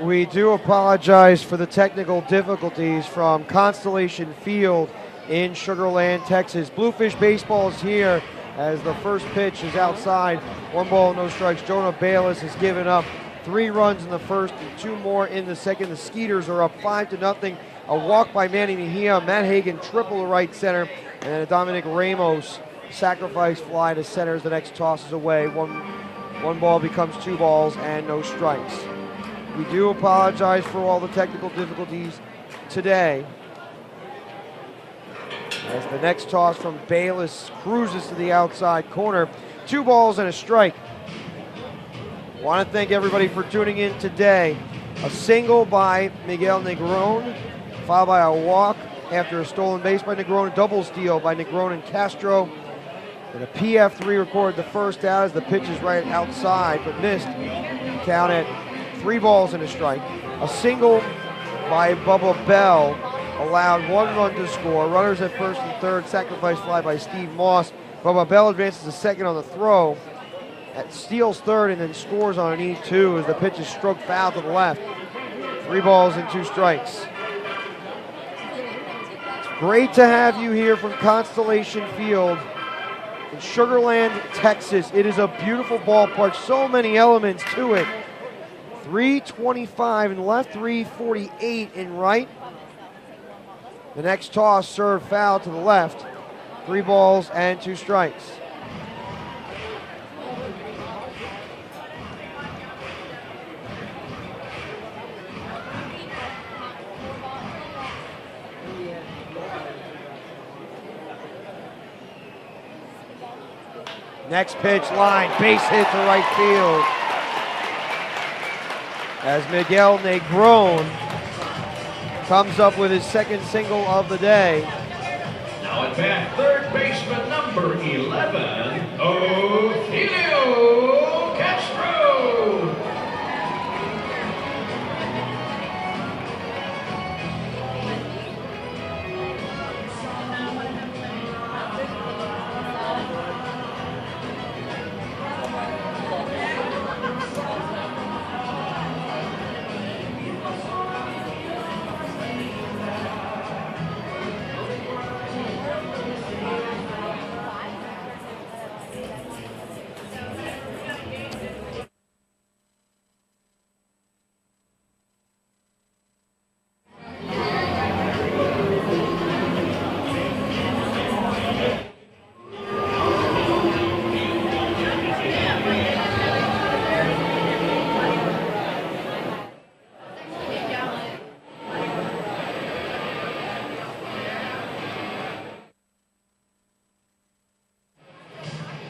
We do apologize for the technical difficulties from Constellation Field in Sugar Land, Texas. Bluefish baseball is here as the first pitch is outside. 1 ball, no strikes. Jonah Bayless has given up 3 runs in the first and 2 more in the second. The Skeeters are up 5-0. A walk by Manny Mejia. Matt Hagan triple to right center. And then a Dominic Ramos sacrifice fly to center as the next toss is away. One ball becomes 2 balls and no strikes. We do apologize for all the technical difficulties today. As the next toss from Bayless cruises to the outside corner. 2 balls and a strike. Want to thank everybody for tuning in today. A single by Miguel Negron, followed by a walk after a stolen base by Negron, a double steal by Negron and Castro. And a PF3 recorded the first out as the pitch is right outside, but missed. Count at 3 balls and a strike. A single by Bubba Bell allowed 1 run to score. Runners at first and third. Sacrifice fly by Steve Moss. Bubba Bell advances to second on the throw. Steals third and then scores on an E2 as the pitch is stroked foul to the left. 3 balls and 2 strikes. It's great to have you here from Constellation Field in Sugar Land, Texas. It is a beautiful ballpark, so many elements to it. 325 in left, 348 in right. The next toss served foul to the left. 3 balls and 2 strikes. Next pitch line, base hit to right field. As Miguel Negron comes up with his second single of the day. Now at bat, third baseman number 11, Ophilio Castro.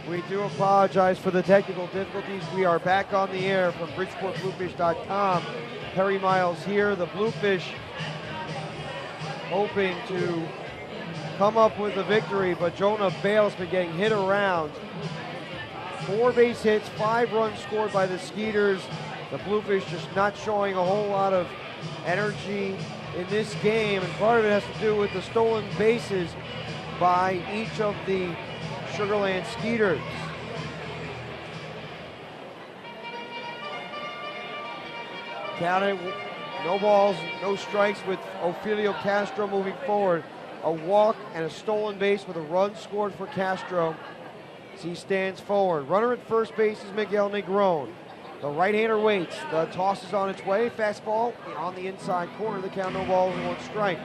We do apologize for the technical difficulties. We are back on the air from BridgeportBluefish.com. Perry Miles here, the Bluefish hoping to come up with a victory, but Jonah Bale's been getting hit around. 4 base hits, 5 runs scored by the Skeeters. The Bluefish just not showing a whole lot of energy in this game, and part of it has to do with the stolen bases by each of the Sugar Land Skeeters. Counted, no balls, no strikes with Ophilio Castro moving forward. A walk and a stolen base with a run scored for Castro as he stands forward. Runner at first base is Miguel Negron. The right-hander waits. The toss is on its way. Fastball on the inside corner. The count, no balls and 1 strike.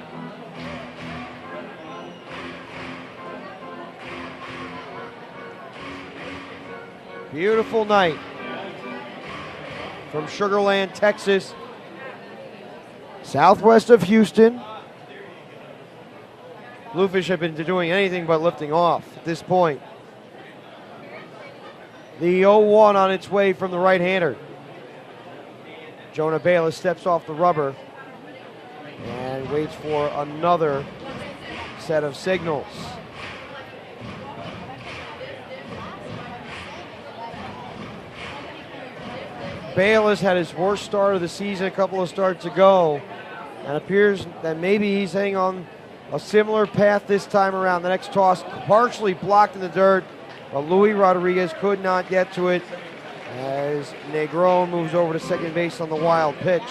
Beautiful night from Sugar Land, Texas, southwest of Houston. Bluefish have been doing anything but lifting off at this point. The 0-1 on its way from the right-hander. Jonah Bayless steps off the rubber and waits for another set of signals. Bayless had his worst start of the season a couple of starts ago, and appears that maybe he's heading on a similar path this time around. The next toss partially blocked in the dirt, but Luis Rodriguez could not get to it as Negron moves over to second base on the wild pitch.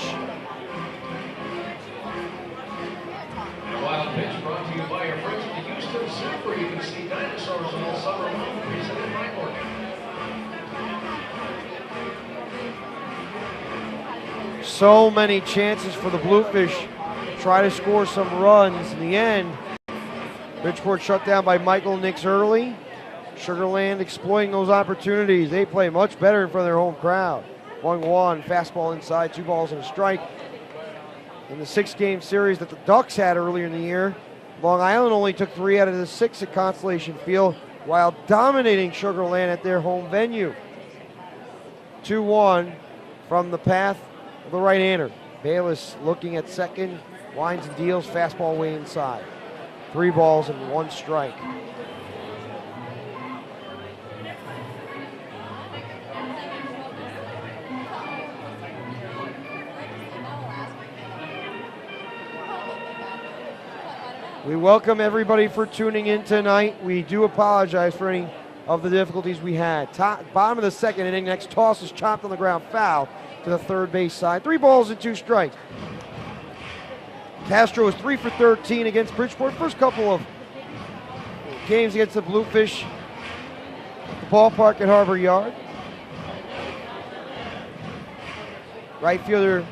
The wild pitch brought to you by your friends at the Houston Zoo, where you can see dinosaurs all summer long. Presented by Morgan. So many chances for the Bluefish to try to score some runs. In the end, Bridgeport shut down by Michael Nix early. Sugar Land exploiting those opportunities. They play much better in front of their home crowd. 1-1, fastball inside, 2 balls and a strike. In the 6-game series that the Ducks had earlier in the year, Long Island only took 3 out of the 6 at Constellation Field while dominating Sugar Land at their home venue. 2-1 from the path of the right-hander. Bayless looking at second, winds and deals, fastball way inside. 3 balls and 1 strike. We welcome everybody for tuning in tonight. We do apologize for any of the difficulties we had. Bottom of the second inning, next toss is chopped on the ground, foul to the third base side. 3 balls and 2 strikes. Castro is 3 for 13 against Bridgeport. First couple of games against the Bluefish at the ballpark at Harbor Yard. Right fielder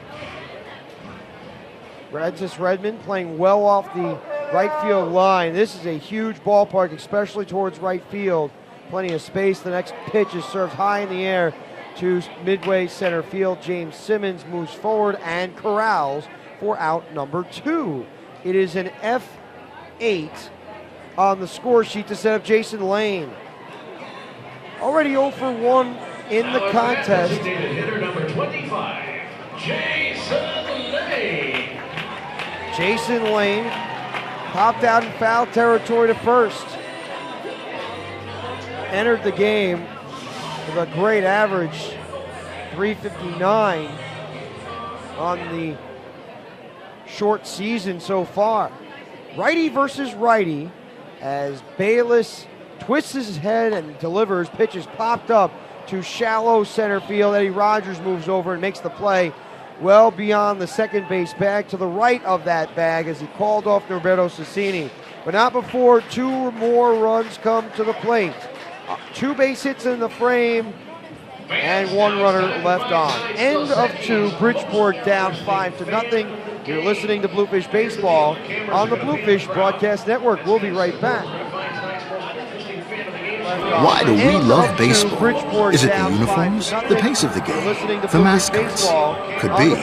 Francis Redmond playing well off the right field line. This is a huge ballpark, especially towards right field. Plenty of space. The next pitch is served high in the air to midway center field. James Simmons moves forward and corrals for out number 2. It is an F8 on the score sheet to set up Jason Lane. Already 0 for 1 in the contest. Hitter number 25, Jason Lane. Jason Lane popped out in foul territory to first. Entered the game with a great average, 359 on the short season so far. Righty versus righty as Bayless twists his head and delivers. Pitches popped up to shallow center field. Eddie Rogers moves over and makes the play well beyond the second base bag to the right of that bag as he called off Norberto Cecchini. But not before 2 more runs come to the plate. 2 base hits in the frame and 1 runner left on. End of 2, Bridgeport down 5-0. You're listening to Bluefish Baseball on the Bluefish Broadcast Network. We'll be right back. Why do we love baseball? Is it the uniforms, the pace of the game, the mascots? Could be.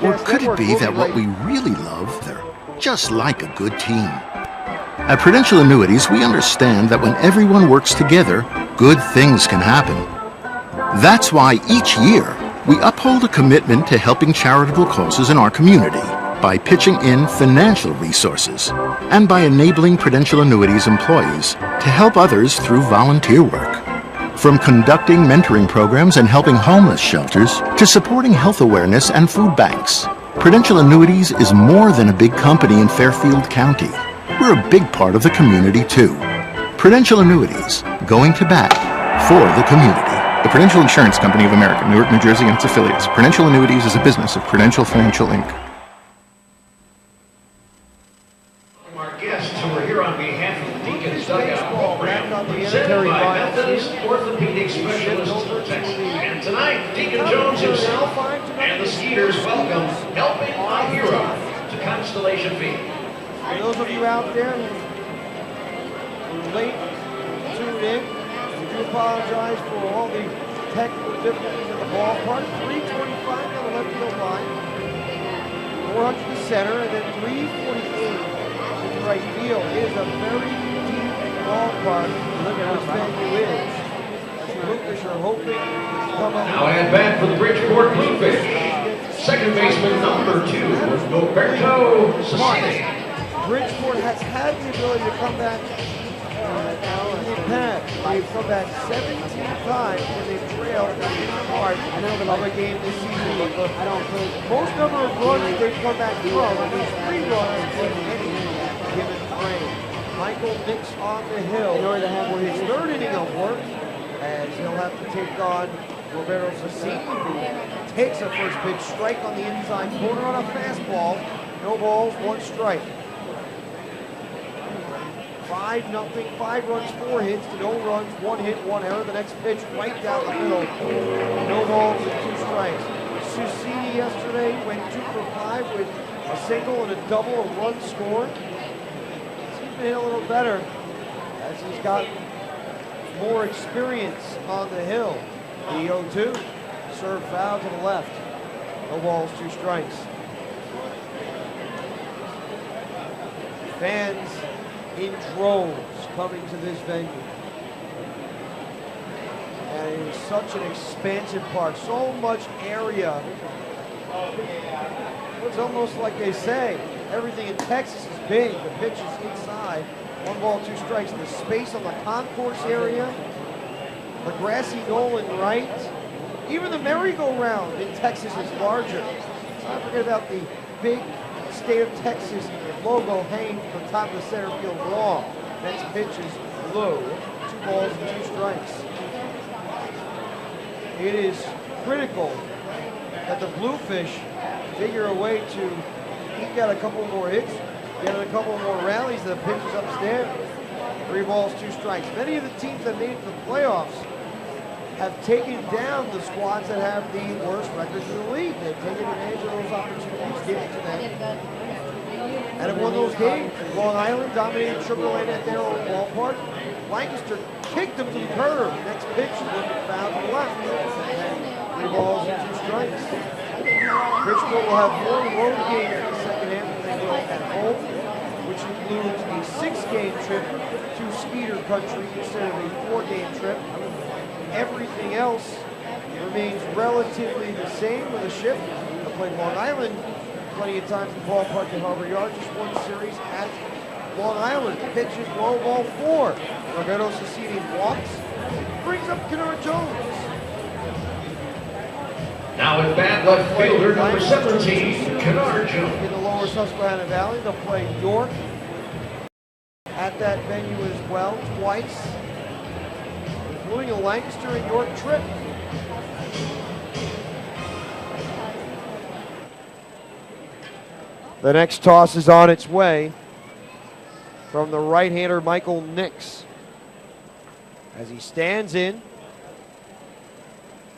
Or could it be that what we really love, they're just like a good team? At Prudential Annuities, we understand that when everyone works together, good things can happen. That's why each year, we uphold a commitment to helping charitable causes in our community by pitching in financial resources and by enabling Prudential Annuities employees to help others through volunteer work. From conducting mentoring programs and helping homeless shelters to supporting health awareness and food banks, Prudential Annuities is more than a big company in Fairfield County. We're a big part of the community too. Prudential Annuities, going to bat for the community. The Prudential Insurance Company of America, Newark, New Jersey, and its affiliates. Prudential Annuities is a business of Prudential Financial, Inc. Our guests who are here on behalf of the Deacons Dugout program, on the presented Terry by Miles Methodist Orthopedic Specialists of Texas. And tonight, Deacon Jones himself and the Skeeters welcome Helping My Hero to Constellation Field. For those of you out there who are late tuned in, we do apologize for all the technical difficulties in the ballpark. 325 on the left field line, 400 to center, and then 348 to right field. It is a very deep ballpark. Look at how this venue is. The Bluefish are hoping to come up. Now at bat for the Bridgeport Bluefish, second baseman number 2, Norberto Cecchini. Bridgeport has had the ability to come back in the past. They've come back 17 times when they've trailed in the part of a game this season. Most number of runs they've come back from, at least 3 runs in any given frame. Michael Nix on the hill for his 3rd inning of work, as he'll have to take on Roberto Cecchini, who takes a first pitch strike on the inside corner on a fastball. No balls, 1 strike. 5-0, 5 runs, 4 hits to no runs, 1 hit, 1 error. The next pitch right down the middle. No balls and 2 strikes. Cecchini yesterday went 2 for 5 with a single and a double, a run scored. He's been hit a little better as he's got more experience on the hill. The 0-2, serve foul to the left. No balls, 2 strikes. Fans in droves coming to this venue. And it is such an expansive park, so much area. It's almost like they say, everything in Texas is big, the pitch is inside. 1 ball, 2 strikes. The space on the concourse area, the grassy knoll and right, even the merry-go-round in Texas is larger. Let's not forget about the big state of Texas logo hanging from the top of the center field wall. Next pitch is low. 2 balls and 2 strikes. It is critical that the Bluefish figure a way to eke out a couple more hits, get a couple more rallies, the pitches upstairs. 3 balls, 2 strikes. Many of the teams that made it to the playoffs have taken down the squads that have the worst records in the league. They've taken advantage of those opportunities given to them and have won those games. Long Island dominated Sugar Land at their own ballpark. Lancaster kicked them to the curb. Next pitch is looking foul to the left. 3 balls and 2 strikes. Bridgeport will have 4 road games in the second half than they will at home, which includes a 6-game trip to Skeeter Country instead of a 4-game trip. Everything else remains relatively the same with a shift. They'll play Long Island plenty of times in the ballpark at Harbor Yard. Just 1 series at Long Island. Pitches low, ball 4. Roberto Cecchini walks, brings up Kennard Jones. Now at bat, left fielder number 17, Kennard Jones. In the lower Susquehanna Valley, they'll play York at that venue as well twice, including a Lancaster and York trip. The next toss is on its way from the right-hander Michael Nix. As he stands in,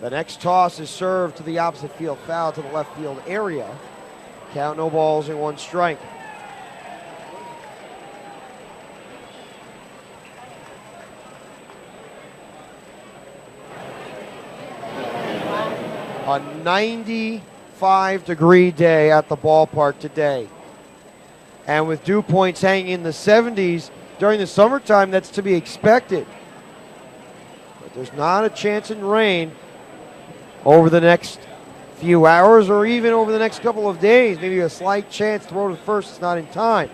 the next toss is served to the opposite field foul to the left field area. Count, no balls and 1 strike. A 95-degree day at the ballpark today. And with dew points hanging in the 70s during the summertime, that's to be expected. But there's not a chance in rain over the next few hours or even over the next couple of days. Maybe a slight chance, throw to first, it's not in time.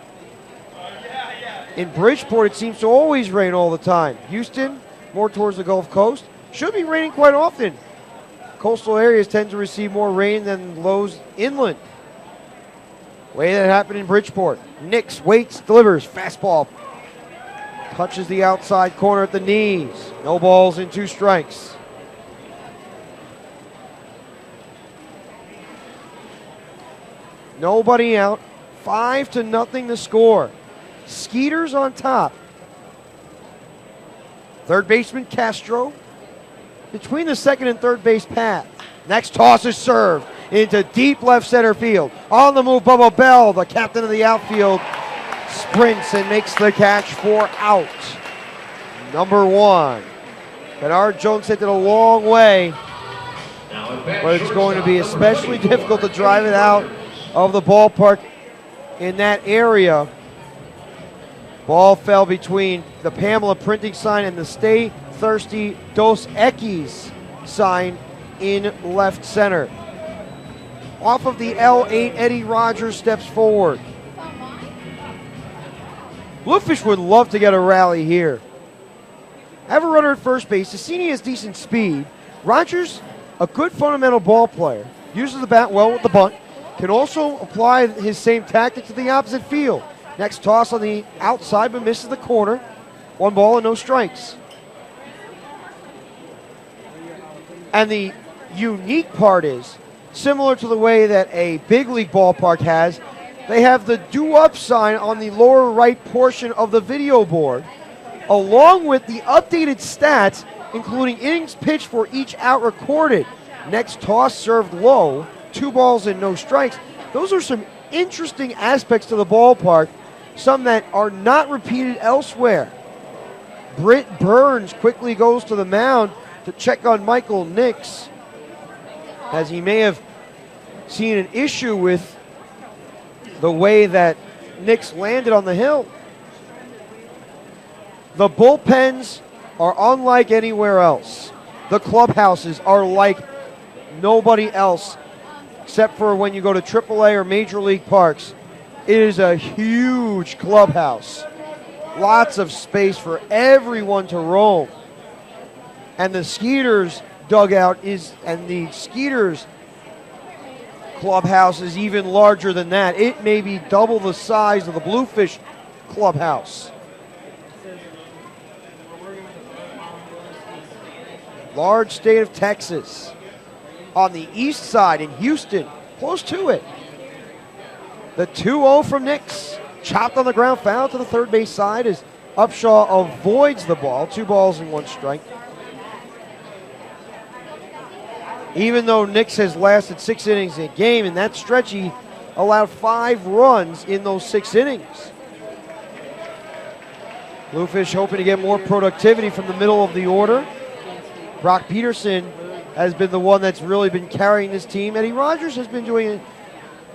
In Bridgeport, it seems to always rain all the time. Houston, more towards the Gulf Coast, should be raining quite often. Coastal areas tend to receive more rain than lows inland. Way that happened in Bridgeport. Nix waits, delivers, fastball. Touches the outside corner at the knees. No balls and 2 strikes. Nobody out. 5-0 the score. Skeeters on top. Third baseman Castro between the second and third base path. Next toss is served into deep left center field. On the move, Bubba Bell, the captain of the outfield, sprints and makes the catch for out. Number 1. Kennard Jones hit it a long way, but it's going to be especially difficult to drive it out of the ballpark in that area. Ball fell between the Pamela printing sign and the Stay Thirsty Dos Equis sign in left center. Off of the L8, Eddie Rogers steps forward. Bluefish would love to get a rally here. Have a runner at first base. Cecchini has decent speed. Rogers, a good fundamental ball player, uses the bat well with the bunt, can also apply his same tactic to the opposite field. Next toss on the outside, but misses the corner. 1 ball and no strikes. And the unique part is, similar to the way that a big league ballpark has, they have the do-up sign on the lower right portion of the video board, along with the updated stats, including innings pitched for each out recorded, next toss served low, 2 balls and no strikes. Those are some interesting aspects to the ballpark, some that are not repeated elsewhere. Britt Burns quickly goes to the mound to check on Michael Nix, as he may have seen an issue with the way that Nix landed on the hill. The bullpens are unlike anywhere else. The clubhouses are like nobody else, except for when you go to AAA or Major League parks. It is a huge clubhouse. Lots of space for everyone to roam. And the Skeeters dugout and the Skeeters clubhouse is even larger than that. It may be double the size of the Bluefish clubhouse. Large state of Texas. On the east side in Houston, close to it. The 2-0 from Nix. Chopped on the ground, foul to the third base side as Upshaw avoids the ball. 2 balls and 1 strike. Even though Nix has lasted 6 innings a game, in that stretch he allowed 5 runs in those 6 innings. Bluefish hoping to get more productivity from the middle of the order. Brock Peterson has been the one that's really been carrying this team. Eddie Rogers has been doing it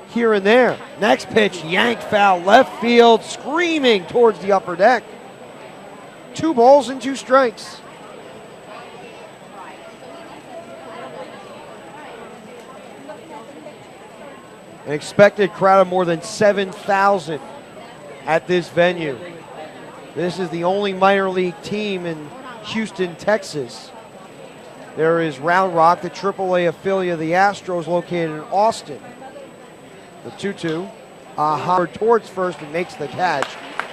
here and there. Next pitch, yanked foul, left field, screaming towards the upper deck. 2 balls and 2 strikes. An expected crowd of more than 7,000 at this venue. This is the only minor league team in Houston, Texas. There is Round Rock, the AAA affiliate of the Astros, located in Austin. The 2-2. Howard towards first and makes the catch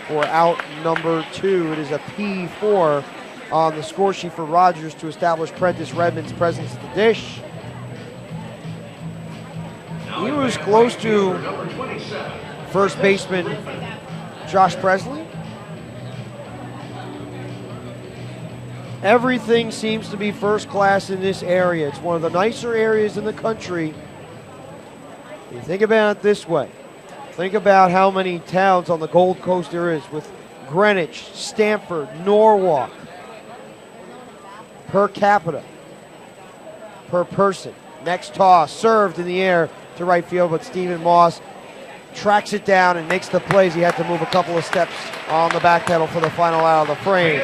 for out number 2. It is a P4 on the score sheet for Rogers to establish Prentice Redmond's presence at the dish. He was close to first baseman Josh Presley. Everything seems to be first class in this area. It's one of the nicer areas in the country. You think about it this way. Think about how many towns on the Gold Coast there is, with Greenwich, Stamford, Norwalk, per capita, per person. Next toss, served in the air to right field, but Stephen Moss tracks it down and makes the plays. He had to move a couple of steps on the back pedal for the final out of the frame.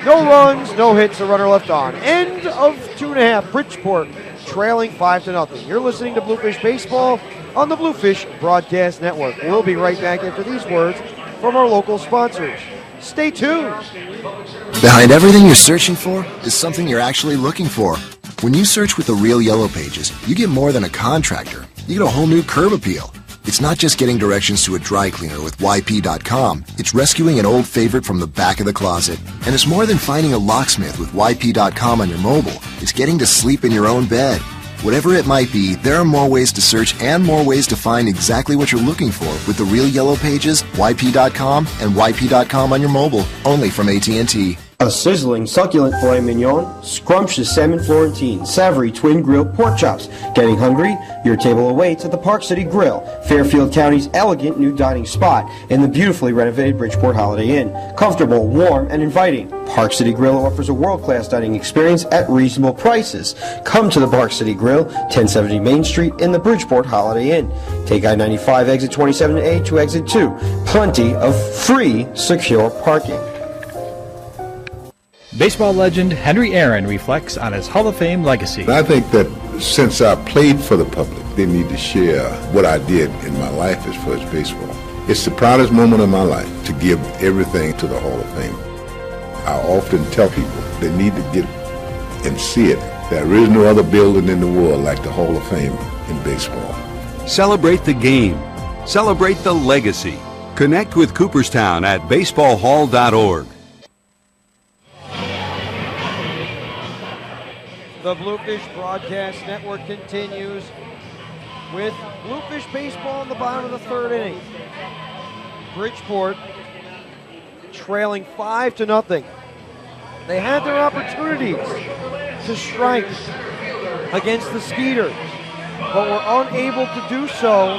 No runs, no hits, a runner left on. End of 2.5, Bridgeport trailing 5-0. You're listening to Bluefish Baseball on the Bluefish Broadcast Network. We'll be right back after these words from our local sponsors. Stay tuned. Behind everything you're searching for is something you're actually looking for. When you search with the Real Yellow Pages, you get more than a contractor. You get a whole new curb appeal. It's not just getting directions to a dry cleaner with YP.com. It's rescuing an old favorite from the back of the closet. And it's more than finding a locksmith with YP.com on your mobile. It's getting to sleep in your own bed. Whatever it might be, there are more ways to search and more ways to find exactly what you're looking for with the Real Yellow Pages, YP.com, and YP.com on your mobile, only from AT&T. A sizzling, succulent filet mignon, scrumptious salmon Florentine, savory twin grilled pork chops. Getting hungry? Your table awaits at the Park City Grill, Fairfield County's elegant new dining spot in the beautifully renovated Bridgeport Holiday Inn. Comfortable, warm, and inviting. Park City Grill offers a world-class dining experience at reasonable prices. Come to the Park City Grill, 1070 Main Street in the Bridgeport Holiday Inn. Take I-95 exit 27A to exit 2. Plenty of free, secure parking. Baseball legend Henry Aaron reflects on his Hall of Fame legacy. I think that since I played for the public, they need to share what I did in my life as far as baseball. It's the proudest moment of my life to give everything to the Hall of Fame. I often tell people they need to get and see it. There is no other building in the world like the Hall of Fame in baseball. Celebrate the game. Celebrate the legacy. Connect with Cooperstown at baseballhall.org. The Bluefish Broadcast Network continues with Bluefish baseball in the bottom of the third inning. Bridgeport trailing 5-0. They had their opportunities to strike against the Skeeters, but were unable to do so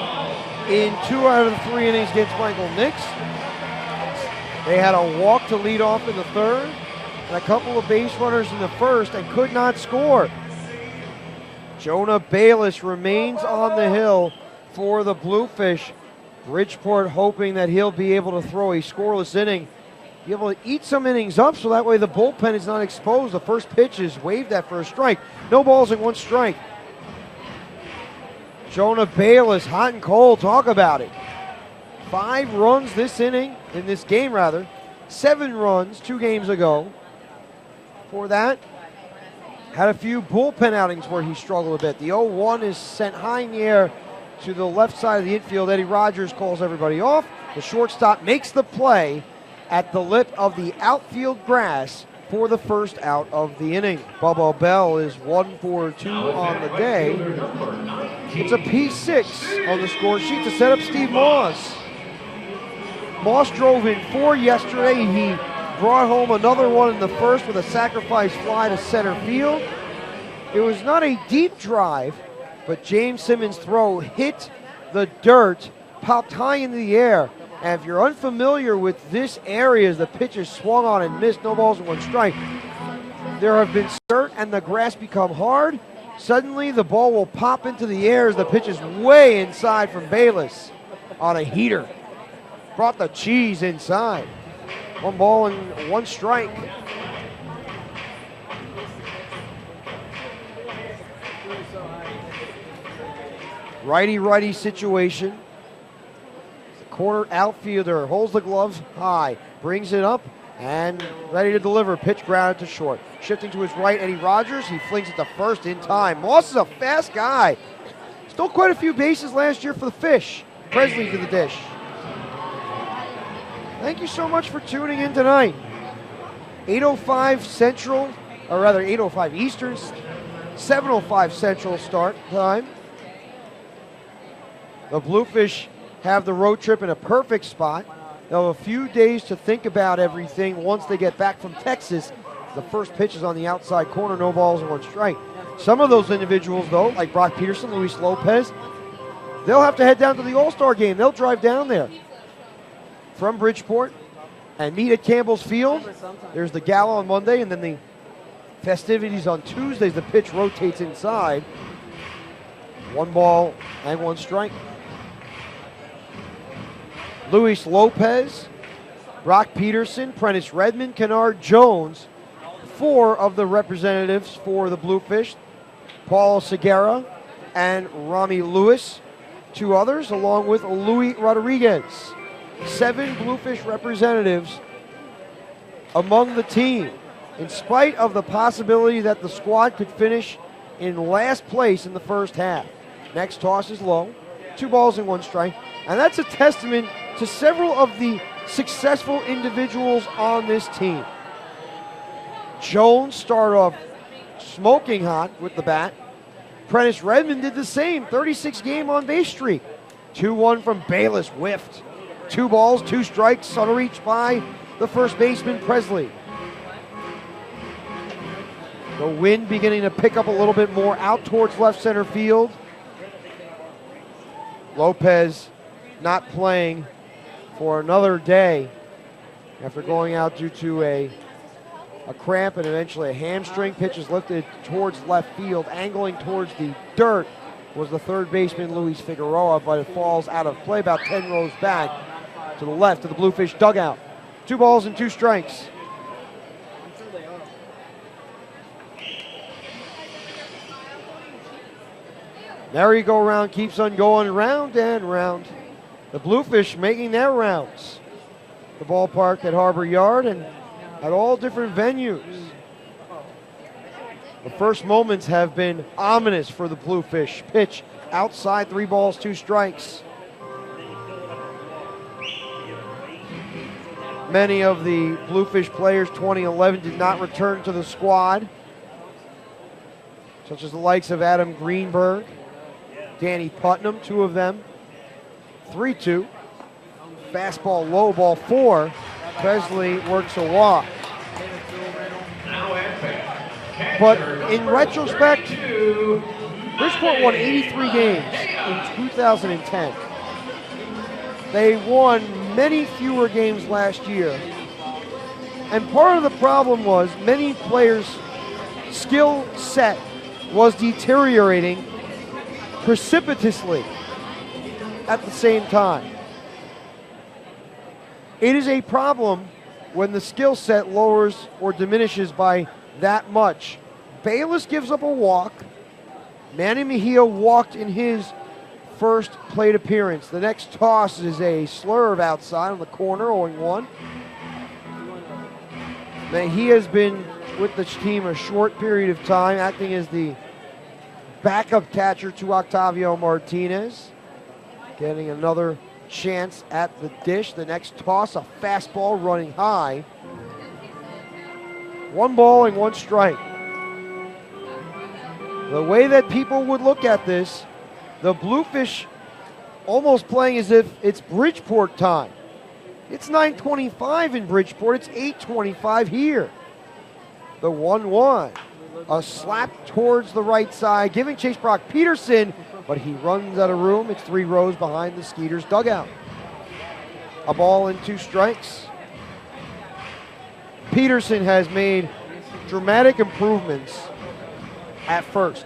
in 2 out of the 3 innings against Michael Nix. They had a walk to lead off in the third and a couple of base runners in the first and could not score. Jonah Bayless remains on the hill for the Bluefish. Bridgeport hoping that he'll be able to throw a scoreless inning, be able to eat some innings up so that way the bullpen is not exposed. The first pitch is waved at for a strike. No balls and 1 strike. Jonah Bayless, hot and cold, talk about it. 5 runs this inning, in this game rather. 7 runs 2 games ago. For that, had a few bullpen outings where he struggled a bit. The 0-1 is sent high in the air to the left side of the infield. Eddie Rogers calls everybody off. The shortstop makes the play at the lip of the outfield grass for the first out of the inning. Bubba Bell is 1 for 2 on the day. It's a P6 on the score sheet to set up Steve Moss. Moss drove in 4 yesterday. He brought home another one in the first with a sacrifice fly to center field. It was not a deep drive, but James Simmons' throw hit the dirt, popped high in the air. And if you're unfamiliar with this area, as the pitch is swung on and missed, no balls and 1 strike, there have been dirt and the grass become hard. Suddenly the ball will pop into the air as the pitch is way inside from Bayless on a heater. Brought the cheese inside. 1 ball and 1 strike. Righty-righty situation. The corner outfielder holds the glove high, brings it up, and ready to deliver. Pitch grounded to short. Shifting to his right, Eddie Rogers. He flings it to first in time. Moss is a fast guy. Stole quite a few bases last year for the Fish. Presley to the dish. Thank you so much for tuning in tonight. 8:05 Central, or rather 8:05 Eastern, 7:05 Central start time. The Bluefish have the road trip in a perfect spot. They'll have a few days to think about everything once they get back from Texas. The first pitch is on the outside corner, no balls and 1 strike. Some of those individuals, though, like Brock Peterson, Luis Lopez, they'll have to head down to the All-Star game. They'll drive down there from Bridgeport and meet at Campbell's Field. There's the gala on Monday and then the festivities on Tuesdays. The pitch rotates inside. 1 ball and 1 strike. Luis Lopez, Brock Peterson, Prentice Redmond, Kennard Jones, 4 of the representatives for the Bluefish. Paul Segura and Rami Lewis, 2 others, along with Louis Rodriguez. 7 Bluefish representatives among the team, in spite of the possibility that the squad could finish in last place in the first half. Next toss is low, 2 balls and 1 strike, and that's a testament to several of the successful individuals on this team. Jones started off smoking hot with the bat. Prentice Redmond did the same, 36-game on-base streak. 2-1 from Bayless, whiffed. 2 balls, 2 strikes on a reach by the first baseman, Presley. The wind beginning to pick up a little bit more out towards left center field. Lopez not playing for another day after going out due to a cramp and eventually a hamstring. Pitch is lifted towards left field, angling towards the dirt was the third baseman, Luis Figueroa, but it falls out of play about 10 rows back to the left of the Bluefish dugout. 2 balls and 2 strikes. Merry-go-round keeps on going round and round. The Bluefish making their rounds. The ballpark at Harbor Yard and at all different venues. The first moments have been ominous for the Bluefish. Pitch outside, 3 balls, 2 strikes. Many of the Bluefish players 2011 did not return to the squad. such as the likes of Adam Greenberg, Danny Putnam, 2 of them. 3-2. Fastball, low ball, 4. Presley works a walk. But in retrospect, Bridgeport won 83 games in 2010. They won many fewer games last year. And part of the problem was many players' skill set was deteriorating precipitously at the same time. It is a problem when the skill set lowers or diminishes by that much. Bayless gives up a walk. Manny Mejia walked in his first plate appearance. The next toss is a slurve outside on the corner, 0-1. Mejia's been with the team a short period of time, acting as the backup catcher to Octavio Martinez. Getting another chance at the dish. The next toss, a fastball running high. 1 ball and 1 strike. The way that people would look at this, the Bluefish almost playing as if it's Bridgeport time. It's 9:25 in Bridgeport. It's 8:25 here. The 1-1. A slap towards the right side, giving chase Brock Peterson, but he runs out of room. It's 3 rows behind the Skeeters dugout. A ball and 2 strikes. Peterson has made dramatic improvements at first.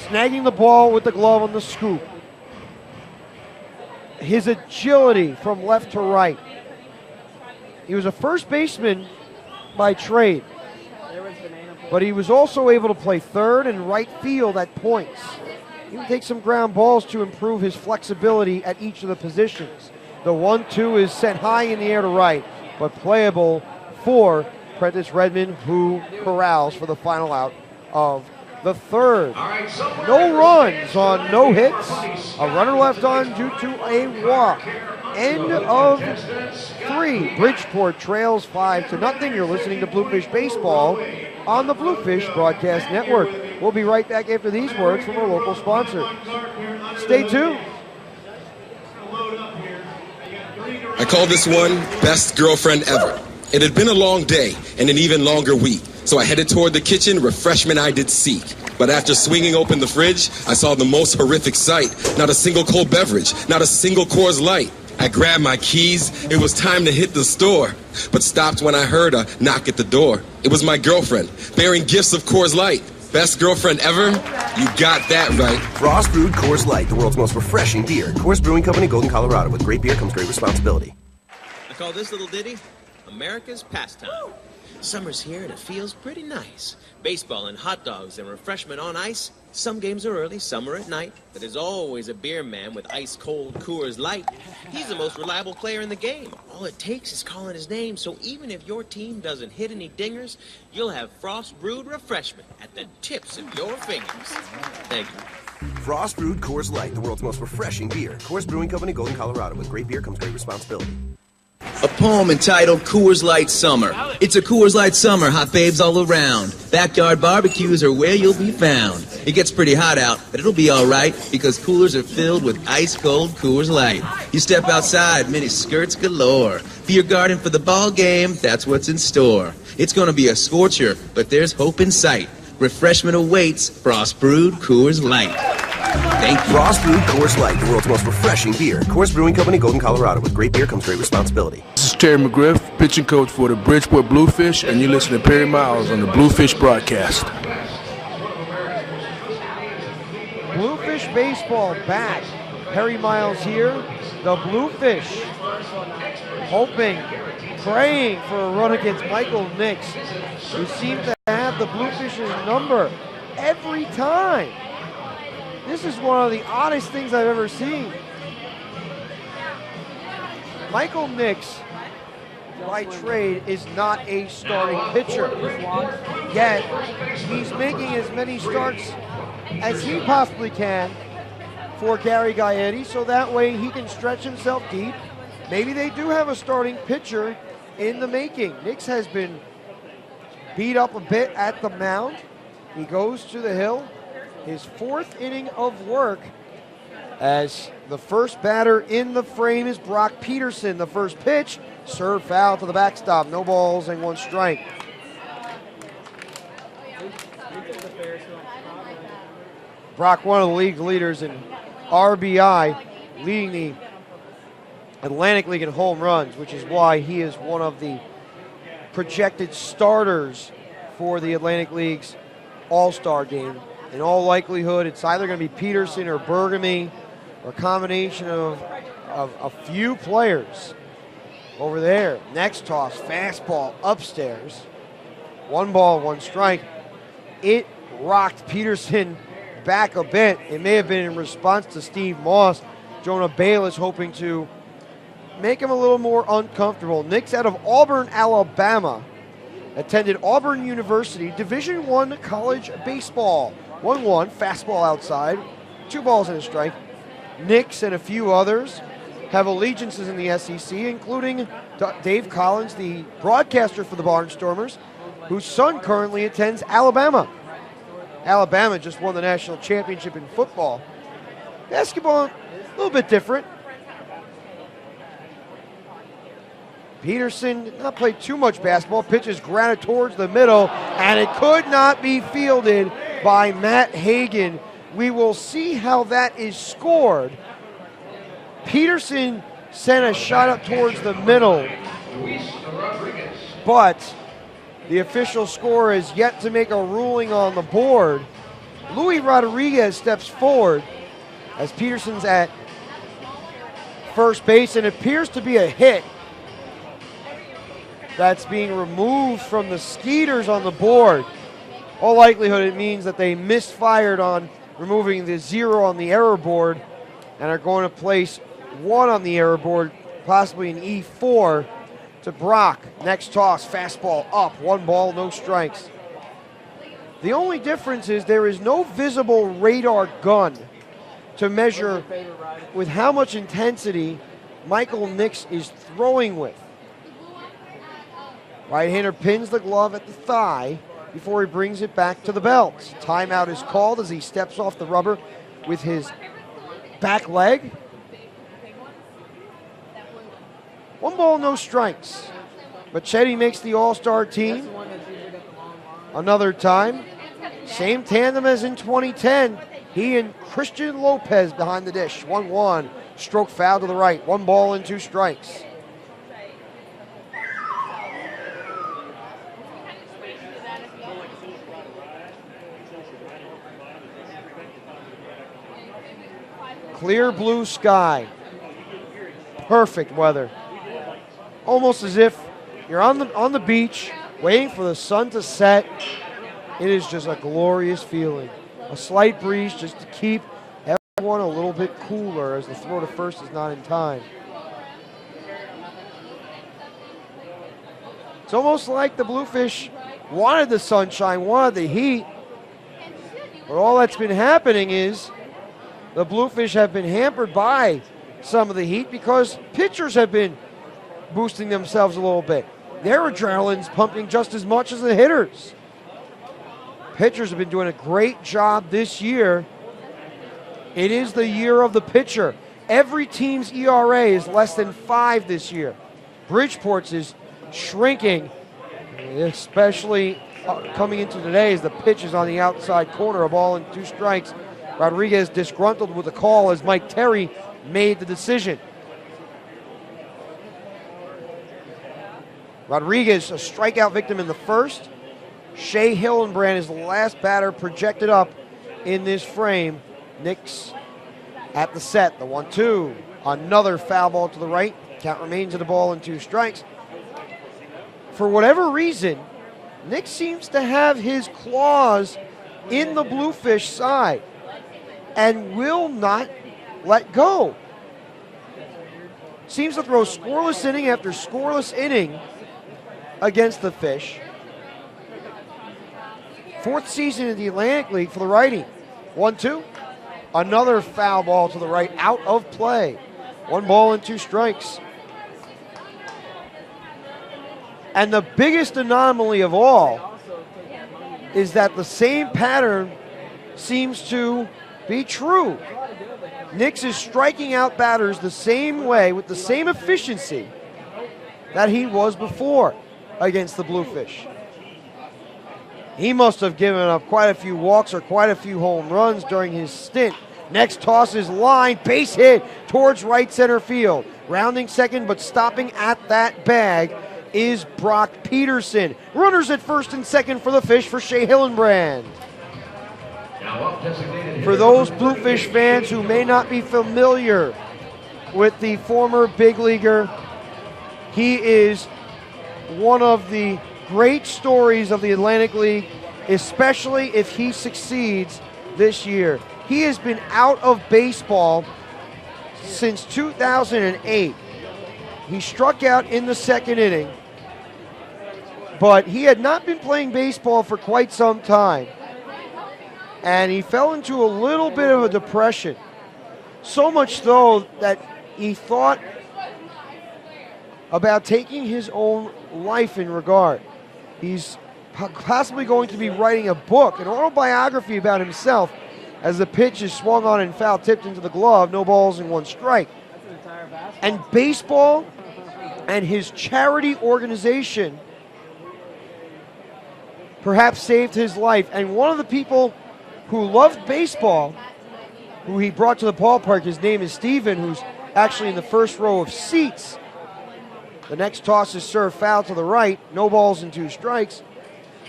Snagging the ball with the glove on the scoop. His agility from left to right. He was a first baseman by trade, but he was also able to play third and right field at points. He would take some ground balls to improve his flexibility at each of the positions. The 1-2 is sent high in the air to right, but playable for Prentice Redmond, who corrals for the final out of the third. No runs on no hits. A runner left on due to a walk. End of 3. Bridgeport trails 5-0. You're listening to Bluefish Baseball on the Bluefish Broadcast Network. We'll be right back after these words from our local sponsor. Stay tuned. I call this one Best Girlfriend Ever. It had been a long day and an even longer week, so I headed toward the kitchen, refreshment I did seek. But after swinging open the fridge, I saw the most horrific sight. Not a single cold beverage, not a single Coors Light. I grabbed my keys, it was time to hit the store, but stopped when I heard a knock at the door. It was my girlfriend, bearing gifts of Coors Light. Best girlfriend ever? You got that right. Frost Brewed Coors Light, the world's most refreshing beer. Coors Brewing Company, Golden, Colorado. With great beer comes great responsibility. I call this little ditty America's Pastime. Summer's here and it feels pretty nice. Baseball and hot dogs and refreshment on ice. Some games are early, some are at night, but there's always a beer man with ice-cold Coors Light. He's the most reliable player in the game. All it takes is calling his name, so even if your team doesn't hit any dingers, you'll have Frost Brewed refreshment at the tips of your fingers. Thank you. Frost Brewed Coors Light, the world's most refreshing beer. Coors Brewing Company, Golden, Colorado. With great beer comes great responsibility. A poem entitled Coors Light Summer. It's a Coors Light summer, hot babes all around. Backyard barbecues are where you'll be found. It gets pretty hot out, but it'll be alright because coolers are filled with ice-cold Coors Light. You step outside, mini skirts galore. Beer garden for the ball game, that's what's in store. It's gonna be a scorcher, but there's hope in sight. Refreshment awaits, Frost Brewed Coors Light. Thank you. Frost Brewed Coors Light, the world's most refreshing beer. Coors Brewing Company, Golden, Colorado. With great beer comes great responsibility. This is Terry McGriff, pitching coach for the Bridgeport Bluefish, and you listen to Perry Miles on the Bluefish Broadcast. Bluefish baseball back. Perry Miles here. The Bluefish hoping, praying for a run against Michael Nix, who seemed to have the Bluefish's number every time. This is one of the oddest things I've ever seen. Michael Nix, by trade, is not a starting pitcher. Yet, he's making as many starts as he possibly can for Gary Gaetti, so that way he can stretch himself deep. Maybe they do have a starting pitcher in the making. Nix has been beat up a bit at the mound. He goes to the hill. His 4th inning of work, as the first batter in the frame is Brock Peterson. The first pitch, serve foul to the backstop. No balls and 1 strike. Brock, one of the league leaders in RBI, leading the Atlantic League in home runs, which is why he is one of the projected starters for the Atlantic League's All-Star game. In all likelihood, it's either going to be Peterson or Bergamy, or a combination of a few players over there. Next toss, fastball upstairs. 1 ball, 1 strike. It rocked Peterson back a bit. It may have been in response to Steve Moss. Jonah Bayless hoping to make him a little more uncomfortable. Nick's out of Auburn, Alabama. Attended Auburn University, Division I college baseball. 1-1, fastball outside, 2 balls and a strike. Knicks and a few others have allegiances in the SEC, including Dave Collins, the broadcaster for the Barnstormers, whose son currently attends Alabama. Alabama just won the national championship in football. Basketball, a little bit different. Peterson did not play too much basketball. Pitches grounded towards the middle, and it could not be fielded by Matt Hagan. We will see how that is scored. Peterson sent a shot up towards the middle, but the official score is yet to make a ruling on the board. Luis Rodriguez steps forward as Peterson's at first base, and it appears to be a hit. That's being removed from the Skeeters on the board. All likelihood, it means that they misfired on removing the 0 on the error board and are going to place 1 on the error board, possibly an E4 to Brock. Next toss, fastball up, 1 ball, no strikes. The only difference is there is no visible radar gun to measure with how much intensity Michael Nix is throwing with. Right-hander pins the glove at the thigh before he brings it back to the belt. Timeout is called as he steps off the rubber with his back leg. 1 ball, no strikes. Machete makes the All-Star team another time. Same tandem as in 2010. He and Christian Lopez behind the dish. 1-1. Stroke foul to the right. 1 ball and 2 strikes. Clear blue sky. Perfect weather. Almost as if you're on the beach waiting for the sun to set. It is just a glorious feeling. A slight breeze just to keep everyone a little bit cooler as the throw to first is not in time. It's almost like the Bluefish wanted the sunshine, wanted the heat. But all that's been happening is the Bluefish have been hampered by some of the heat because pitchers have been boosting themselves a little bit. Their adrenaline's pumping just as much as the hitters. Pitchers have been doing a great job this year. It is the year of the pitcher. Every team's ERA is less than 5 this year. Bridgeport's is shrinking, especially coming into today as the pitch is on the outside corner, 1 ball and 2 strikes. Rodriguez disgruntled with the call as Mike Terry made the decision. Rodriguez, a strikeout victim in the first. Shea Hillenbrand is the last batter projected up in this frame. Nix at the set, the 1-2. Another foul ball to the right. Count remains at 1 ball and 2 strikes. For whatever reason, Nix seems to have his claws in the Bluefish side and will not let go. Seems to throw scoreless inning after scoreless inning against the Fish. 4th season in the Atlantic League for the righty. 1-2. Another foul ball to the right, out of play. 1 ball and 2 strikes. And the biggest anomaly of all is that the same pattern seems to be true. Nix is striking out batters the same way with the same efficiency that he was before against the Bluefish. He must have given up quite a few walks or quite a few home runs during his stint. Next toss is line, base hit towards right center field. Rounding second, but stopping at that bag is Brock Peterson. Runners at first and second for the Fish for Shea Hillenbrand. For those Bluefish fans who may not be familiar with the former big leaguer, he is one of the great stories of the Atlantic League, especially if he succeeds this year. He has been out of baseball since 2008. He struck out in the second inning, but he had not been playing baseball for quite some time. And he fell into a little bit of a depression. So much so that he thought about taking his own life in regard. He's possibly going to be writing a book, an autobiography about himself, as the pitch is swung on and foul tipped into the glove, no balls and one strike. And baseball and his charity organization perhaps saved his life. And one of the people who loved baseball, who he brought to the ballpark, his name is Steven, who's actually in the first row of seats. The next toss is served foul to the right, no balls and two strikes.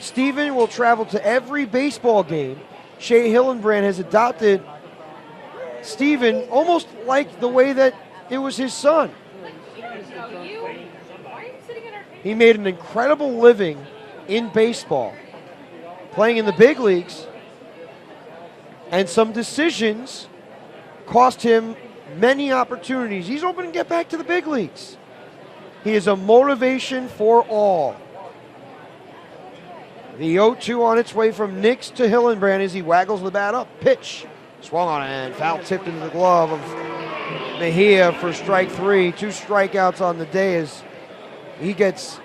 Steven will travel to every baseball game. Shea Hillenbrand has adopted Steven almost like the way that it was his son. He made an incredible living in baseball, playing in the big leagues, and some decisions cost him many opportunities. He's hoping to get back to the big leagues. He is a motivation for all. The 0-2 on its way from Nix to Hillenbrand as he waggles the bat up. Pitch swung on and foul tipped into the glove of Mejia for strike three. 2 strikeouts on the day as he gets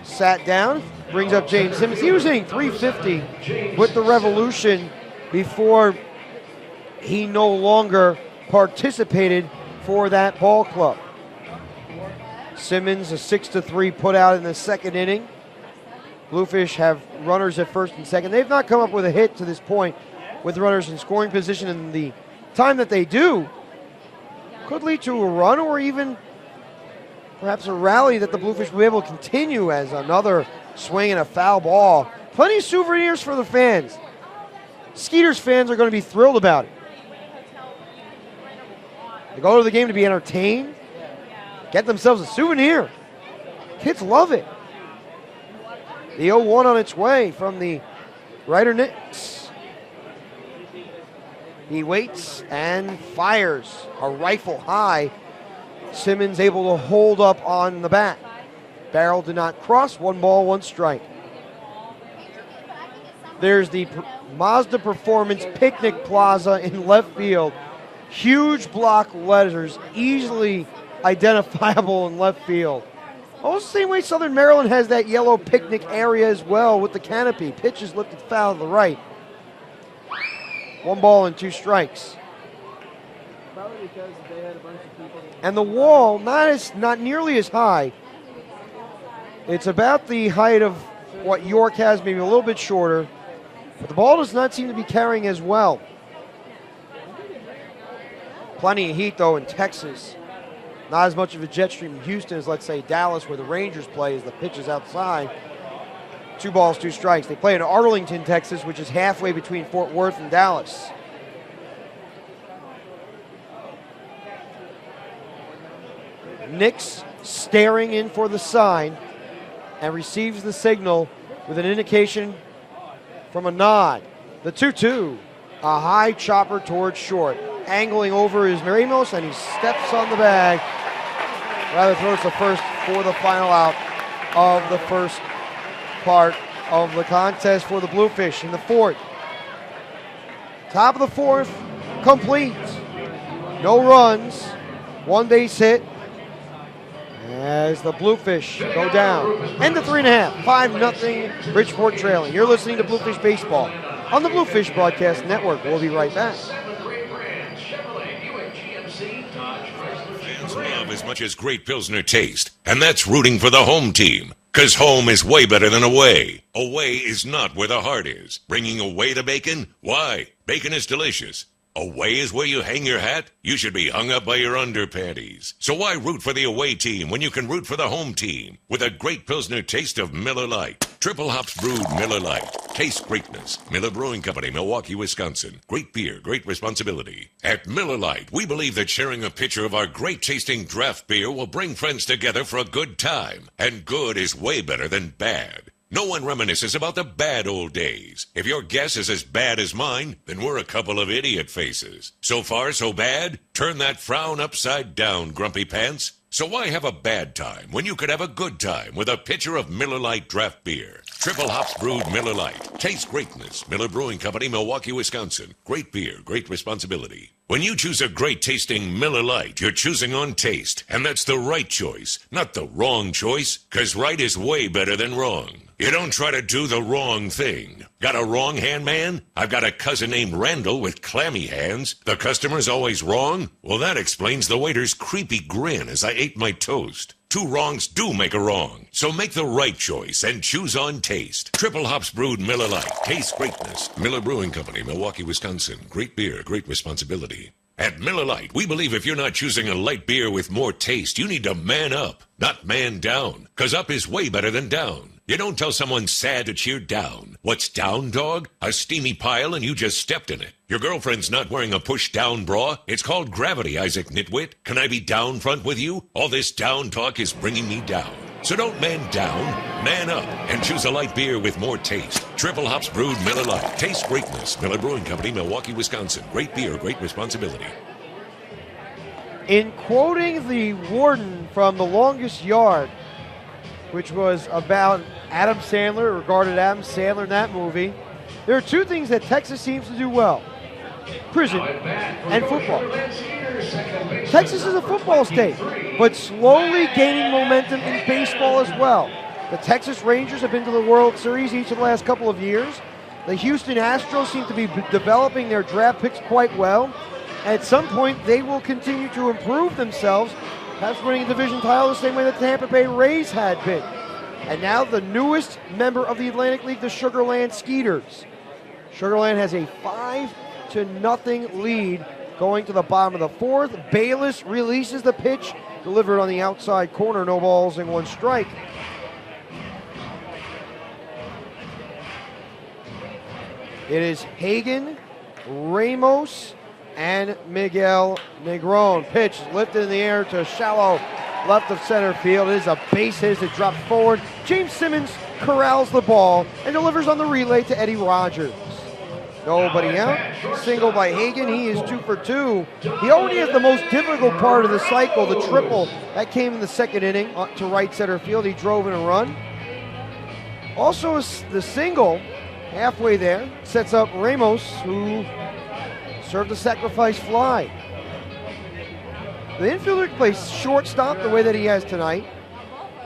sat down. Brings up James Simmons. He was hitting .350 with the Revolution before he no longer participated for that ball club. Simmons, a 6-3 put out in the second inning. Bluefish have runners at first and second. They've not come up with a hit to this point with runners in scoring position, and the time that they do could lead to a run or even perhaps a rally that the Bluefish will be able to continue as another swing and a foul ball. Plenty of souvenirs for the fans. Skeeters fans are going to be thrilled about it. They go to the game to be entertained, get themselves a souvenir. Kids love it. The 0-1 on its way from the Ryder Nix. He waits and fires a rifle high. Simmons able to hold up on the bat. Barrel did not cross. 1 ball, 1 strike. There's the Mazda Performance Picnic Plaza in left field. Huge block letters, easily identifiable in left field. Almost the same way Southern Maryland has that yellow picnic area as well with the canopy. Pitch is lifted foul to the right. 1 ball and 2 strikes. And the wall, not nearly as high. It's about the height of what York has, maybe a little bit shorter. But the ball does not seem to be carrying as well. Plenty of heat, though, in Texas. Not as much of a jet stream in Houston as, let's say, Dallas, where the Rangers play as the pitch is outside. 2 balls, 2 strikes. They play in Arlington, Texas, which is halfway between Fort Worth and Dallas. Nix staring in for the sign and receives the signal with an indication from a nod. The 2-2, a high chopper towards short. Angling over is Ramos, and he steps on the bag. Rather throws the first for the final out of the first part of the contest for the Bluefish in the 4th. Top of the 4th, complete. No runs, 1 base hit. as the Bluefish go down. End of 3.5, 5-0, Bridgeport trailing. You're listening to Bluefish Baseball on the Bluefish Broadcast Network. We'll be right back. Fans love as much as great Pilsner taste, and that's rooting for the home team. Because home is way better than away. Away is not where the heart is. Bringing away the bacon? Why? Bacon is delicious. Away is where you hang your hat? You should be hung up by your underpanties. So why root for the away team when you can root for the home team? With a great Pilsner taste of Miller Lite. Triple hops brewed Miller Lite. Taste greatness. Miller Brewing Company, Milwaukee, Wisconsin. Great beer, great responsibility. At Miller Lite, we believe that sharing a pitcher of our great-tasting draft beer will bring friends together for a good time. And good is way better than bad. No one reminisces about the bad old days. If your guess is as bad as mine, then we're a couple of idiot faces. So far, so bad? Turn that frown upside down, grumpy pants. So why have a bad time when you could have a good time with a pitcher of Miller Lite draft beer? Triple hops brewed Miller Lite. Taste greatness. Miller Brewing Company, Milwaukee, Wisconsin. Great beer, great responsibility. When you choose a great-tasting Miller Lite, you're choosing on taste. And that's the right choice, not the wrong choice. Because right is way better than wrong. You don't try to do the wrong thing. Got a wrong hand, man? I've got a cousin named Randall with clammy hands. The customer's always wrong? Well, that explains the waiter's creepy grin as I ate my toast. Two wrongs do make a wrong. So make the right choice and choose on taste. Triple hops brewed Miller Lite. Taste greatness. Miller Brewing Company, Milwaukee, Wisconsin. Great beer, great responsibility. At Miller Lite, we believe if you're not choosing a light beer with more taste, you need to man up, not man down. 'Cause up is way better than down. You don't tell someone sad to cheer down. What's down, dog? A steamy pile and you just stepped in it. Your girlfriend's not wearing a push-down bra. It's called gravity, Isaac Nitwit. Can I be down front with you? All this down talk is bringing me down. So don't man down, man up, and choose a light beer with more taste. Triple hops brewed Miller Lite. Taste greatness. Miller Brewing Company, Milwaukee, Wisconsin. Great beer, great responsibility. In quoting the warden from The Longest Yard, which was about Adam Sandler, regarded Adam Sandler in that movie, there are two things that Texas seems to do well: prison and football. Texas is a football state, but slowly gaining momentum in baseball as well. The Texas Rangers have been to the World Series each of the last couple of years. The Houston Astros seem to be developing their draft picks quite well. At some point, they will continue to improve themselves, perhaps winning a division title the same way that the Tampa Bay Rays had been. And now the newest member of the Atlantic League, the Sugar Land Skeeters. Sugar Land has a 5-0 lead going to the bottom of the fourth. Bayless releases the pitch, delivered on the outside corner, no balls and one strike. It is Hagen, Ramos, and Miguel Negron. Pitch lifted in the air to shallow left of center field. It is a base hit as it drops forward. James Simmons corrals the ball and delivers on the relay to Eddie Rogers. Nobody out. Single by Hagen. He is 2 for 2. He already has the most difficult part of the cycle, the triple. That came in the second inning to right center field. He drove in a run. Also, the single halfway there sets up Ramos, who served a sacrifice fly. The infielder plays shortstop the way that he has tonight.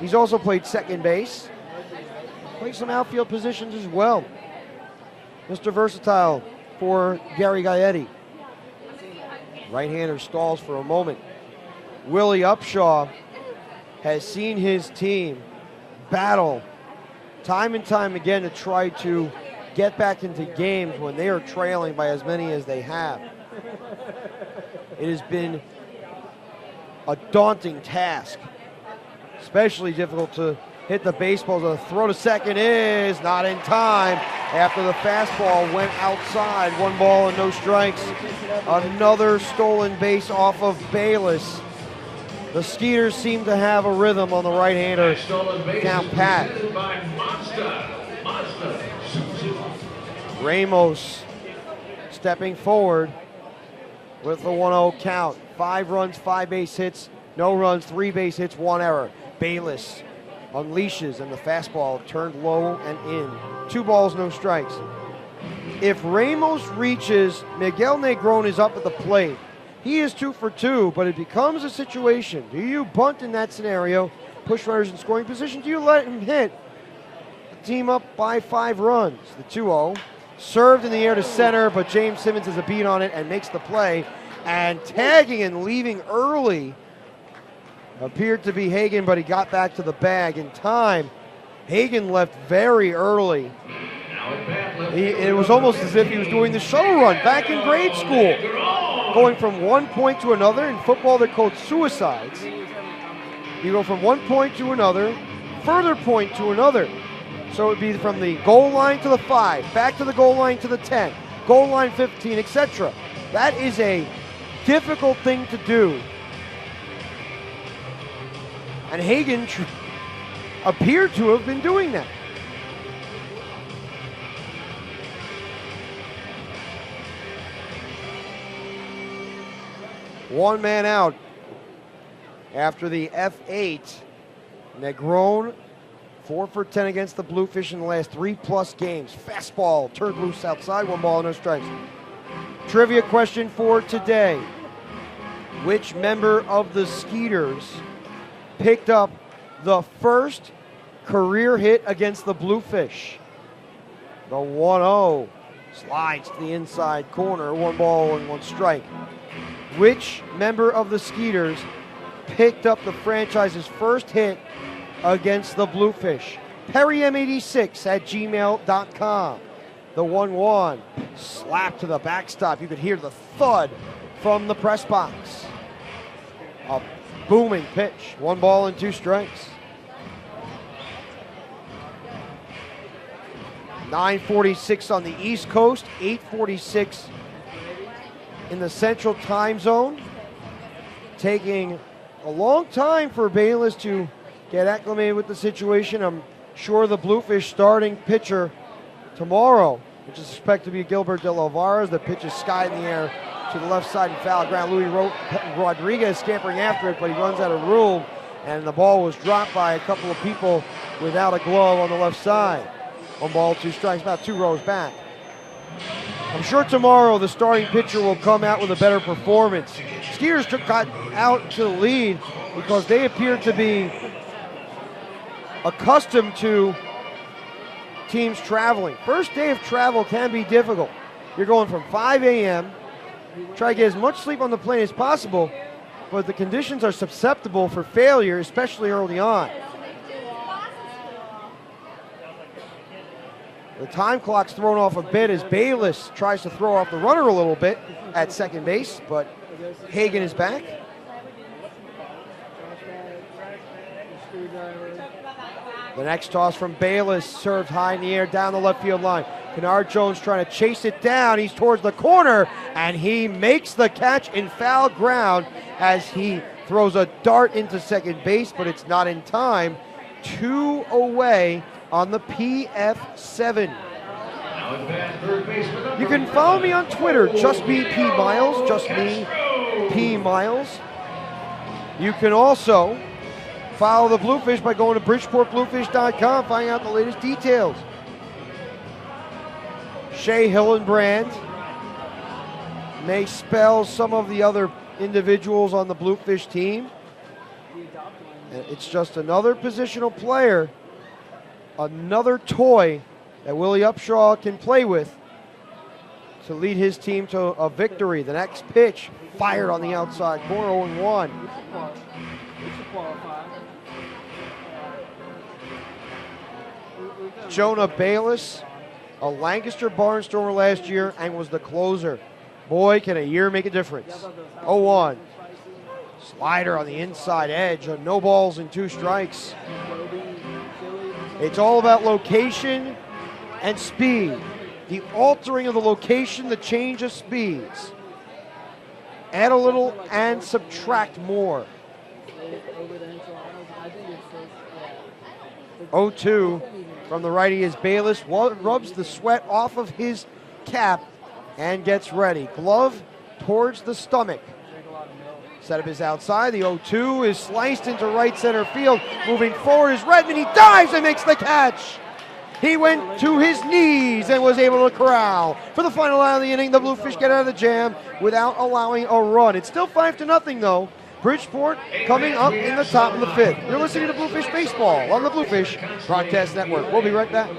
He's also played second base. Plays some outfield positions as well. Mr. Versatile for Gary Gaetti. Right-hander stalls for a moment. Willie Upshaw has seen his team battle time and time again to try to get back into games when they are trailing by as many as they have. It has been a daunting task, especially difficult to hit the baseball. The throw to second is not in time after the fastball went outside. 1 ball and no strikes. Another stolen base off of Bayless. The Skeeters seem to have a rhythm on the right-hander. Count Pat. Ramos stepping forward with the 1-0 count. 5 runs, 5 base hits, no runs, 3 base hits, 1 error. Bayless unleashes and the fastball turned low and in. 2 balls, no strikes. If Ramos reaches, Miguel Negron is up at the plate. He is 2 for 2, but it becomes a situation. Do you bunt in that scenario, push runners in scoring position? Do you let him hit the team up by 5 runs? The 2-0. Served in the air to center, but James Simmons has a beat on it and makes the play. And tagging and leaving early appeared to be Hagen, but he got back to the bag in time. Hagen left very early. It was almost as if he was doing the shuttle run back in grade school, going from one point to another. In football, they're called suicides. You go from one point to another, further point to another. So it would be from the goal line to the 5, back to the goal line to the 10, goal line 15, etc. That is a difficult thing to do. And Hagen appeared to have been doing that. One man out after the F8. Negron 4 for 10 against the Bluefish in the last 3+ games. Fastball turned loose outside, 1 ball, no strikes. Trivia question for today. Which member of the Skeeters picked up the first career hit against the Bluefish? The 1-0 slides to the inside corner, 1 ball and 1 strike. Which member of the Skeeters picked up the franchise's first hit against the Bluefish? PerryM86@gmail.com. The 1-1 slap to the backstop. You could hear the thud from the press box. A booming pitch. 1 ball and 2 strikes. 9:46 on the East Coast, 8:46 in the Central Time Zone. Taking a long time for Bayless to get acclimated with the situation. I'm sure the Bluefish starting pitcher tomorrow, which is expected to be Gilbert De La Varas. The pitch is sky in the air to the left side and foul ground. Louis Rodriguez scampering after it, but he runs out of room, and the ball was dropped by a couple of people without a glove on the left side. 1 ball, 2 strikes, about 2 rows back. I'm sure tomorrow the starting pitcher will come out with a better performance. Skeeters got out to the lead because they appeared to be accustomed to teams traveling. First day of travel can be difficult. You're going from 5 a.m., try to get as much sleep on the plane as possible, but the conditions are susceptible for failure, especially early on. The time clock's thrown off a bit as Bayless tries to throw off the runner a little bit at second base, but Hagen is back. The next toss from Bayless, served high in the air down the left field line. Kennard Jones trying to chase it down. He's towards the corner, and he makes the catch in foul ground as he throws a dart into second base, but it's not in time. 2 away on the PF7. You can follow me on Twitter, just me P Miles, just me P Miles. You can also follow the Bluefish by going to BridgeportBluefish.com, finding out the latest details. Shea Hillenbrand may spell some of the other individuals on the Bluefish team. And it's just another positional player, another toy that Willie Upshaw can play with to lead his team to a victory. The next pitch fired on the outside corner, 0-1. Jonah Bayless, a Lancaster Barnstormer last year and was the closer. Boy, can a year make a difference. 0-1. Slider on the inside edge, no balls and 2 strikes. It's all about location and speed. The altering of the location, the change of speeds. Add a little and subtract more. 0-2 from the righty is Bayless. Rubs the sweat off of his cap and gets ready. Glove towards the stomach. Setup is outside. The 0-2 is sliced into right center field. Moving forward is Redmond. He dives and makes the catch. He went to his knees and was able to corral. For the final out of the inning, the Bluefish get out of the jam without allowing a run. It's still 5-0 though. Bridgeport coming up in the top of the 5th. You're listening to Bluefish Baseball on the Bluefish Broadcast Network. We'll be right back.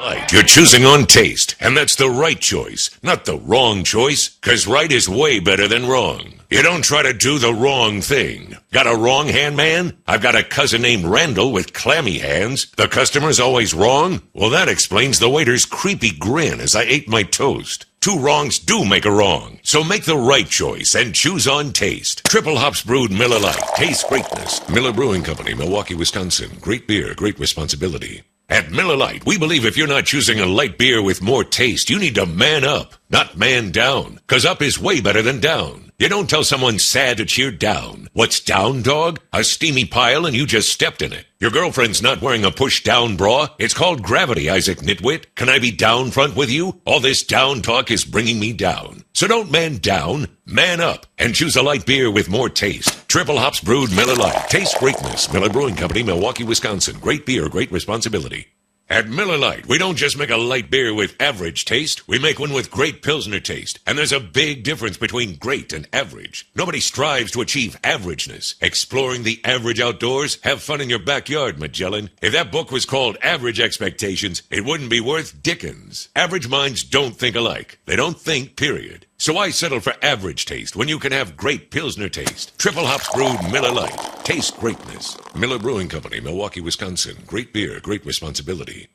Right, you're choosing on taste, and that's the right choice, not the wrong choice, because right is way better than wrong. You don't try to do the wrong thing. Got a wrong hand man? I've got a cousin named Randall with clammy hands. The customer's always wrong? Well, that explains the waiter's creepy grin as I ate my toast. 2 wrongs do make a wrong. So make the right choice and choose on taste. Triple hops brewed Miller Lite. Taste greatness. Miller Brewing Company, Milwaukee, Wisconsin. Great beer, great responsibility. At Miller Lite, we believe if you're not choosing a light beer with more taste, you need to man up, not man down. 'Cause up is way better than down. You don't tell someone sad to cheer down. What's down, dog? A steamy pile and you just stepped in it. Your girlfriend's not wearing a push-down bra. It's called gravity, Isaac Nitwit. Can I be down front with you? All this down talk is bringing me down. So don't man down, man up, and choose a light beer with more taste. Triple hops brewed Miller Lite. Taste greatness. Miller Brewing Company, Milwaukee, Wisconsin. Great beer, great responsibility. At Miller Lite, we don't just make a light beer with average taste. We make one with great Pilsner taste. And there's a big difference between great and average. Nobody strives to achieve averageness. Exploring the average outdoors? Have fun in your backyard, Magellan. If that book was called Average Expectations, it wouldn't be worth Dickens. Average minds don't think alike. They don't think, period. So why settle for average taste when you can have great Pilsner taste? Triple hops brewed Miller Lite. Taste greatness. Miller Brewing Company, Milwaukee, Wisconsin. Great beer, great responsibility.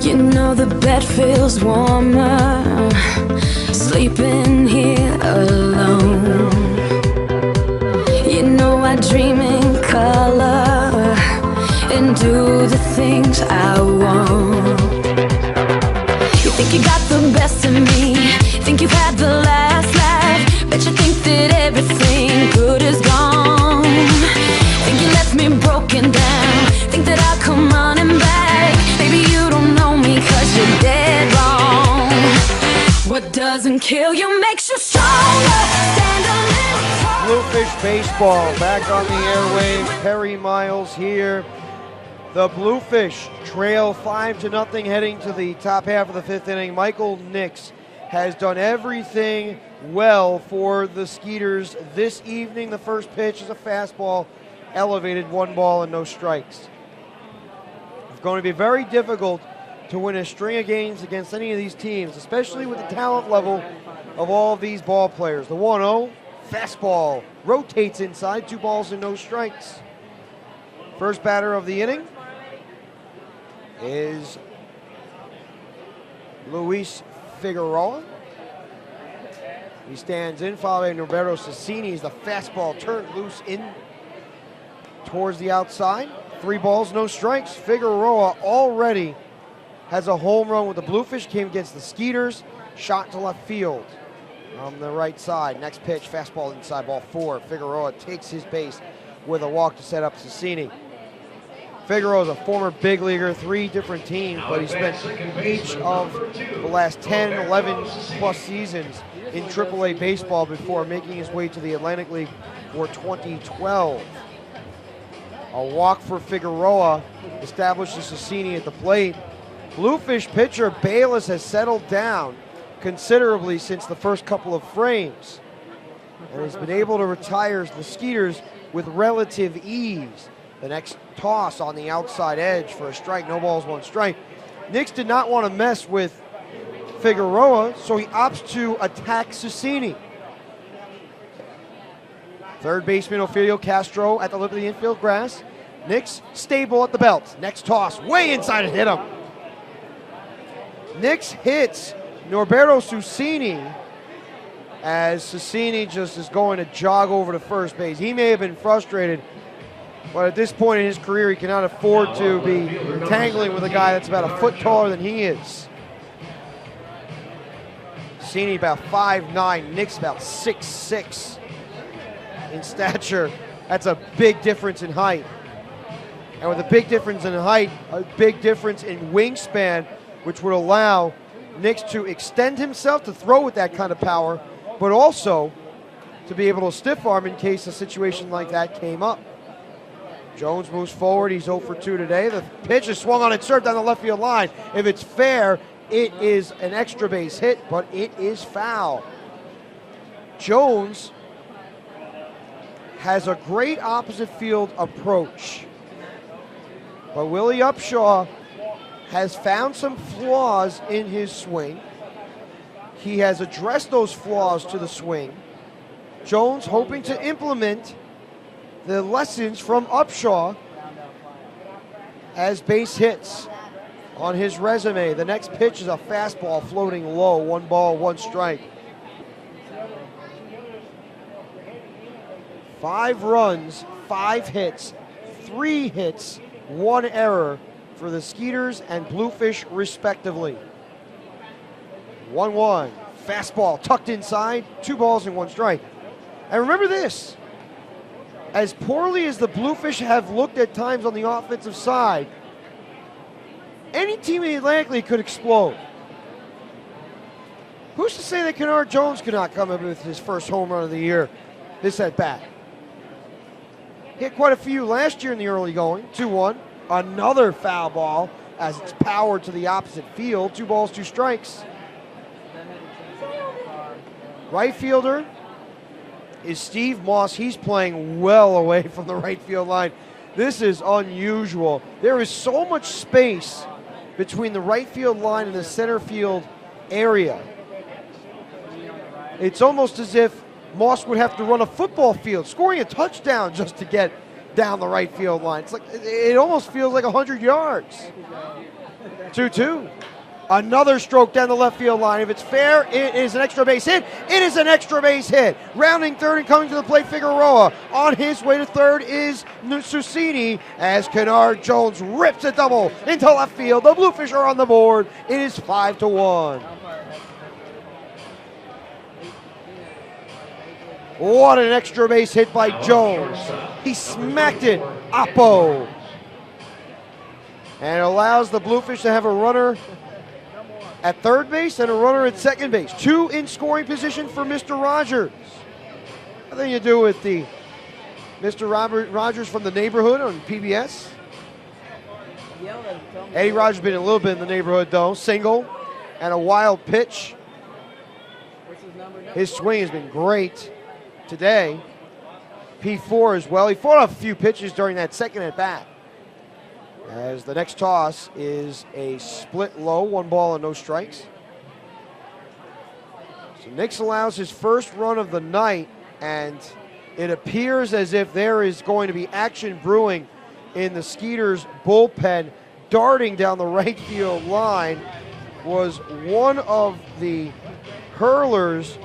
You know the bed feels warmer, sleeping here alone. You know I dream in color and do the things I want. You think you got the best of me, think you've had the last laugh, bet you think that everything good is gone. Think you left me broken down, think that I'll come running back. Baby, you don't know me 'cause you're dead wrong. What doesn't kill you makes you stronger. Stand a little taller. Bluefish Baseball back on the airwaves. Perry Miles here. The Bluefish trail 5-0 heading to the top half of the 5th inning. Michael Nix has done everything well for the Skeeters this evening. The first pitch is a fastball, elevated, 1 ball and no strikes. It's going to be very difficult to win a string of games against any of these teams, especially with the talent level of all of these ball players. The 1-0, fastball, rotates inside, 2 balls and no strikes. First batter of the inning is Luis Figueroa. He stands in, followed by Norberto Cecchini. The fastball turned loose in towards the outside. 3 balls, no strikes. Figueroa already has a home run with the Bluefish. Came against the Skeeters. Shot to left field on the right side. Next pitch, fastball inside, ball 4. Figueroa takes his base with a walk to set up Cecchini. Figueroa is a former big leaguer, 3 different teams, but he spent each of the last 10, 11 plus seasons in AAA baseball before making his way to the Atlantic League for 2012. A walk for Figueroa establishes Cecchini at the plate. Bluefish pitcher Bayless has settled down considerably since the first couple of frames and has been able to retire the Skeeters with relative ease. The next toss on the outside edge for a strike, no balls, 1 strike. Nix did not want to mess with Figueroa, so he opts to attack Cecchini. Third baseman Ofelio Castro at the lip of the infield grass. Nix stable at the belt. Next toss, way inside and hit him. Nix hits Norberto Cecchini as Cecchini just is going to jog over to first base. He may have been frustrated, but at this point in his career, he cannot afford to be tangling with a guy that's about a foot taller than he is. Cecchini about 5'9", Nix about 6'6" in stature. That's a big difference in height. And with a big difference in height, a big difference in wingspan, which would allow Nix to extend himself, to throw with that kind of power, but also to be able to stiff arm in case a situation like that came up. Jones moves forward. He's 0 for 2 today. The pitch is swung on and served down the left field line. If it's fair, it is an extra base hit, but it is foul. Jones has a great opposite field approach, but Willie Upshaw has found some flaws in his swing. He has addressed those flaws to the swing. Jones hoping to implement the lessons from Upshaw as base hits on his resume. The next pitch is a fastball floating low, 1 ball, 1 strike. 5 runs, 5 hits, 3 hits, 1 error for the Skeeters and Bluefish respectively. 1-1, fastball tucked inside, 2 balls and 1 strike. And remember this, as poorly as the Bluefish have looked at times on the offensive side, any team in the Atlantic League could explode. Who's to say that Kennard Jones could not come in with his first home run of the year this at bat? Hit quite a few last year in the early going. 2-1. Another foul ball as it's powered to the opposite field. 2 balls, 2 strikes. Right fielder is Steve Moss. He's playing well away from the right field line. This is unusual. There is so much space between the right field line and the center field area. It's almost as if Moss would have to run a football field, scoring a touchdown just to get down the right field line. It's like, it almost feels like 100 yards. 2-2. Another stroke down the left field line. If it's fair, it is an extra base hit. It is an extra base hit. Rounding third and coming to the plate, Figueroa. On his way to third is Susini as Kennard Jones rips a double into left field. The Bluefish are on the board. It is 5-1. What an extra base hit by Jones. He smacked it, Oppo. And allows the Bluefish to have a runner at third base and a runner at second base. 2 in scoring position for Mr. Rogers. Nothing to do with the Mr. Rogers from the neighborhood on PBS. Eddie Rogers been a little bit in the neighborhood though. Single and a wild pitch. His swing has been great today. P4 as well. He fought off a few pitches during that second at bat. As the next toss is a split low, 1 ball and no strikes. So Nix allows his first run of the night, and it appears as if there is going to be action brewing in the Skeeters bullpen. Darting down the right field line was one of the hurlers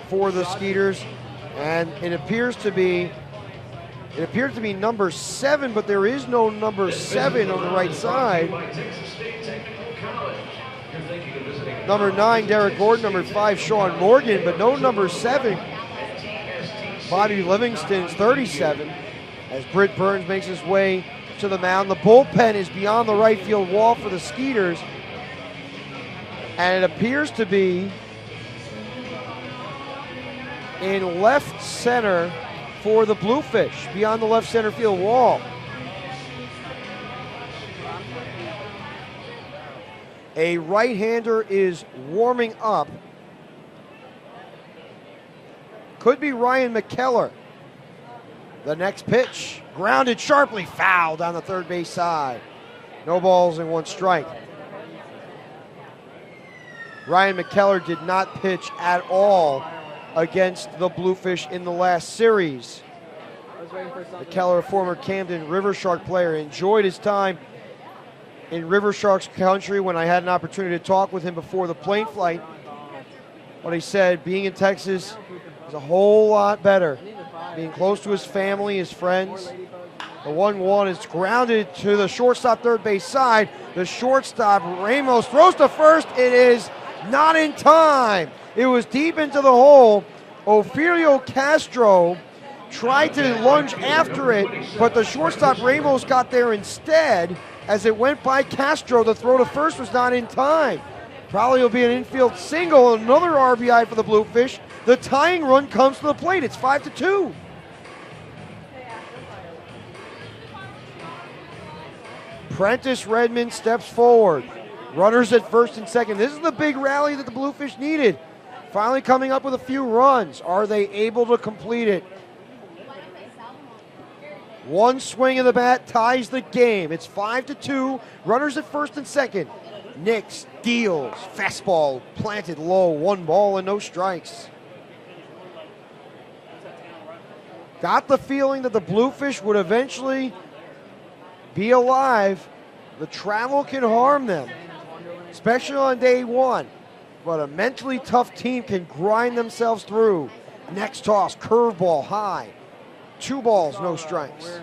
for the Skeeters, and it appears to be number 7, but there is no number 7 on the right side. Number 9, Derek Gordon. Number 5, Sean Morgan, but no number 7. Bobby Livingston's 37 as Britt Burns makes his way to the mound. The bullpen is beyond the right field wall for the Skeeters, and it appears to be in left center for the Bluefish, beyond the left center field wall. A right-hander is warming up. Could be Ryan McKellar. The next pitch, grounded sharply, foul down the third base side. No balls and 1 strike. Ryan McKellar did not pitch at all against the Bluefish in the last series. McKellar, a former Camden River Shark player, enjoyed his time in River Sharks country when I had an opportunity to talk with him before the plane flight. But he said being in Texas is a whole lot better. Being close to his family, his friends. The 1-1 is grounded to the shortstop third base side. The shortstop, Ramos, throws to first. It is not in time. It was deep into the hole. Ofelio Castro tried to lunge after it, but the shortstop Ramos got there instead. As it went by Castro, the throw to first was not in time. Probably will be an infield single, another RBI for the Bluefish. The tying run comes to the plate. It's 5-2. Prentice Redmond steps forward. Runners at first and second. This is the big rally that the Bluefish needed. Finally coming up with a few runs. Are they able to complete it? One swing of the bat ties the game. It's 5-2. Runners at first and second. Nix deals. Fastball planted low. 1 ball and no strikes. Got the feeling that the Bluefish would eventually be alive. The travel can harm them, especially on day one. But a mentally tough team can grind themselves through. Next toss, curveball high. 2 balls, no strikes.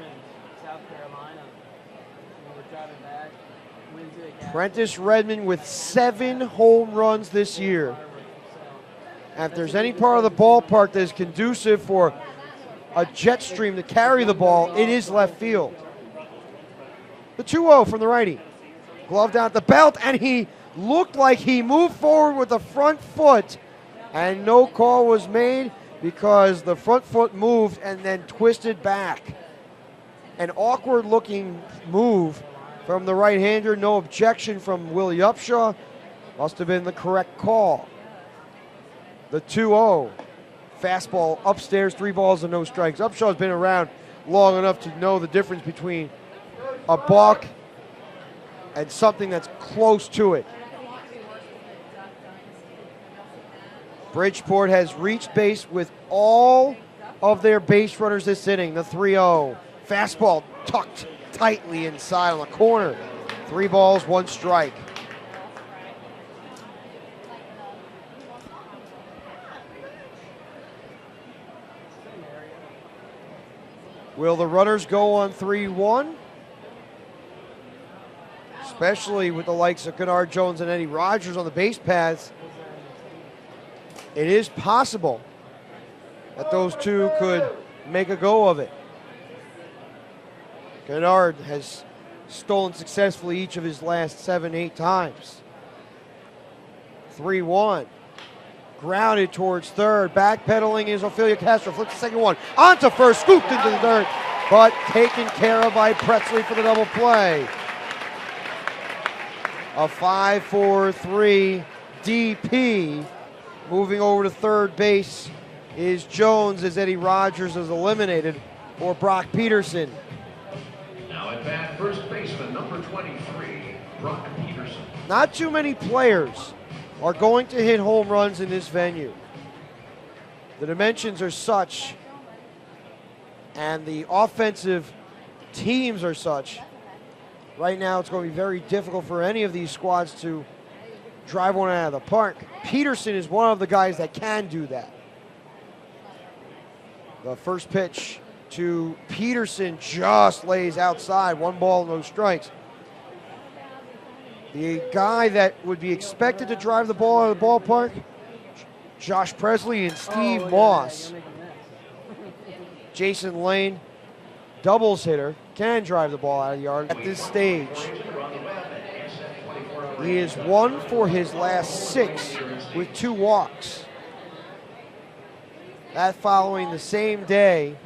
Prentice Redmond with 7 home runs this year. And if there's any part of the ballpark that is conducive for a jet stream to carry the ball, it is left field. The 2-0 from the righty. Glove down at the belt, and he looked like he moved forward with the front foot, and no call was made because the front foot moved and then twisted back. An awkward-looking move from the right-hander. No objection from Willie Upshaw. Must have been the correct call. The 2-0. Fastball upstairs, 3 balls and no strikes. Upshaw's been around long enough to know the difference between a balk and something that's close to it. Bridgeport has reached base with all of their base runners this inning. The 3-0. Fastball tucked tightly inside on the corner. 3 balls, 1 strike. Will the runners go on 3-1? Especially with the likes of Kennard Jones and Eddie Rogers on the base paths. It is possible that those two could make a go of it. Kennard has stolen successfully each of his last 7-8 times. 3-1. Grounded towards third. Backpedaling is Ophelia Castro. Flips the second one. Onto first. Scooped into the dirt. But taken care of by Presley for the double play. A 5-4-3 DP. Moving over to third base is Jones as Eddie Rogers is eliminated for Brock Peterson. Now at bat, first baseman number 23, Brock Peterson. Not too many players are going to hit home runs in this venue. The dimensions are such, and the offensive teams are such. Right now, it's going to be very difficult for any of these squads to drive one out of the park. Peterson is one of the guys that can do that. The first pitch to Peterson just lays outside. 1 ball, no strikes. The guy that would be expected to drive the ball out of the ballpark, Josh Presley and Steve Moss. Jason Lane, doubles hitter, can drive the ball out of the yard at this stage. He is 1 for his last 6 with 2 walks. That following the same day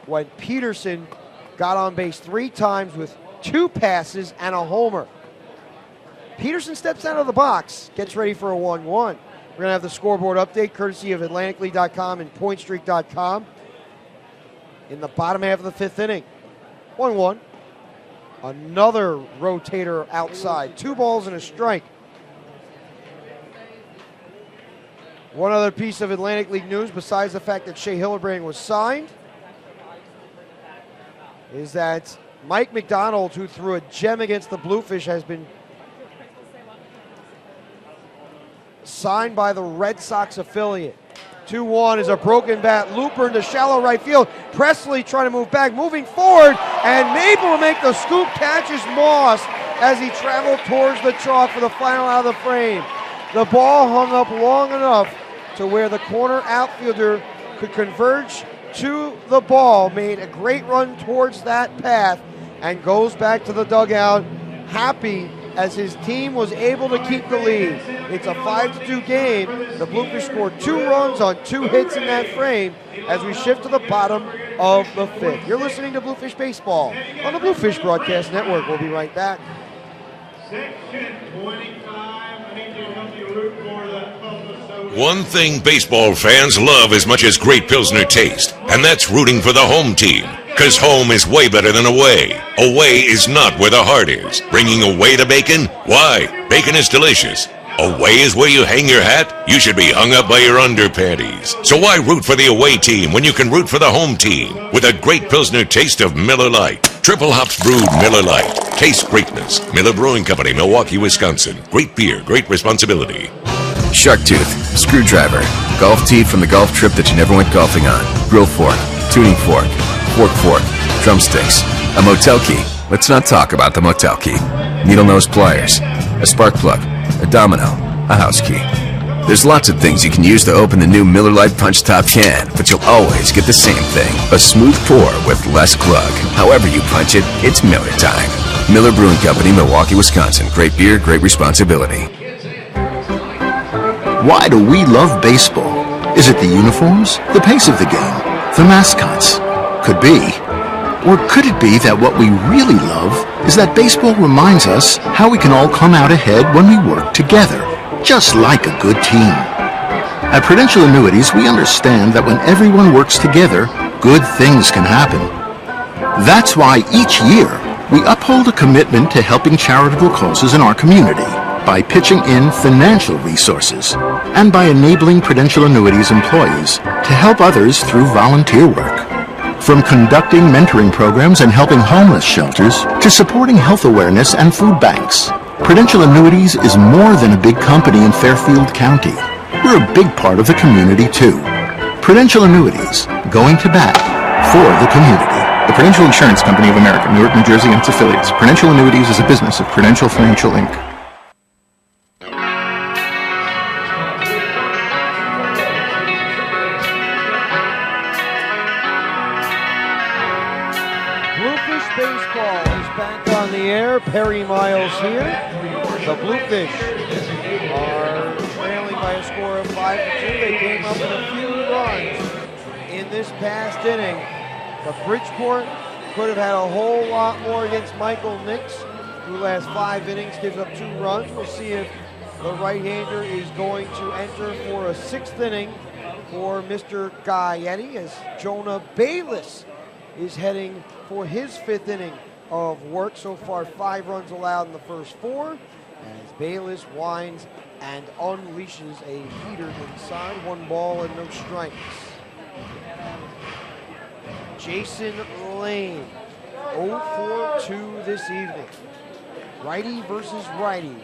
when Peterson got on base 3 times with 2 passes and a homer. Peterson steps out of the box, gets ready for a 1-1. We're going to have the scoreboard update courtesy of AtlanticLeague.com and PointStreak.com in the bottom half of the 5th inning. 1-1. Another rotator outside. 2 balls and a strike. One other piece of Atlantic League news, besides the fact that Shea Hillenbrand was signed, is that Mike McDonald, who threw a gem against the Bluefish, has been signed by the Red Sox affiliate. 2-1 is a broken bat. Looper into shallow right field. Presley trying to move back, moving forward, and able to make the scoop catch is Moss as he traveled towards the chalk for the final out of the frame. The ball hung up long enough to where the corner outfielder could converge to the ball, made a great run towards that path, and goes back to the dugout happy as his team was able to keep the lead. It's a 5-2 game. The Bluefish scored 2 runs on 2 hits in that frame as we shift to the bottom of the 5th. You're listening to Bluefish Baseball on the Bluefish Broadcast Network. We'll be right back. Section 25, I need you to help me root for that Tulsa. One thing baseball fans love as much as great Pilsner taste, and that's rooting for the home team. Because home is way better than away. Away is not where the heart is. Bringing away to bacon? Why? Bacon is delicious. Away is where you hang your hat? You should be hung up by your underpanties. So why root for the away team when you can root for the home team? With a great Pilsner taste of Miller Lite. Triple hops brewed Miller Lite. Taste greatness. Miller Brewing Company, Milwaukee, Wisconsin. Great beer, great responsibility. Shark tooth, screwdriver, golf tee from the golf trip that you never went golfing on, grill fork, tuning fork, fork, drumsticks, a motel key. Let's not talk about the motel key. Needle nose pliers, a spark plug, a domino, a house key. There's lots of things you can use to open the new Miller Lite Punch Top can, but you'll always get the same thing, a smooth pour with less glug. However you punch it, it's Miller time. Miller Brewing Company, Milwaukee, Wisconsin. Great beer, great responsibility. Why do we love baseball? Is it the uniforms, the pace of the game, the mascots? Could be. Or could it be that what we really love is that baseball reminds us how we can all come out ahead when we work together, just like a good team? At Prudential Annuities, we understand that when everyone works together, good things can happen. That's why each year, we uphold a commitment to helping charitable causes in our community by pitching in financial resources and by enabling Prudential Annuities employees to help others through volunteer work. From conducting mentoring programs and helping homeless shelters to supporting health awareness and food banks, Prudential Annuities is more than a big company in Fairfield County. We're a big part of the community too. Prudential Annuities, going to bat for the community. The Prudential Insurance Company of America, Newark, New Jersey, and its affiliates. Prudential Annuities is a business of Prudential Financial, Inc. Bluefish Baseball is back on the air. Perry Miles here. The Bluefish are trailing by a score of 5-2. They came up with a few runs in this past inning. But Bridgeport could have had a whole lot more against Michael Nix, who last 5 innings gives up 2 runs. We'll see if the right-hander is going to enter for a 6th inning for Mr. Gaetti, as Jonah Bayless is heading for his 5th inning of work. So far, 5 runs allowed in the first 4, as Bayless winds and unleashes a heater inside. 1 ball and no strikes. Jason Lane, 0-for-2 this evening. Righty versus righty.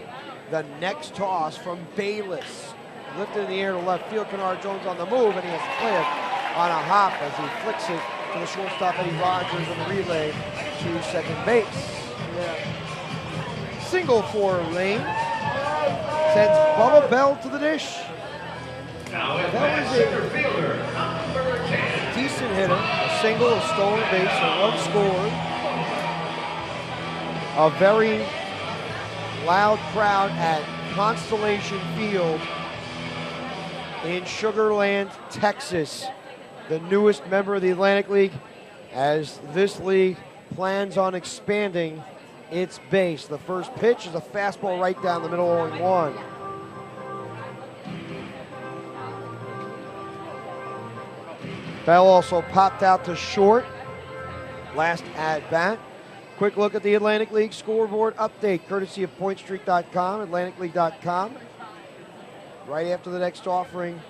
The next toss from Bayless. Lifted in the air to left field. Kennard Jones on the move, and he has to play it on a hop as he flicks it to the shortstop Eddie Rogers on the relay to second base. Single for Lane. Sends Bubba Bell to the dish. Bell is a decent hitter. A single, a stolen base, a run scored. A very loud crowd at Constellation Field in Sugar Land, Texas. The newest member of the Atlantic League, as this league plans on expanding its base. The first pitch is a fastball right down the middle, 0-1. Bell also popped out to short last at bat. Quick look at the Atlantic League scoreboard update, courtesy of PointStreet.com, AtlanticLeague.com. Right after the next offering,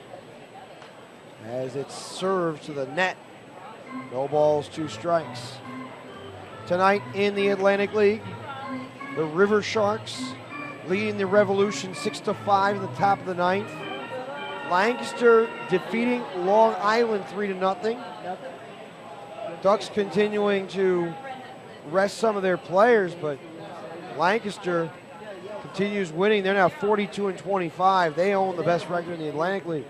as it's served to the net. No balls, 2 strikes. Tonight in the Atlantic League, the River Sharks leading the Revolution 6-5 in the top of the 9th. Lancaster defeating Long Island 3-0. Ducks continuing to rest some of their players, but Lancaster continues winning. They're now 42-25. They own the best record in the Atlantic League.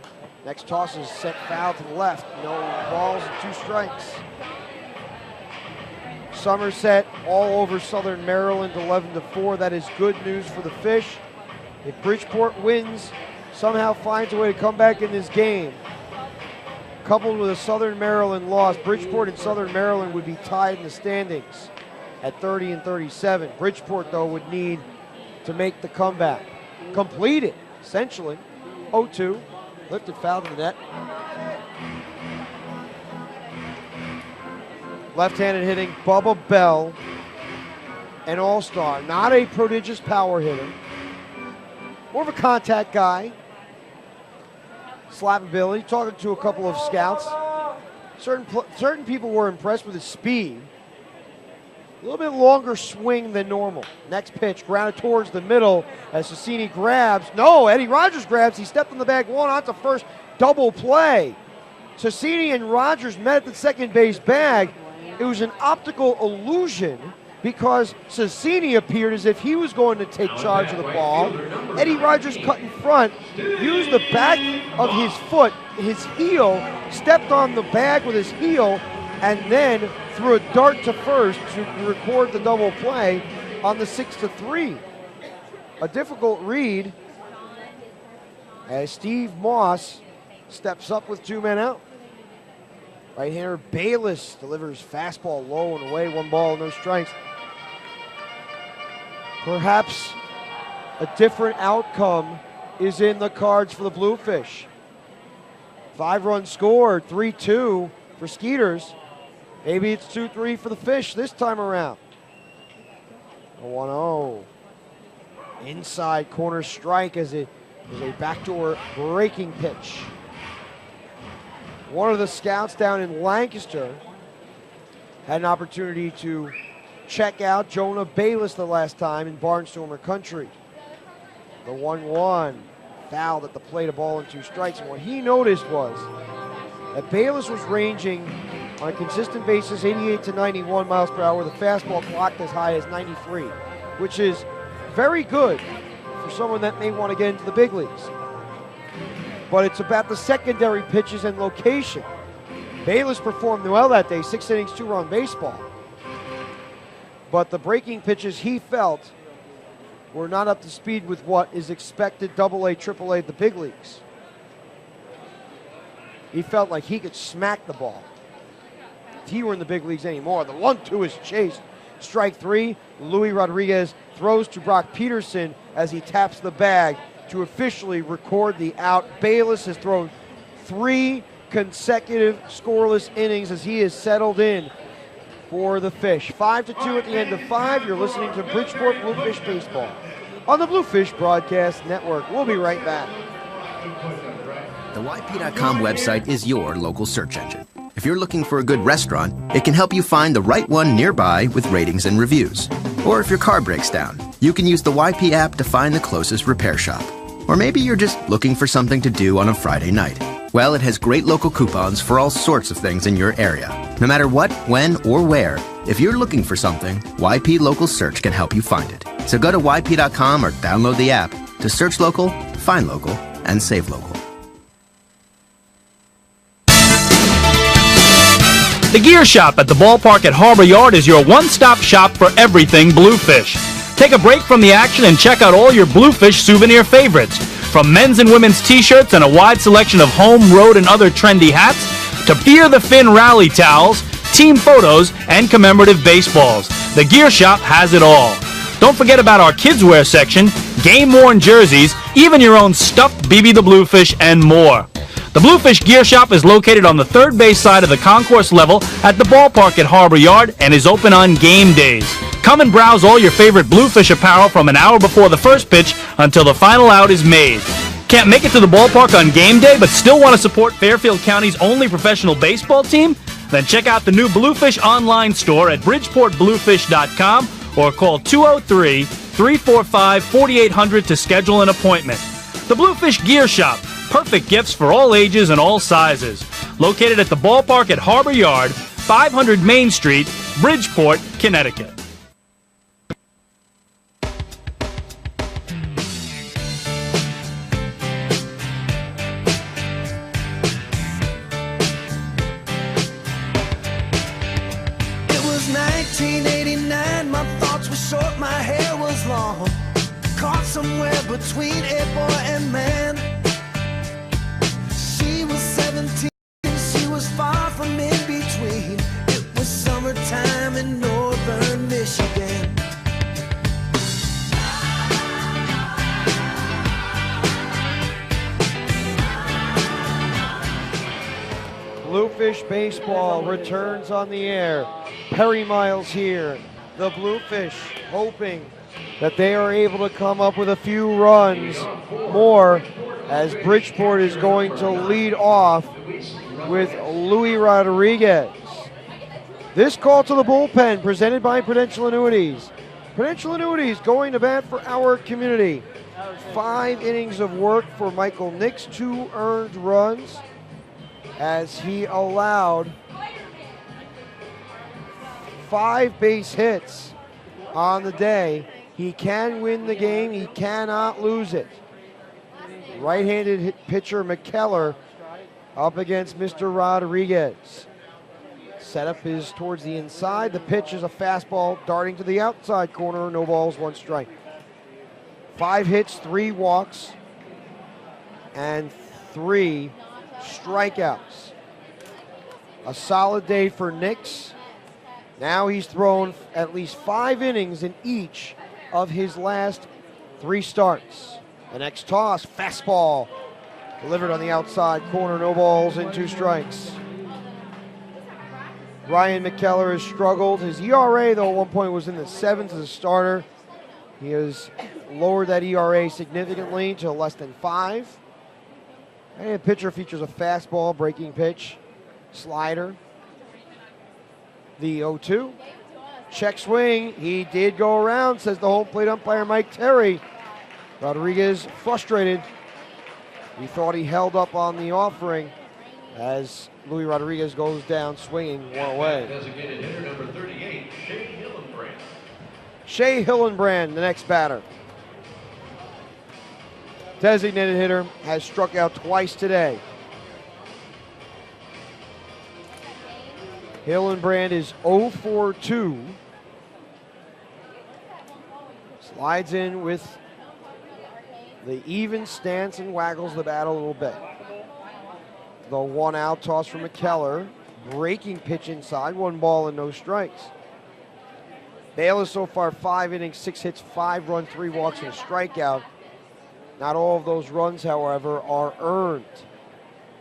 Next toss is set foul to the left. No balls and 2 strikes. Somerset all over Southern Maryland 11-4. That is good news for the Fish. If Bridgeport wins, somehow finds a way to come back in this game, coupled with a Southern Maryland loss, Bridgeport and Southern Maryland would be tied in the standings at 30 and 37. Bridgeport, though, would need to make the comeback. Complete it, essentially. 0-2. Lifted foul to the net. Left-handed hitting, Bubba Bell, an all-star. Not a prodigious power hitter. More of a contact guy. Slap ability. Talking to a couple of scouts. Certain people were impressed with his speed. A little bit longer swing than normal. Next pitch, grounded towards the middle as Sassini grabs. No, Eddie Rogers grabs. He stepped on the bag, one onto first, double play. Sassini and Rogers met at the second base bag. It was an optical illusion because Sassini appeared as if he was going to take charge of the ball. Eddie Rogers cut in front, used the back of his foot, his heel, stepped on the bag with his heel, and then threw a dart to first to record the double play on the 6-3. A difficult read as Steve Moss steps up with 2 men out. Right-hander Bayless delivers fastball low and away, 1 ball, no strikes. Perhaps a different outcome is in the cards for the Bluefish. 5 runs scored, 3-2 for Skeeters. Maybe it's 2-3 for the Fish this time around. 1-0. Inside corner strike as it was a backdoor breaking pitch. One of the scouts down in Lancaster had an opportunity to check out Jonah Bayless the last time in Barnstormer country. The 1-1 fouled at the plate, a ball and 2 strikes. And what he noticed was that Bayless was ranging on a consistent basis 88 to 91 miles per hour, with a fastball clocked as high as 93, which is very good for someone that may want to get into the big leagues. But it's about the secondary pitches and location. Bayless performed well that day, 6 innings, 2-run baseball. But the breaking pitches he felt were not up to speed with what is expected AA, AAA at the big leagues. He felt like he could smack the ball if he were in the big leagues anymore. The 1-2 is chased. Strike 3, Louis Rodriguez throws to Brock Peterson as he taps the bag to officially record the out. Bayless has thrown 3 consecutive scoreless innings as he is settled in for the Fish. 5-2 at the end of 5. You're listening to Bridgeport Bluefish Baseball on the Bluefish Broadcast Network. We'll be right back. The YP.com website is your local search engine. If you're looking for a good restaurant, it can help you find the right one nearby with ratings and reviews. Or if your car breaks down, you can use the YP app to find the closest repair shop. Or maybe you're just looking for something to do on a Friday night. Well, it has great local coupons for all sorts of things in your area. No matter what, when, or where, if you're looking for something, YP Local Search can help you find it. So go to YP.com or download the app to search local, find local, and save local. The Gear Shop at the ballpark at Harbor Yard is your one-stop shop for everything Bluefish. Take a break from the action and check out all your Bluefish souvenir favorites. From men's and women's t-shirts and a wide selection of home, road, and other trendy hats, to Fear the Fin rally towels, team photos, and commemorative baseballs. The Gear Shop has it all. Don't forget about our kids' wear section, game-worn jerseys, even your own stuffed BB the Bluefish, and more. The Bluefish Gear Shop is located on the third base side of the concourse level at the ballpark at Harbor Yard and is open on game days. Come and browse all your favorite Bluefish apparel from an hour before the first pitch until the final out is made. Can't make it to the ballpark on game day but still want to support Fairfield County's only professional baseball team? Then check out the new Bluefish online store at BridgeportBluefish.com or call 203-345-4800 to schedule an appointment. The Bluefish Gear Shop. Perfect gifts for all ages and all sizes. Located at the ballpark at Harbor Yard, 500 Main Street, Bridgeport, Connecticut. It was 19 between a boy and man. She was 17, she was far from in between. It was summertime in northern Michigan. Bluefish baseball returns on the air. Perry Miles here. The Bluefish hoping that they are able to come up with a few runs more, as Bridgeport is going to lead off with Louis Rodriguez. This call to the bullpen presented by Prudential Annuities. Prudential Annuities going to bat for our community. 5 innings of work for Michael Nix, 2 earned runs, as he allowed 5 base hits on the day. He can win the game. He cannot lose it. Right-handed pitcher McKellar up against Mr. Rodriguez. Setup is towards the inside. The pitch is a fastball darting to the outside corner. No balls, 1 strike. 5 hits, 3 walks, and 3 strikeouts. A solid day for Nix. Now he's thrown at least 5 innings in each of his last 3 starts. The next toss, fastball, delivered on the outside corner, no balls and 2 strikes. Ryan McKellar has struggled. His ERA, though, at one point was in the 7s as a starter. He has lowered that ERA significantly to less than 5. And the pitcher features a fastball, breaking pitch, slider. The 0-2. Check swing. He did go around, says the home plate umpire Mike Terry. Rodriguez frustrated. He thought he held up on the offering as Louis Rodriguez goes down swinging one away. Designated hitter number 38, Shea Hillenbrand. Shea Hillenbrand, the next batter. Designated hitter, has struck out twice today. Hillenbrand is 0-for-2. Slides in with the even stance and waggles the bat a little bit. The 1-out toss from McKellar. Breaking pitch inside, 1 ball and no strikes. Bayless so far 5 innings, 6 hits, 5 runs, 3 walks, and a strikeout. Not all of those runs, however, are earned.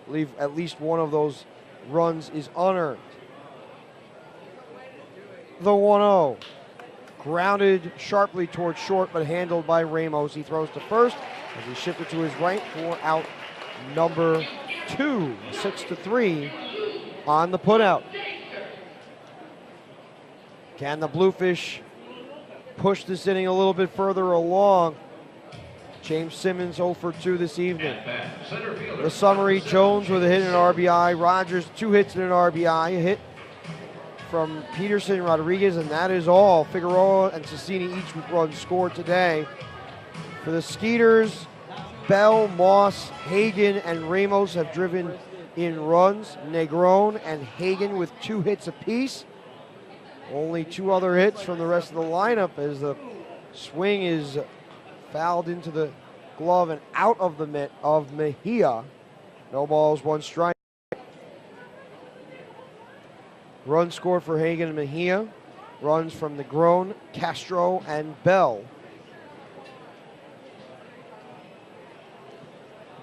I believe at least one of those runs is unearned. The 1-0. Grounded sharply towards short, but handled by Ramos. He throws to first as he shifted to his right for out number 2. 6-3 on the putout. Can the Bluefish push this inning a little bit further along? James Simmons 0-for-2 this evening. The summary, Jones with a hit and an RBI. Rogers 2 hits and an RBI. A hit from Peterson, Rodriguez, and that is all. Figueroa and Cecchini each run scored today. For the Skeeters, Bell, Moss, Hagan, and Ramos have driven in runs. Negron and Hagan with 2 hits apiece. Only 2 other hits from the rest of the lineup as the swing is fouled into the glove and out of the mitt of Mejia. No balls, 1 strike. Run scored for Hagan and Mejia. Runs from Negron, Castro, and Bell.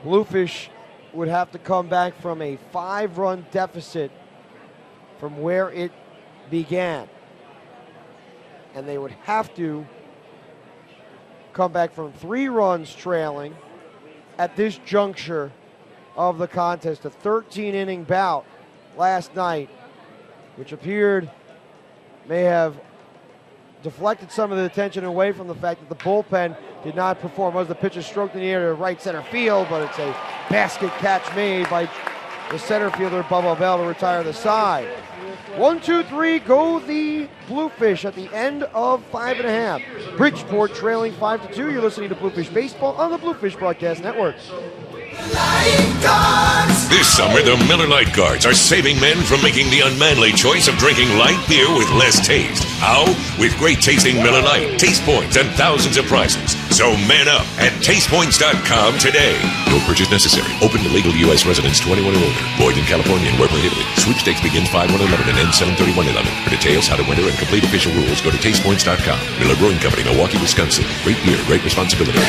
Bluefish would have to come back from a 5-run deficit from where it began. And they would have to come back from 3 runs trailing at this juncture of the contest. A 13-inning bout last night, which appeared may have deflected some of the attention away from the fact that the bullpen did not perform. As the pitcher stroked in the air to right center field, but it's a basket catch made by the center fielder Bubba Bell to retire the side. 1-2-3, go the Bluefish at the end of 5.5. Bridgeport trailing 5-2. You're listening to Bluefish Baseball on the Bluefish Broadcast Network. This summer, the Miller Lite Guards are saving men from making the unmanly choice of drinking light beer with less taste. How? With great tasting Miller Lite, taste points, and thousands of prizes. So man up at tastepoints.com today. No purchase necessary. Open to legal U.S. residents 21 and older. Void in California and where prohibited. Sweepstakes begins 5/1/11 and ends 7/31/11. For details, how to enter, and complete official rules, go to tastepoints.com. Miller Brewing Company, Milwaukee, Wisconsin. Great beer, great responsibility.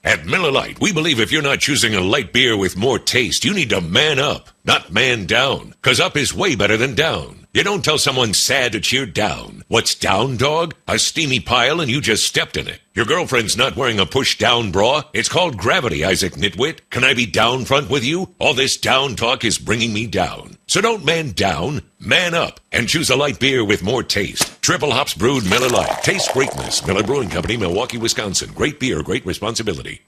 At Miller Lite, we believe if you're not choosing a light beer with more taste, you need to man up, not man down. Because up is way better than down. You don't tell someone sad to cheer down. What's down, dog? A steamy pile and you just stepped in it. Your girlfriend's not wearing a push-down bra. It's called gravity, Isaac Nitwit. Can I be down front with you? All this down talk is bringing me down. So don't man down, man up, and choose a light beer with more taste. Triple hops brewed Miller Lite. Taste greatness. Miller Brewing Company, Milwaukee, Wisconsin. Great beer, great responsibility.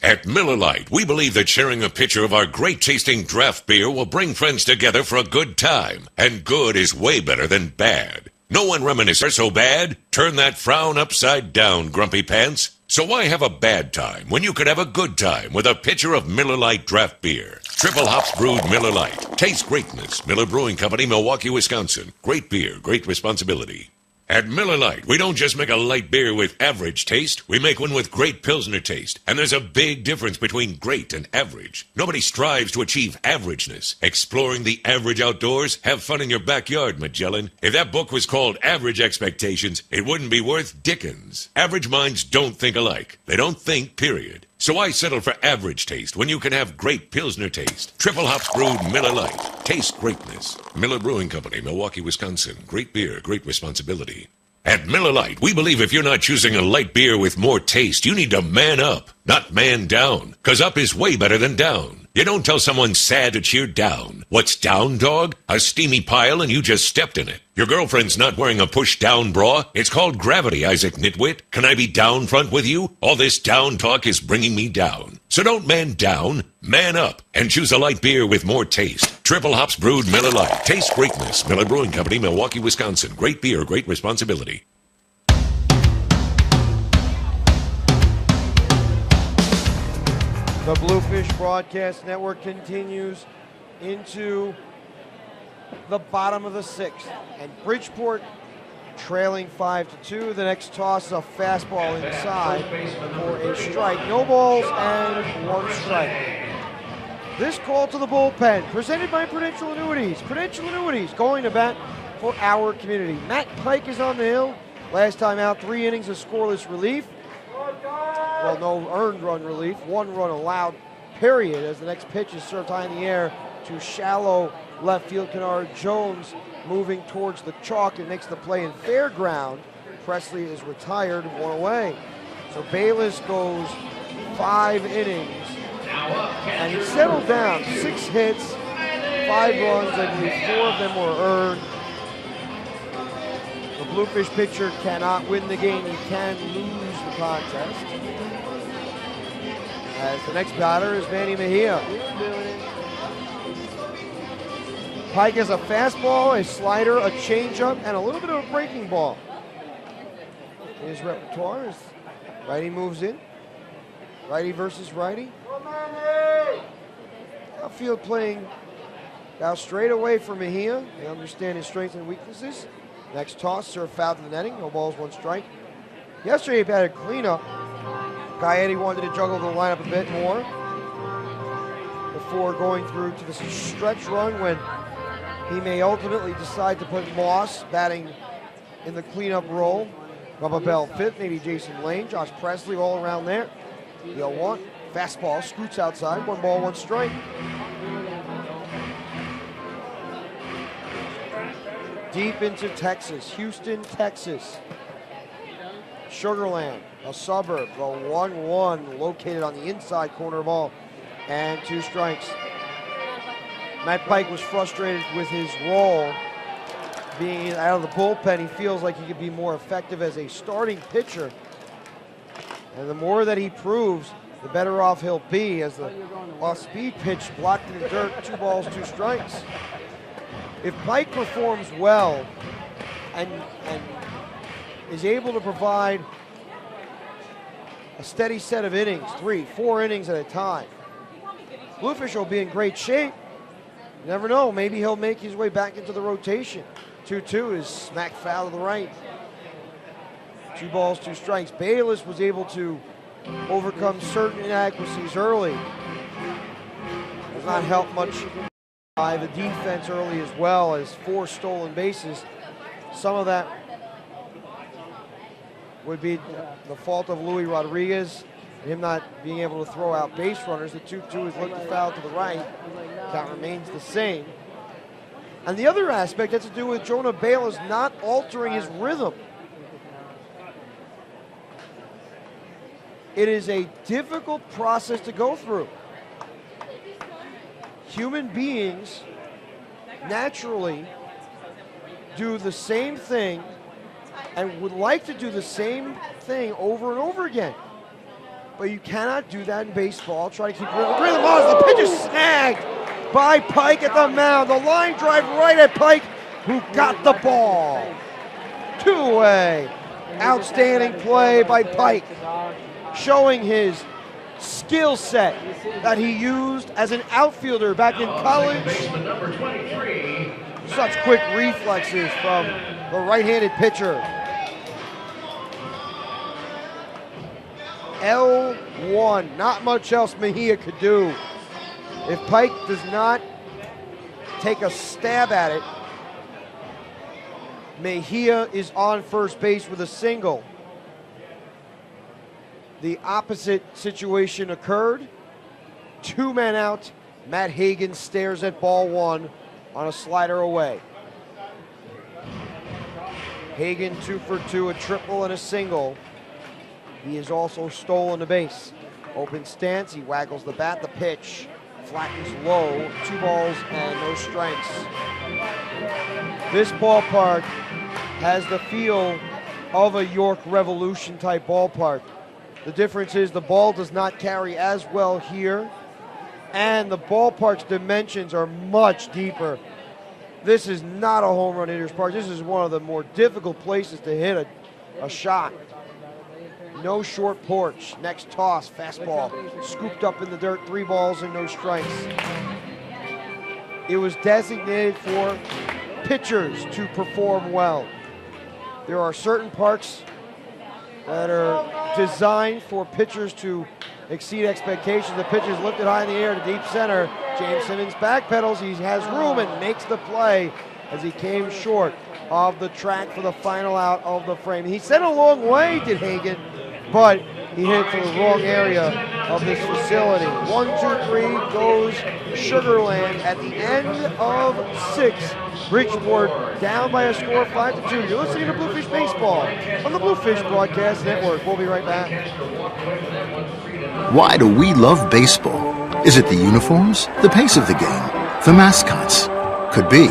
At Miller Lite, we believe that sharing a pitcher of our great-tasting draft beer will bring friends together for a good time. And good is way better than bad. No one reminisces so bad. Turn that frown upside down, grumpy pants. So why have a bad time when you could have a good time with a pitcher of Miller Lite draft beer? Triple hops brewed Miller Lite. Taste greatness. Miller Brewing Company, Milwaukee, Wisconsin. Great beer, great responsibility. At Miller Lite, we don't just make a light beer with average taste. We make one with great Pilsner taste. And there's a big difference between great and average. Nobody strives to achieve averageness. Exploring the average outdoors? Have fun in your backyard, Magellan. If that book was called Average Expectations, it wouldn't be worth Dickens. Average minds don't think alike. They don't think, period. So why settle for average taste when you can have great Pilsner taste? Triple hops brewed Miller Lite. Taste greatness. Miller Brewing Company, Milwaukee, Wisconsin. Great beer, great responsibility. At Miller Lite, we believe if you're not choosing a light beer with more taste, you need to man up, not man down. Because up is way better than down. You don't tell someone sad to cheer down. What's down, dog? A steamy pile and you just stepped in it. Your girlfriend's not wearing a push-down bra. It's called gravity, Isaac Nitwit. Can I be down front with you? All this down talk is bringing me down. So don't man down, man up, and choose a light beer with more taste. Triple hops brewed Miller Lite. Taste greatness. Miller Brewing Company, Milwaukee, Wisconsin. Great beer, great responsibility. The Bluefish Broadcast Network continues into the bottom of the sixth. And Bridgeport trailing 5-2. The next toss is a fastball inside for a strike. No balls and one strike. This call to the bullpen, presented by Prudential Annuities. Prudential Annuities going to bat for our community. Matt Pike is on the hill. Last time out, 3 innings of scoreless relief. Well, no earned run relief. 1 run allowed, period, as the next pitch is served high in the air to shallow left field. Kennard Jones moving towards the chalk and makes the play in fair ground. Presley is retired, 1 away. So Bayless goes 5 innings. And he settled down. 6 hits, 5 runs. I believe 4 of them were earned. The Bluefish pitcher cannot win the game. He can lose the contest. As the next batter is Manny Mejia. Pike has a fastball, a slider, a changeup, and a little bit of a breaking ball. His repertoire is righty moves in. Righty versus righty. Outfield playing now straight away for Mejia. They understand his strengths and weaknesses. Next toss, serve foul to the netting. No balls, 1 strike. Yesterday he batted cleanup. Gaetti wanted to juggle the lineup a bit more before going through to the stretch run when he may ultimately decide to put Moss batting in the cleanup role. Bubba Bell 5th, maybe Jason Lane, Josh Presley all around there. The 0-1, fastball, scoots outside, 1 ball, 1 strike. Deep into Texas, Houston, Texas. Sugar Land, a suburb, the 1-1 located on the inside corner ball, and 2 strikes. Matt Pike was frustrated with his role being out of the bullpen. He feels like he could be more effective as a starting pitcher. And the more that he proves, the better off he'll be, as the off-speed pitch blocked in the dirt, 2 balls, 2 strikes. If Pike performs well and is able to provide a steady set of innings, 3, 4 innings at a time. Bluefish will be in great shape. You never know, maybe he'll make his way back into the rotation. 2-2 is smack foul to the right. 2 balls, 2 strikes. Bayless was able to overcome certain inadequacies early. Does not help much by the defense early as well, as 4 stolen bases. Some of that would be the fault of Luis Rodriguez, him not being able to throw out base runners. The 2-2 is looked foul to the right. Count remains the same. And the other aspect has to do with Jonah Bayless not altering his rhythm. It is a difficult process to go through. Human beings naturally do the same thing and would like to do the same thing over and over again. But you cannot do that in baseball. Try to keep rhythm on. The pitch is snagged by Pike at the mound. The line drive right at Pike, who got the ball. 2-away. Outstanding play by Pike, showing his skill set that he used as an outfielder back in college. Such quick reflexes from the right-handed pitcher. L1, not much else Mejia could do. If Pike does not take a stab at it, Mejia is on first base with a single. The opposite situation occurred. 2 men out. Matt Hagan stares at ball 1 on a slider away. Hagan 2 for 2, a triple and a single. He has also stolen a base. Open stance, he waggles the bat, the pitch flattens low, 2 balls and no strikes. This ballpark has the feel of a York Revolution type ballpark. The difference is the ball does not carry as well here, and the ballpark's dimensions are much deeper. This is not a home run hitter's park. This is one of the more difficult places to hit a shot. No short porch. Next toss, fastball, scooped up in the dirt, 3 balls and no strikes. It was designated for pitchers to perform well. There are certain parks that are designed for pitchers to exceed expectations. The pitch is lifted high in the air to deep center. James Simmons backpedals. He has room and makes the play as he came short of the track for the final out of the frame. He sent a long way, did Hagan, but he hit for the wrong area of this facility. 1-2-3 goes Sugar Land at the end of 6. Bridgeport down by a score of 5-2. You're listening to Bluefish Baseball on the Bluefish Broadcast Network. We'll be right back. Why do we love baseball? Is it the uniforms, the pace of the game, the mascots? Could be.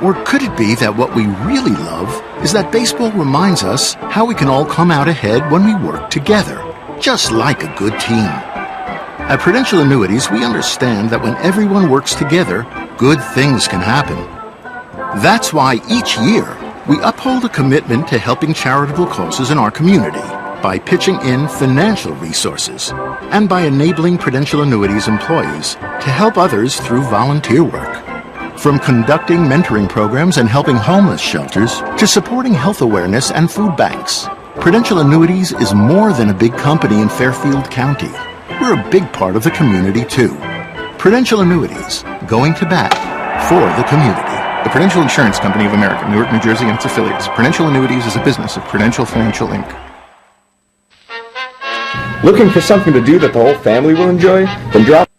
Or could it be that what we really love is that baseball reminds us how we can all come out ahead when we work together, just like a good team? At Prudential Annuities, we understand that when everyone works together, good things can happen. That's why each year we uphold a commitment to helping charitable causes in our community by pitching in financial resources and by enabling Prudential Annuities employees to help others through volunteer work. From conducting mentoring programs and helping homeless shelters to supporting health awareness and food banks, Prudential Annuities is more than a big company in Fairfield County. We're a big part of the community, too. Prudential Annuities, going to bat for the community. The Prudential Insurance Company of America, Newark, New Jersey, and its affiliates. Prudential Annuities is a business of Prudential Financial, Inc. Looking for something to do that the whole family will enjoy? Then drop...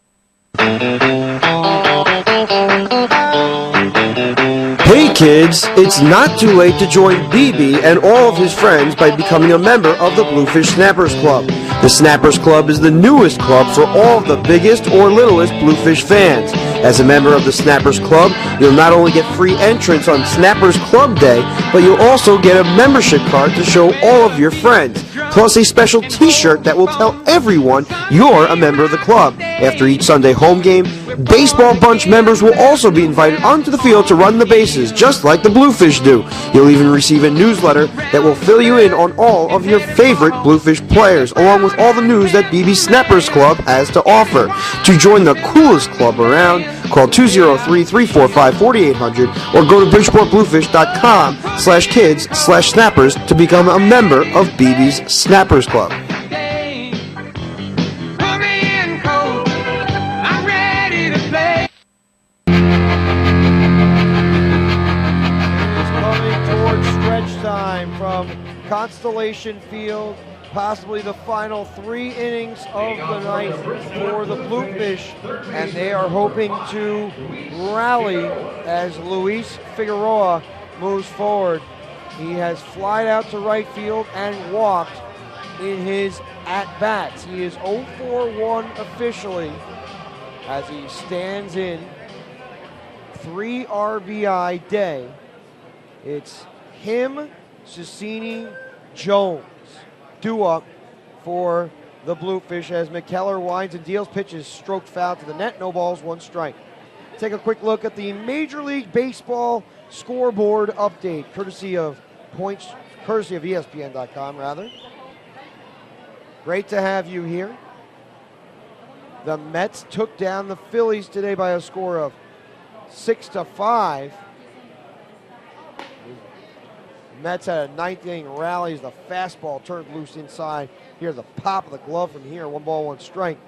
Hey kids, it's not too late to join BB and all of his friends by becoming a member of the Bluefish Snappers Club. The Snappers Club is the newest club for all of the biggest or littlest Bluefish fans. As a member of the Snappers Club, you'll not only get free entrance on Snappers Club Day, but you'll also get a membership card to show all of your friends. plus a special t-shirt that will tell everyone you're a member of the club. After each Sunday home game, Baseball Bunch members will also be invited onto the field to run the bases, just like the Bluefish do. You'll even receive a newsletter that will fill you in on all of your favorite Bluefish players, along with all the news that BB Snappers Club has to offer. To join the coolest club around, call 203-345-4800 or go to bridgeportbluefish.com/kids/snappers to become a member of BB's Snappers Club. Time from Constellation Field, possibly the final 3 innings of the night for the Bluefish, and they are hoping to rally as Luis Figueroa moves forward. He has flied out to right field and walked in his at-bats. He is 0-for-1 officially as he stands in 3 RBI day. It's him, Cecchini, Jones, due up for the Bluefish as McKellar winds and deals, pitches stroked foul to the net, no balls, 1 strike. Take a quick look at the Major League Baseball scoreboard update, courtesy of ESPN.com, rather. Great to have you here. The Mets took down the Phillies today by a score of 6-5. Mets had a 9th inning rally as the fastball turned loose inside. Here's the pop of the glove from here. 1 ball, 1 strike.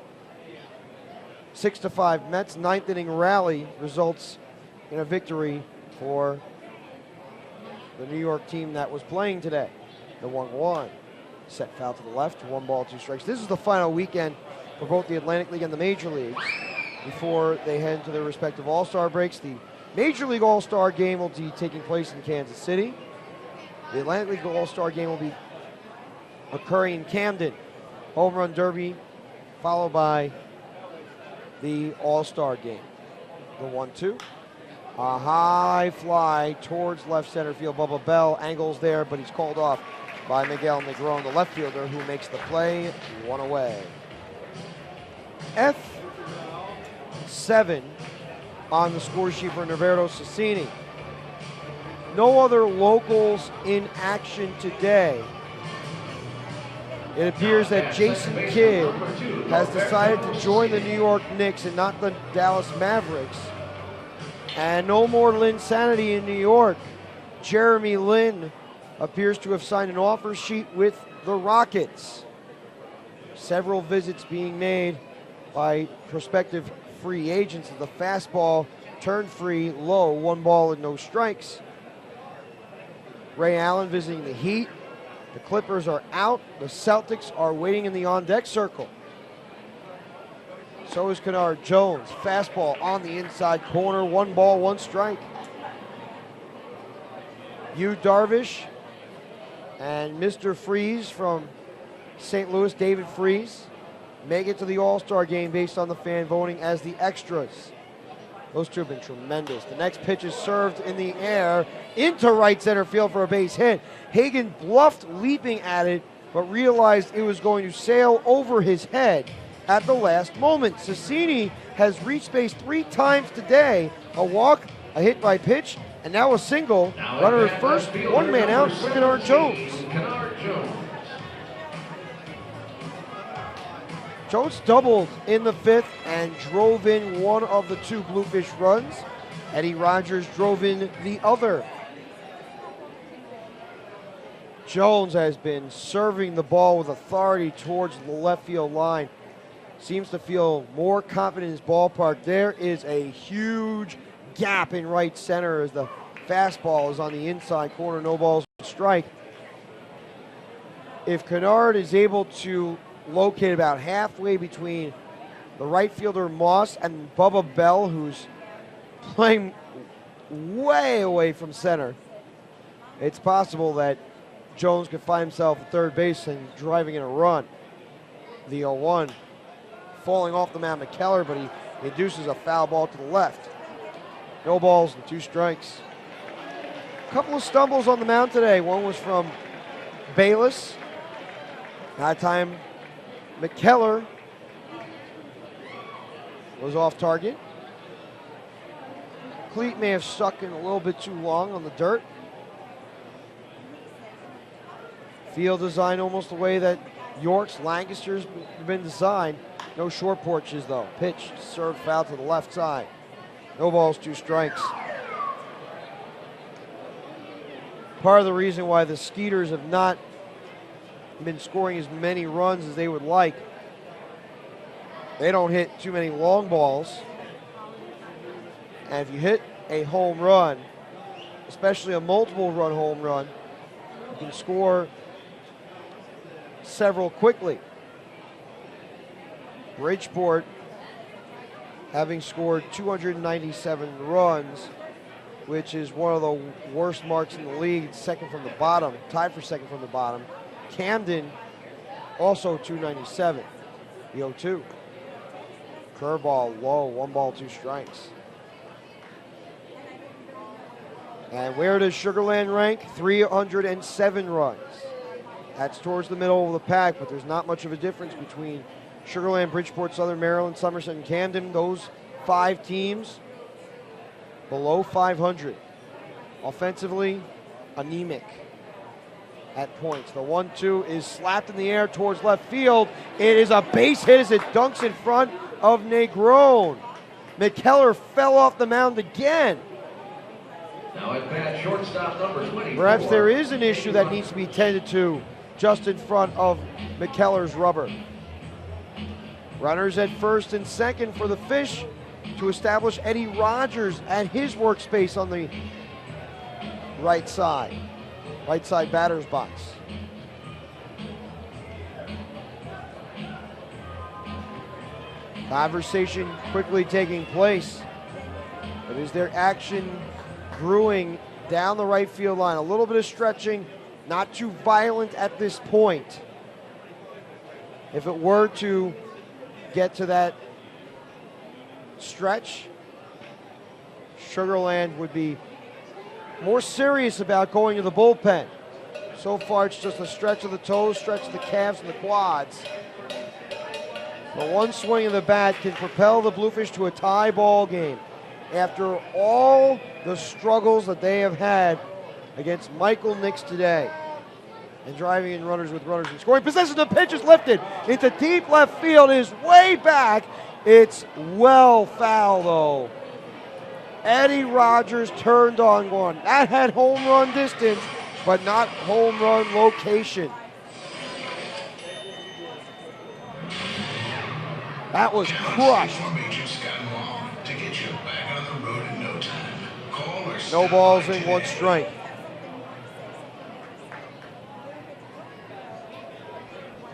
6-5 Mets. 9th inning rally results in a victory for the New York team that was playing today. The 1-1. Set foul to the left. 1 ball, 2 strikes. This is the final weekend for both the Atlantic League and the Major Leagues before they head to their respective All-Star breaks. The Major League All-Star game will be taking place in Kansas City. The Atlantic League All-Star game will be occurring in Camden. Home Run Derby, followed by the All-Star game. The 1-2. A high fly towards left center field. Bubba Bell angles there, but he's called off by Miguel Negron, the left fielder, who makes the play. 1 away. F7 on the score sheet for Norberto Cecchini. No other locals in action today. It appears that Jason Kidd has decided to join the New York Knicks and not the Dallas Mavericks. And no more Lynn Sanity in New York. Jeremy Lin appears to have signed an offer sheet with the Rockets. Several visits being made by prospective free agents. The fastball turned free low, 1 ball and no strikes. Ray Allen visiting the Heat. The Clippers are out. The Celtics are waiting in the on-deck circle. So is Kennard Jones. Fastball on the inside corner. 1 ball, 1 strike. Yu Darvish and Mr. Freeze from St. Louis, David Freeze, make it to the All-Star game based on the fan voting as the extras. Those two have been tremendous. The next pitch is served in the air into right center field for a base hit. Hagan bluffed leaping at it, but realized it was going to sail over his head at the last moment. Cecchini has reached base 3 times today. A walk, a hit by pitch, and now a single. Runner at first, 1 man out for Kennard Jones. Jones doubled in the 5th and drove in 1 of the 2 Bluefish runs. Eddie Rogers drove in the other. Jones has been serving the ball with authority towards the left field line. Seems to feel more confident in his ballpark. There is a huge gap in right center as the fastball is on the inside corner, no balls, strike. If Kennard is able to locate about halfway between the right fielder Moss and Bubba Bell, who's playing way away from center, it's possible that Jones could find himself at third base and driving in a run. The 0-1 falling off the mound, McKellar, but he induces a foul ball to the left. No balls and 2 strikes. A couple of stumbles on the mound today. One was from Bayless. That time, McKellar was off target. Cleat may have stuck in a little bit too long on the dirt. Field designed almost the way that York's, Lancaster's been designed. No short porches though. Pitch, serve, foul to the left side. No balls, 2 strikes. Part of the reason why the Skeeters have not been scoring as many runs as they would like. They don't hit too many long balls. And if you hit a home run, especially a multiple run home run, you can score several quickly. Bridgeport, having scored 297 runs, which is one of the worst marks in the league, second from the bottom, tied for second from the bottom. Camden, also 297, the 0-2. Curveball low, 1 ball, 2 strikes. And where does Sugar Land rank? 307 runs. That's towards the middle of the pack, but there's not much of a difference between Sugar Land, Bridgeport, Southern Maryland, Somerset, and Camden. Those 5 teams below 500. Offensively, anemic at points. The 1-2 is slapped in the air towards left field. It is a base hit as it dunks in front of Negron. McKellar fell off the mound again. Now at bat, shortstop number 24. Perhaps there is an issue that needs to be tended to just in front of McKellar's rubber. Runners at first and second for the Fish to establish Eddie Rogers at his workspace on the right side batter's box. Conversation quickly taking place. But is there action brewing down the right field line? A little bit of stretching, not too violent at this point. If it were to get to that stretch, Sugar Land would be more serious about going to the bullpen. So far, it's just a stretch of the toes, stretch of the calves and the quads. But one swing of the bat can propel the Bluefish to a tie ball game. After all the struggles that they have had against Michael Nix today, and driving in runners with runners and scoring. Possession, the pitch is lifted into deep left field. It is way back. It's well foul though. Eddie Rogers turned on one. That had home run distance, but not home run location. That was crushed. No balls in, 1 strike.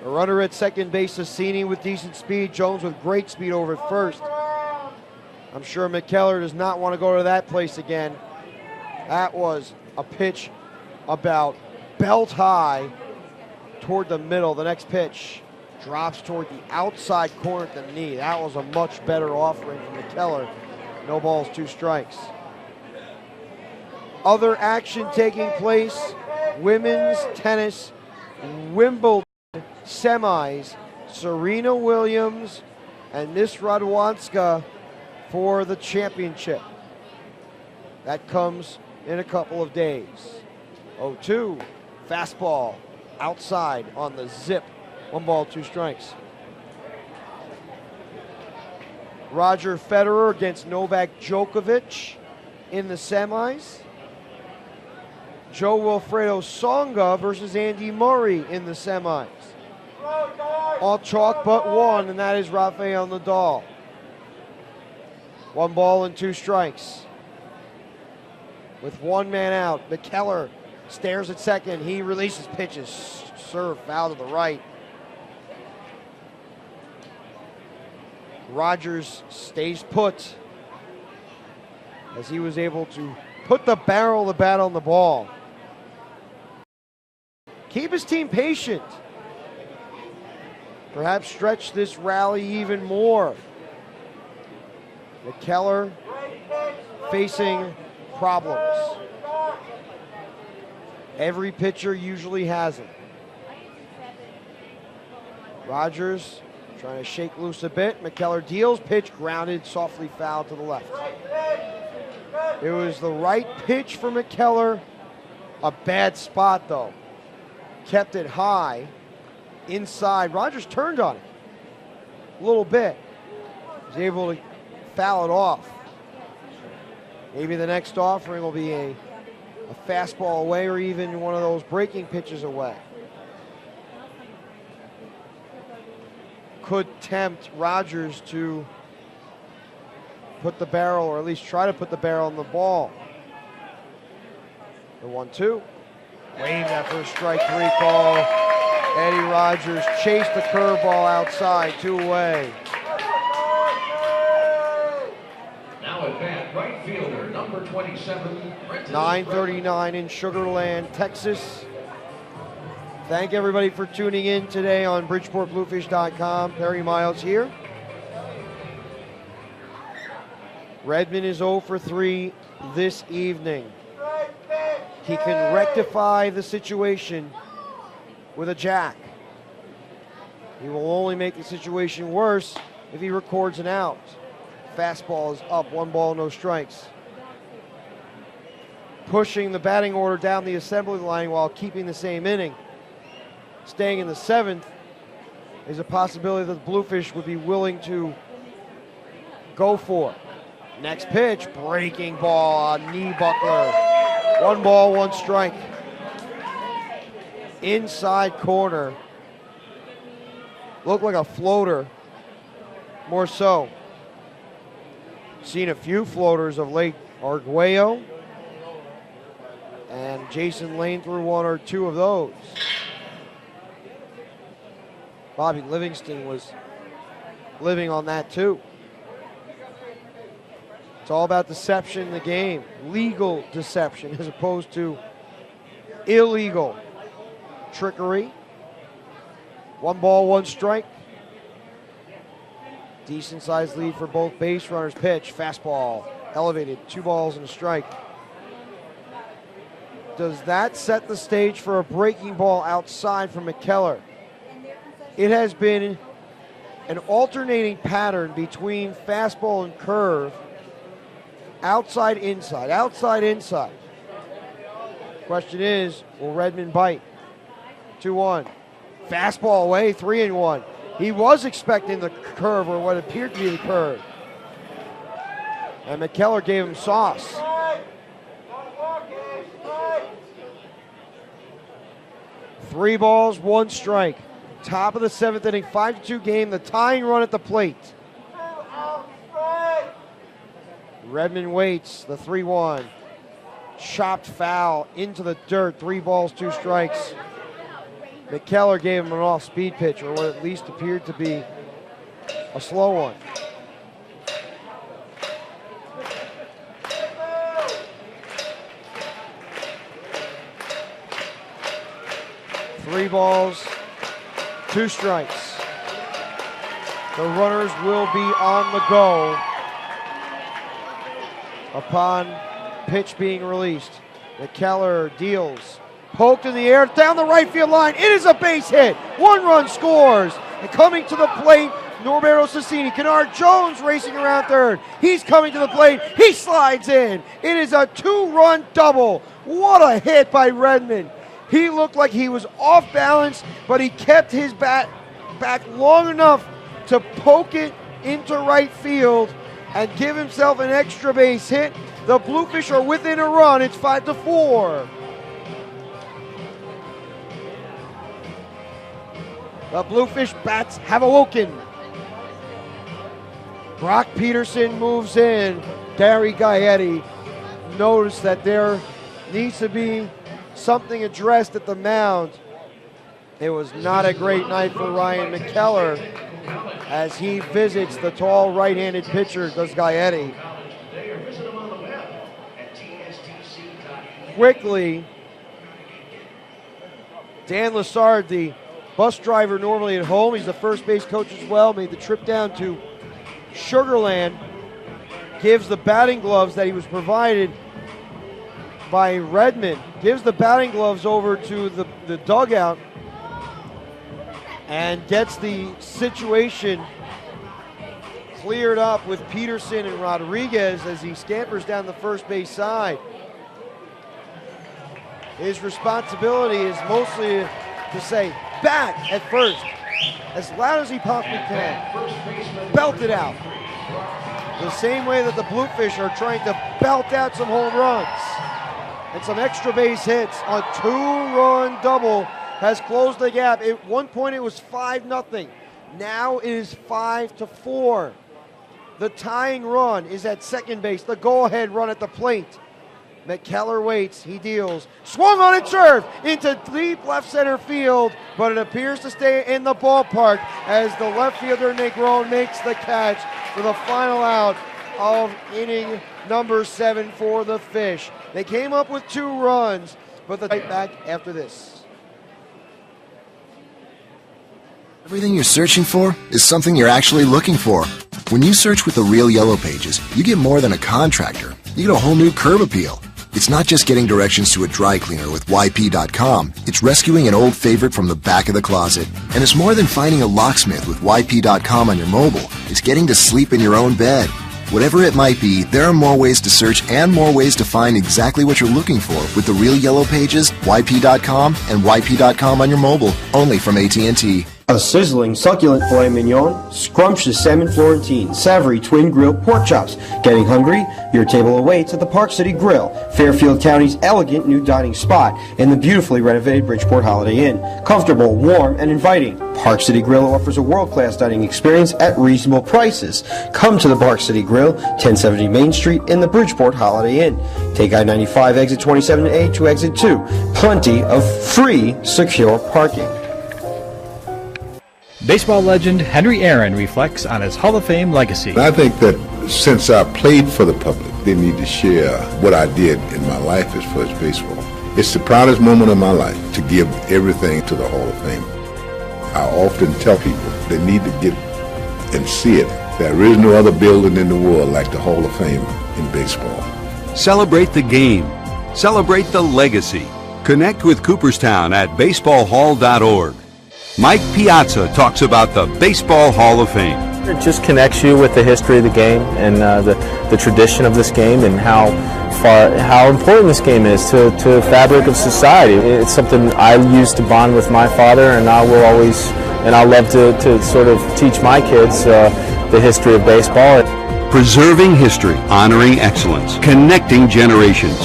A runner at second base, Sassini with decent speed. Jones with great speed over at first. I'm sure McKellar does not want to go to that place again. That was a pitch about belt high toward the middle. The next pitch drops toward the outside corner at the knee. That was a much better offering from McKellar. No balls, 2 strikes. Other action taking place, women's tennis, Wimbledon semis. Serena Williams and Miss Radwanska for the championship. That comes in a couple of days. 0-2, fastball outside on the zip. 1 ball, 2 strikes. Roger Federer against Novak Djokovic in the semis. Joe Wilfredo Songa versus Andy Murray in the semis. All chalk but 1, and that is Rafael Nadal. 1 ball and 2 strikes. With 1 man out, McKellar stares at second. He releases pitches. Serve foul to the right. Rogers stays put as he was able to put the barrel of the bat on the ball. Keep his team patient. Perhaps stretch this rally even more. McKellar facing problems. Every pitcher usually has them. Rogers trying to shake loose a bit. McKellar deals, pitch grounded, softly fouled to the left. It was the right pitch for McKellar. A bad spot though. Kept it high, inside. Rogers turned on it a little bit. Was able to foul it off. Maybe the next offering will be a fastball away or even one of those breaking pitches away. Could tempt Rogers to put the barrel, or at least try to put the barrel on the ball. The 1-2. Waved that for a strike 3 call. Eddie Rogers chased the curveball outside, 2 away. Now at bat, right fielder, number 27. 9:39 in Sugar Land, Texas. Thank everybody for tuning in today on BridgeportBluefish.com. Perry Miles here. Redmond is 0 for 3 this evening. He can rectify the situation with a jack. He will only make the situation worse if he records an out. Fastball is up, 1 ball, no strikes. Pushing the batting order down the assembly line while keeping the same inning. Staying in the 7th is a possibility that the Bluefish would be willing to go for. Next pitch, breaking ball, a knee buckler. 1 ball, 1 strike. Inside corner. Looked like a floater, more so. Seen a few floaters of late. Arguello and Jason Lane threw 1 or 2 of those. Bobby Livingston was living on that too. It's all about deception in the game. Legal deception as opposed to illegal trickery. 1 ball, 1 strike. Decent sized lead for both base runners. Pitch, fastball, elevated, 2 balls and a strike. Does that set the stage for a breaking ball outside from McKellar? It has been an alternating pattern between fastball and curve. Outside, inside, outside, inside. Question is, will Redmond bite? 2-1. Fastball away, 3-1. He was expecting the curve, or what appeared to be the curve. And McKellar gave him sauce. Three balls, 1 strike. Top of the 7th inning, 5-2 game, the tying run at the plate. Redmond waits, the 3-1. Chopped foul into the dirt, 3 balls, 2 strikes. McKellar gave him an off-speed pitch, or what at least appeared to be a slow one. Three balls, 2 strikes. The runners will be on the go upon pitch being released. McKellar deals. Poked in the air, down the right field line. It is a base hit. 1 run scores. And coming to the plate, Norberto Cecchini. Kennard Jones racing around third. He's coming to the plate. He slides in. It is a 2-run double. What a hit by Redmond. He looked like he was off balance, but he kept his bat back long enough to poke it into right field and give himself an extra base hit. The Bluefish are within a run. It's 5-4. The Bluefish bats have awoken. Brock Peterson moves in. Gary Gaetti noticed that there needs to be something addressed at the mound. It was not a great night for Ryan McKellar as he visits the tall right-handed pitcher, does Gaetti. Quickly, Dan Lassard, the bus driver normally at home, he's the first base coach as well, made the trip down to Sugar Land, gives the batting gloves that he was provided by Redmond, gives the batting gloves over to the dugout and gets the situation cleared up with Peterson and Rodriguez as he scampers down the first base side. His responsibility is mostly to say, back at first, as loud as he possibly can. Belt it out. The same way that the Bluefish are trying to belt out some home runs. And some extra base hits. A 2-run double has closed the gap. At one point it was 5-0. Now it is 5-4. The tying run is at second base. The go-ahead run at the plate. McKellar waits, he deals. Swung on and served into deep left center field, but it appears to stay in the ballpark as the left fielder Negron makes the catch for the final out of inning number 7 for the Fish. They came up with 2 runs, but the right back after this. Everything you're searching for is something you're actually looking for. When you search with the Real Yellow Pages, you get more than a contractor. You get a whole new curb appeal. It's not just getting directions to a dry cleaner with YP.com. It's rescuing an old favorite from the back of the closet. And it's more than finding a locksmith with YP.com on your mobile. It's getting to sleep in your own bed. Whatever it might be, there are more ways to search and more ways to find exactly what you're looking for with the Real Yellow Pages, YP.com, and YP.com on your mobile, only from AT&T. A sizzling, succulent filet mignon, scrumptious salmon Florentine, savory twin grilled pork chops. Getting hungry? Your table awaits at the Park City Grill, Fairfield County's elegant new dining spot in the beautifully renovated Bridgeport Holiday Inn. Comfortable, warm, and inviting. Park City Grill offers a world-class dining experience at reasonable prices. Come to the Park City Grill, 1070 Main Street in the Bridgeport Holiday Inn. Take I-95 exit 27A to exit 2. Plenty of free, secure parking. Baseball legend Henry Aaron reflects on his Hall of Fame legacy. I think that since I played for the public, they need to share what I did in my life as far as baseball. It's the proudest moment of my life to give everything to the Hall of Fame. I often tell people they need to get and see it. There is no other building in the world like the Hall of Fame in baseball. Celebrate the game. Celebrate the legacy. Connect with Cooperstown at baseballhall.org. Mike Piazza talks about the Baseball Hall of Fame. It just connects you with the history of the game and the tradition of this game and how important this game is to the fabric of society. It's something I used to bond with my father, and I will always, and I love to sort of teach my kids the history of baseball. Preserving history, honoring excellence, connecting generations.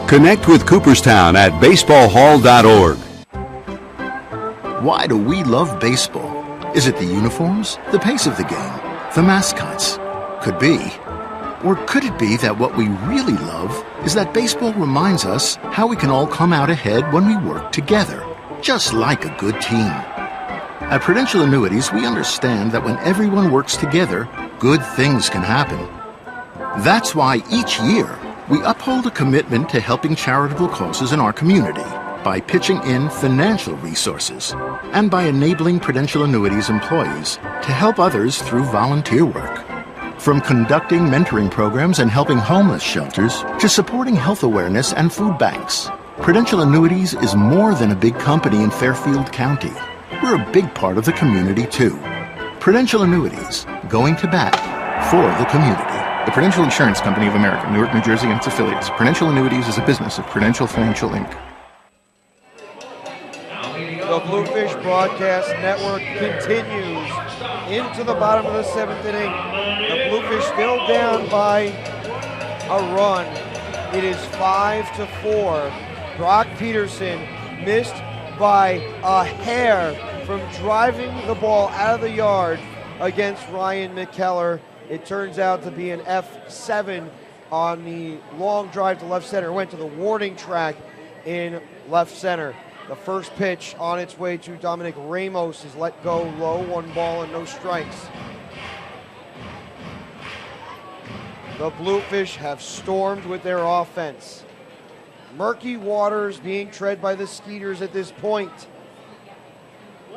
Connect with Cooperstown at baseballhall.org. Why do we love baseball? Is it the uniforms, the pace of the game, the mascots? Could be. Or could it be that what we really love is that baseball reminds us how we can all come out ahead when we work together, just like a good team? At Prudential Annuities, we understand that when everyone works together, good things can happen. That's why each year we uphold a commitment to helping charitable causes in our community by pitching in financial resources and by enabling Prudential Annuities employees to help others through volunteer work. From conducting mentoring programs and helping homeless shelters to supporting health awareness and food banks, Prudential Annuities is more than a big company in Fairfield County. We're a big part of the community too. Prudential Annuities, going to bat for the community. The Prudential Insurance Company of America, Newark, New Jersey, and its affiliates. Prudential Annuities is a business of Prudential Financial, Inc. The Bluefish Broadcast Network continues into the bottom of the 7th inning. The Bluefish still down by a run. It is 5-4. Brock Peterson missed by a hair from driving the ball out of the yard against Ryan McKellar. It turns out to be an F7 on the long drive to left center. It went to the warning track in left center. The first pitch on its way to Dominic Ramos is let go low, 1 ball and no strikes. The Bluefish have stormed with their offense. Murky waters being tread by the Skeeters at this point.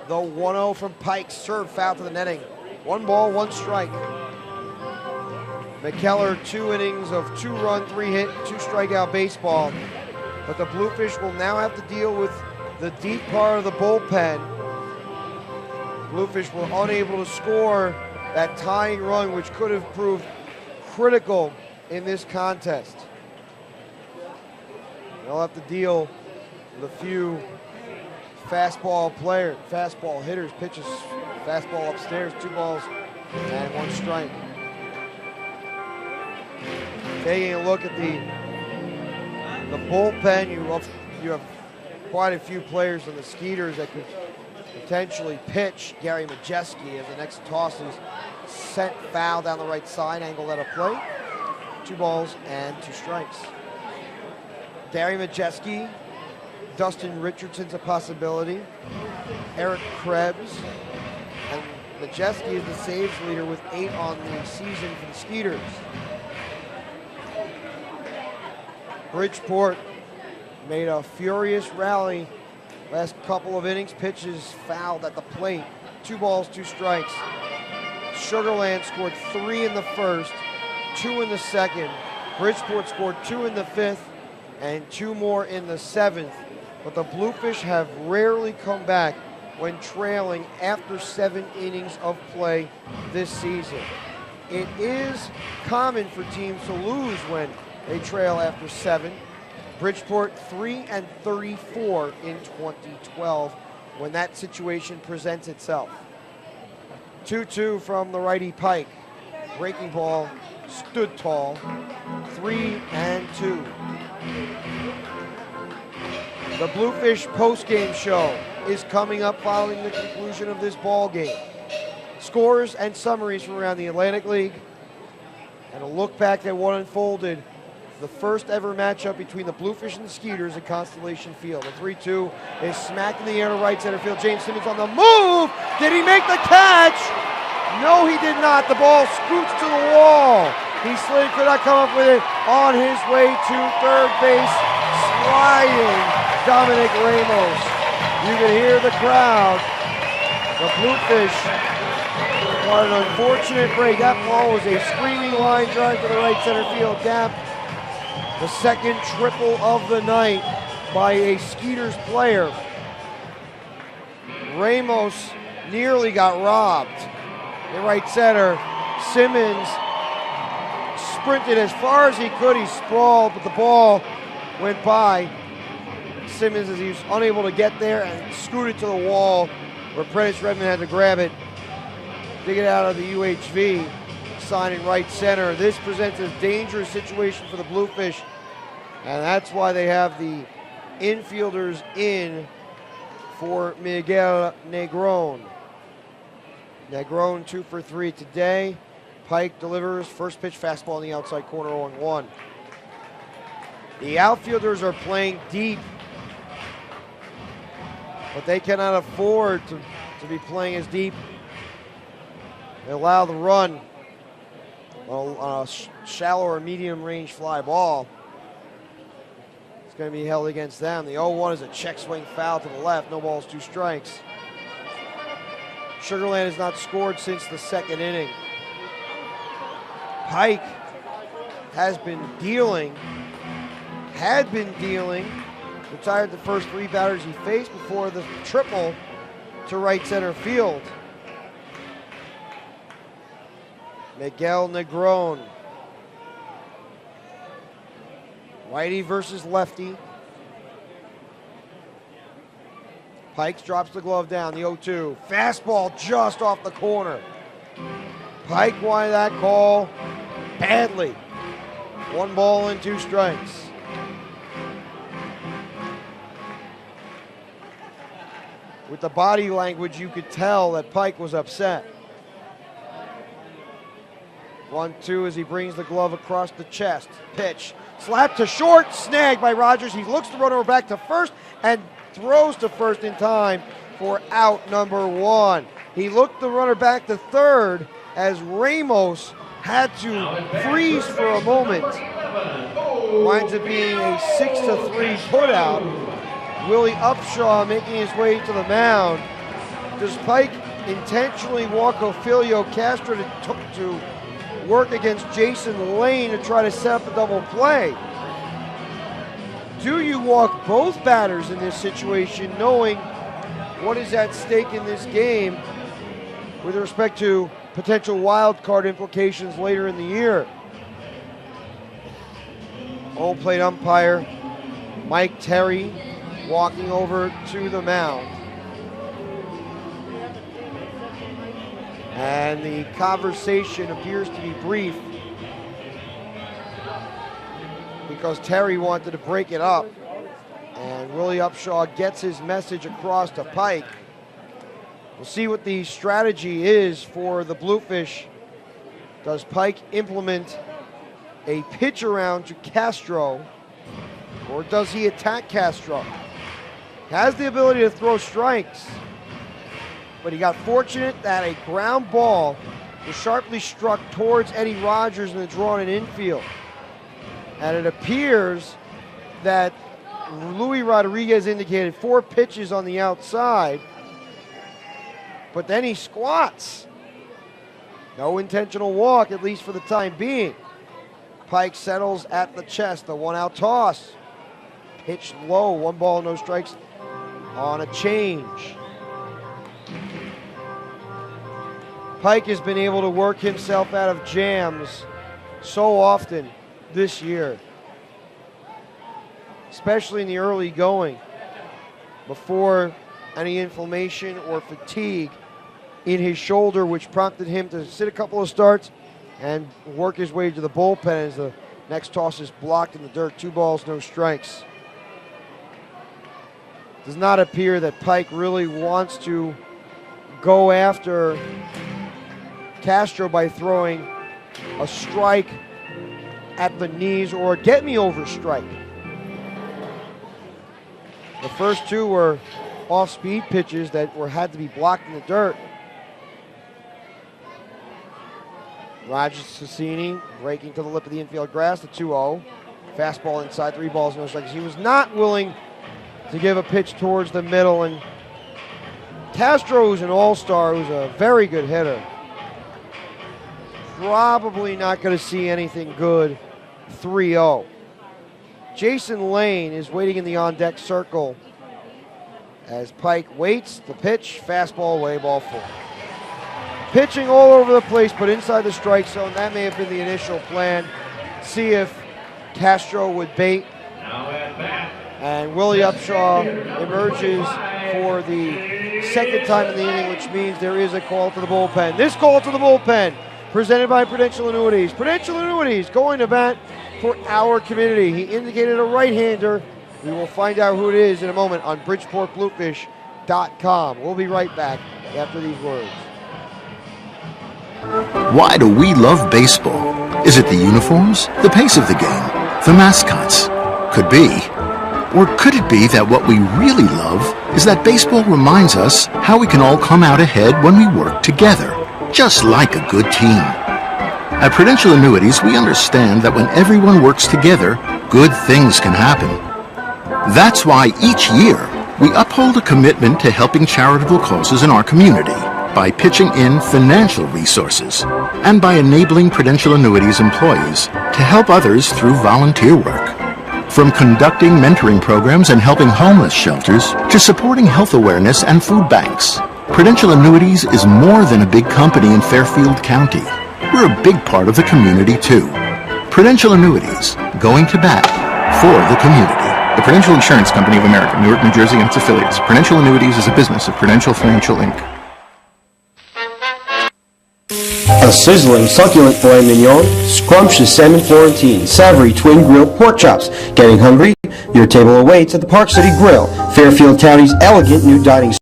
The 1-0 from Pike, serve foul to the netting. 1 ball, 1 strike. McKellar, 2 innings of 2-run, 3-hit, 2-strikeout baseball. But the Bluefish will now have to deal with the deep part of the bullpen Bluefish were unable to score that tying run, which could have proved critical in this contest. They'll have to deal with a few fastball hitters, pitches, fastball upstairs, 2 balls and 1 strike. Taking a look at the bullpen, you have quite a few players in the Skeeters that could potentially pitch. Gary Majeski as the next toss is sent foul down the right side, angled out of play. 2 balls and 2 strikes. Gary Majeski, Dustin Richardson's a possibility. Eric Krebs, and Majeski is the saves leader with 8 on the season for the Skeeters. Bridgeport made a furious rally last couple of innings. Pitches fouled at the plate. 2 balls, 2 strikes. Sugar Land scored 3 in the first, 2 in the second. Bridgeport scored 2 in the fifth and 2 more in the seventh. But the Bluefish have rarely come back when trailing after 7 innings of play this season. It is common for teams to lose when they trail after 7. Bridgeport 3-34 in 2012 when that situation presents itself. 2-2 from the righty Pike. Breaking ball stood tall. 3-2. The Bluefish postgame show is coming up following the conclusion of this ball game. Scores and summaries from around the Atlantic League, and a look back at what unfolded the first ever matchup between the Bluefish and the Skeeters at Constellation Field. The 3-2 is smacked in the air to right center field. James Simmons on the move. Did he make the catch? No, he did not. The ball scoots to the wall. He slid, could not come up with it. On his way to third base, sliding Dominic Ramos. You can hear the crowd. The Bluefish, what an unfortunate break. That ball was a screaming line drive to the right center field gap. The second triple of the night by a Skeeters player. Ramos nearly got robbed. In right center, Simmons sprinted as far as he could. He sprawled, but the ball went by Simmons as he was unable to get there and scooted to the wall where Prentice Redmond had to grab it, dig it out of the UHV sign in right center. This presents a dangerous situation for the Bluefish, and that's why they have the infielders in for Miguel Negron. Negron 2 for 3 today. Pike delivers first pitch fastball in the outside corner 0-1. The outfielders are playing deep, but they cannot afford to be playing as deep. They allow the run on a shallow or medium range fly ball. It's going to be held against them. The 0-1 is a check swing foul to the left. No balls, 2 strikes. Sugar Land has not scored since the second inning. Pike had been dealing, retired the first 3 batters he faced before the triple to right center field. Miguel Negron. Righty versus lefty. Pikes drops the glove down, the 0-2. Fastball just off the corner. Pike wanted that call badly. 1 ball and 2 strikes. With the body language, you could tell that Pike was upset. 1-2 as he brings the glove across the chest. Pitch. Slap to short. Snagged by Rogers. He looks the runner back to first and throws to first in time for out number 1. He looked the runner back to third as Ramos had to freeze for a moment. Winds up being a 6-3 putout. Willie Upshaw making his way to the mound. Does Pike intentionally walk Ophelio Castro to work against Jason Lane to try to set up a double play? Do you walk both batters in this situation knowing what is at stake in this game with respect to potential wild card implications later in the year. Home plate umpire Mike Terry walking over to the mound. And the conversation appears to be brief because Terry wanted to break it up. And Willie Upshaw gets his message across to Pike. We'll see what the strategy is for the Bluefish. Does Pike implement a pitch around to Castro, or does he attack Castro? Has the ability to throw strikes, but he got fortunate that a ground ball was sharply struck towards Eddie Rogers in the draw in infield. And it appears that Luis Rodriguez indicated 4 pitches on the outside, but then he squats. No intentional walk, at least for the time being. Pike settles at the chest, the 1-out toss. Pitched low, 1 ball, no strikes on a change. Pike has been able to work himself out of jams so often this year, especially in the early going, before any inflammation or fatigue in his shoulder, which prompted him to sit a couple of starts and work his way to the bullpen as the next toss is blocked in the dirt. 2 balls, no strikes. Does not appear that Pike really wants to go after Castro by throwing a strike at the knees or a get-me-over strike. The first 2 were off-speed pitches that had to be blocked in the dirt. Rogers Cassini breaking to the lip of the infield grass, the 2-0. Fastball inside, 3 balls, no strikes. He was not willing to give a pitch towards the middle, and Castro, who's an all-star, who's a very good hitter, probably not going to see anything good. 3-0. Jason Lane is waiting in the on-deck circle as Pike waits. The pitch, fastball away, ball 4. Pitching all over the place, but inside the strike zone. That may have been the initial plan. See if Castro would bait. And Willie Upshaw emerges for the second time in the inning, which means there is a call to the bullpen. This call to the bullpen, presented by Prudential Annuities. Prudential Annuities going to bat for our community. He indicated a right-hander. We will find out who it is in a moment on BridgeportBluefish.com. We'll be right back after these words. Why do we love baseball? Is it the uniforms, the pace of the game, the mascots? Could be. Or could it be that what we really love is that baseball reminds us how we can all come out ahead when we work together, just like a good team? At Prudential Annuities, we understand that when everyone works together, good things can happen. That's why each year, we uphold a commitment to helping charitable causes in our community by pitching in financial resources and by enabling Prudential Annuities employees to help others through volunteer work. From conducting mentoring programs and helping homeless shelters to supporting health awareness and food banks, Prudential Annuities is more than a big company in Fairfield County. We're a big part of the community, too. Prudential Annuities, going to bat for the community. The Prudential Insurance Company of America, Newark, New Jersey, and its affiliates. Prudential Annuities is a business of Prudential Financial, Inc. A sizzling, succulent filet mignon, scrumptious salmon Florentine, savory twin grilled pork chops. Getting hungry? Your table awaits at the Park City Grill, Fairfield County's elegant new dining space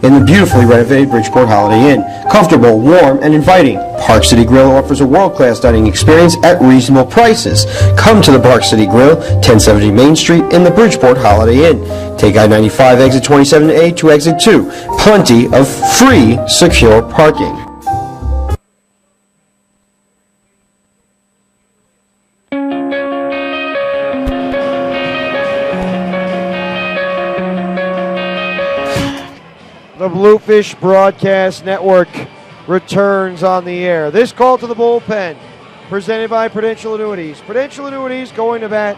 in the beautifully renovated Bridgeport Holiday Inn. Comfortable, warm, and inviting. Park City Grill offers a world-class dining experience at reasonable prices. Come to the Park City Grill, 1070 Main Street in the Bridgeport Holiday Inn. Take I-95 exit 27A to exit 2. Plenty of free, secure parking. The Bluefish Broadcast Network returns on the air. This call to the bullpen, presented by Prudential Annuities. Prudential Annuities going to bat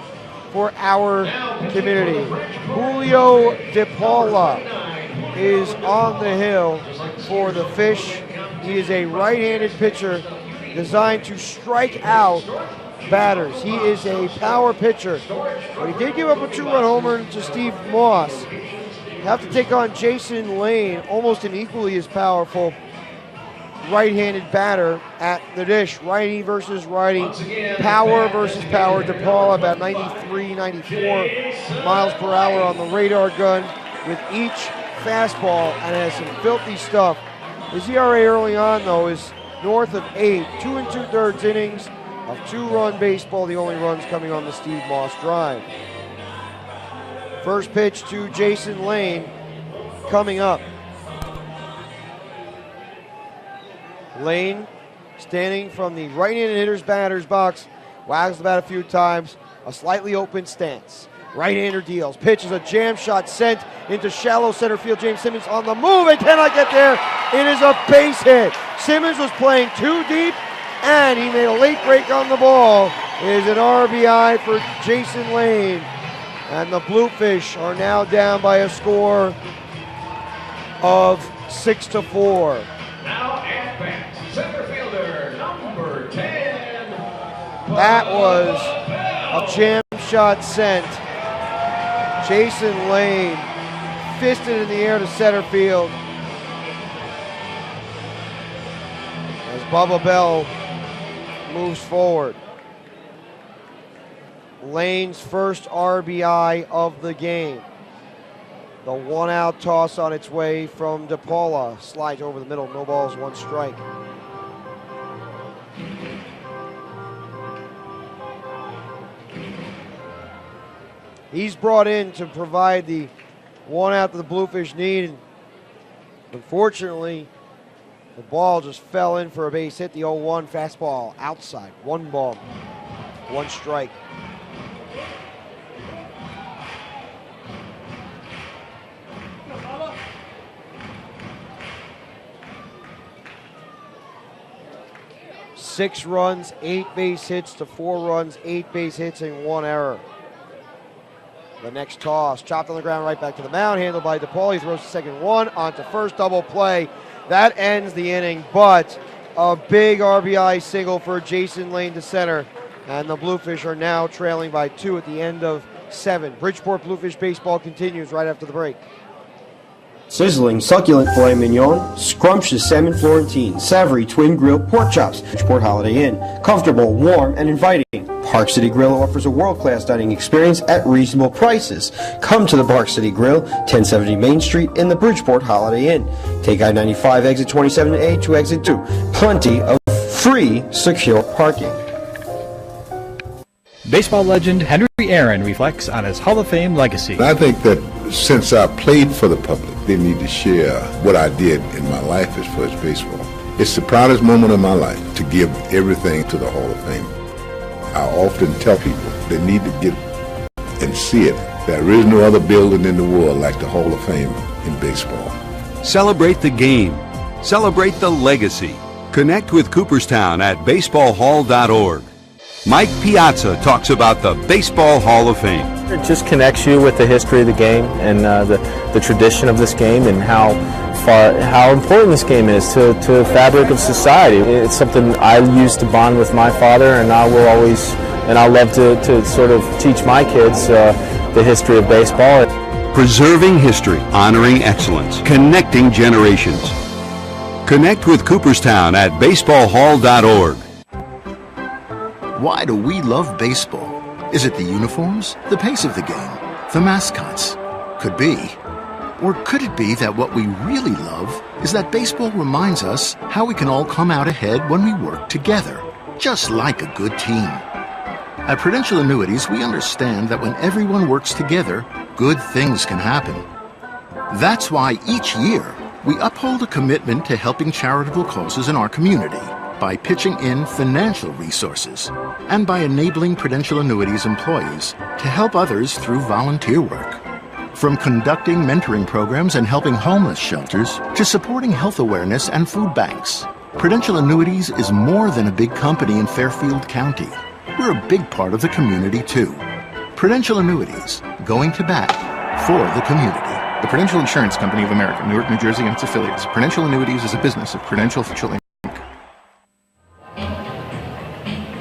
for our community. Julio De Paula is on the hill for the Fish. He is a right-handed pitcher designed to strike out batters. He is a power pitcher. But he did give up a 2-run homer to Steve Moss. Have to take on Jason Lane, almost an equally as powerful right-handed batter at the dish. Righty versus righty, power versus power. DePaula about 93, 94 miles per hour on the radar gun with each fastball, and has some filthy stuff. His ERA early on, though, is north of 8, 2 2/3 innings of 2-run baseball, the only runs coming on the Steve Moss drive. First pitch to Jason Lane coming up. Lane standing from the right-handed hitter's batter's box, wags the bat a few times, a slightly open stance. Right-hander deals, pitches a jam shot sent into shallow center field. James Simmons on the move and cannot get there. It is a base hit. Simmons was playing too deep, and he made a late break on the ball. It is an RBI for Jason Lane, and the Bluefish are now down by a score of 6-4. Now at bat, center fielder number 10. That was a jam shot sent. Jason Lane fisted in the air to center field as Bubba Bell moves forward. Lane's first RBI of the game. The 1-out toss on its way from DePaula. Slides over the middle, no balls, 1 strike. He's brought in to provide the 1-out that the Bluefish need. Unfortunately, the ball just fell in for a base hit. The 0-1 fastball outside. 1 ball, 1 strike. Six runs, 8 base hits to 4 runs, 8 base hits, and 1 error. The next toss, chopped on the ground, right back to the mound, handled by DePaul. He throws the second one, onto first, double play. That ends the inning, but a big RBI single for Jason Lane to center, and the Bluefish are now trailing by 2 at the end of 7. Bridgeport Bluefish baseball continues right after the break. Sizzling, succulent filet mignon, scrumptious salmon Florentine, savory twin grilled pork chops, Bridgeport Holiday Inn, comfortable, warm, and inviting. Park City Grill offers a world-class dining experience at reasonable prices. Come to the Park City Grill, 1070 Main Street in the Bridgeport Holiday Inn. Take I-95 exit 27A to exit 2. Plenty of free, secure parking. Baseball legend Henry Aaron reflects on his Hall of Fame legacy. I think that since I played for the public, they need to share what I did in my life as far as baseball. It's the proudest moment of my life to give everything to the Hall of Fame. I often tell people they need to get and see it. There is no other building in the world like the Hall of Fame in baseball. Celebrate the game. Celebrate the legacy. Connect with Cooperstown at baseballhall.org. Mike Piazza talks about the Baseball Hall of Fame. It just connects you with the history of the game and the tradition of this game and how important this game is to the fabric of society. It's something I used to bond with my father, and I will always, and I love to sort of teach my kids the history of baseball. Preserving history, honoring excellence, connecting generations. Connect with Cooperstown at baseballhall.org. Why do we love baseball? Is it the uniforms, the pace of the game, the mascots? Could be. Or could it be that what we really love is that baseball reminds us how we can all come out ahead when we work together, just like a good team? At Prudential Annuities, we understand that when everyone works together, good things can happen. That's why each year we uphold a commitment to helping charitable causes in our community by pitching in financial resources and by enabling Prudential Annuities employees to help others through volunteer work. From conducting mentoring programs and helping homeless shelters to supporting health awareness and food banks, Prudential Annuities is more than a big company in Fairfield County. We're a big part of the community too. Prudential Annuities, going to bat for the community. The Prudential Insurance Company of America, Newark, New Jersey, and its affiliates. Prudential Annuities is a business of Prudential Financial Inc.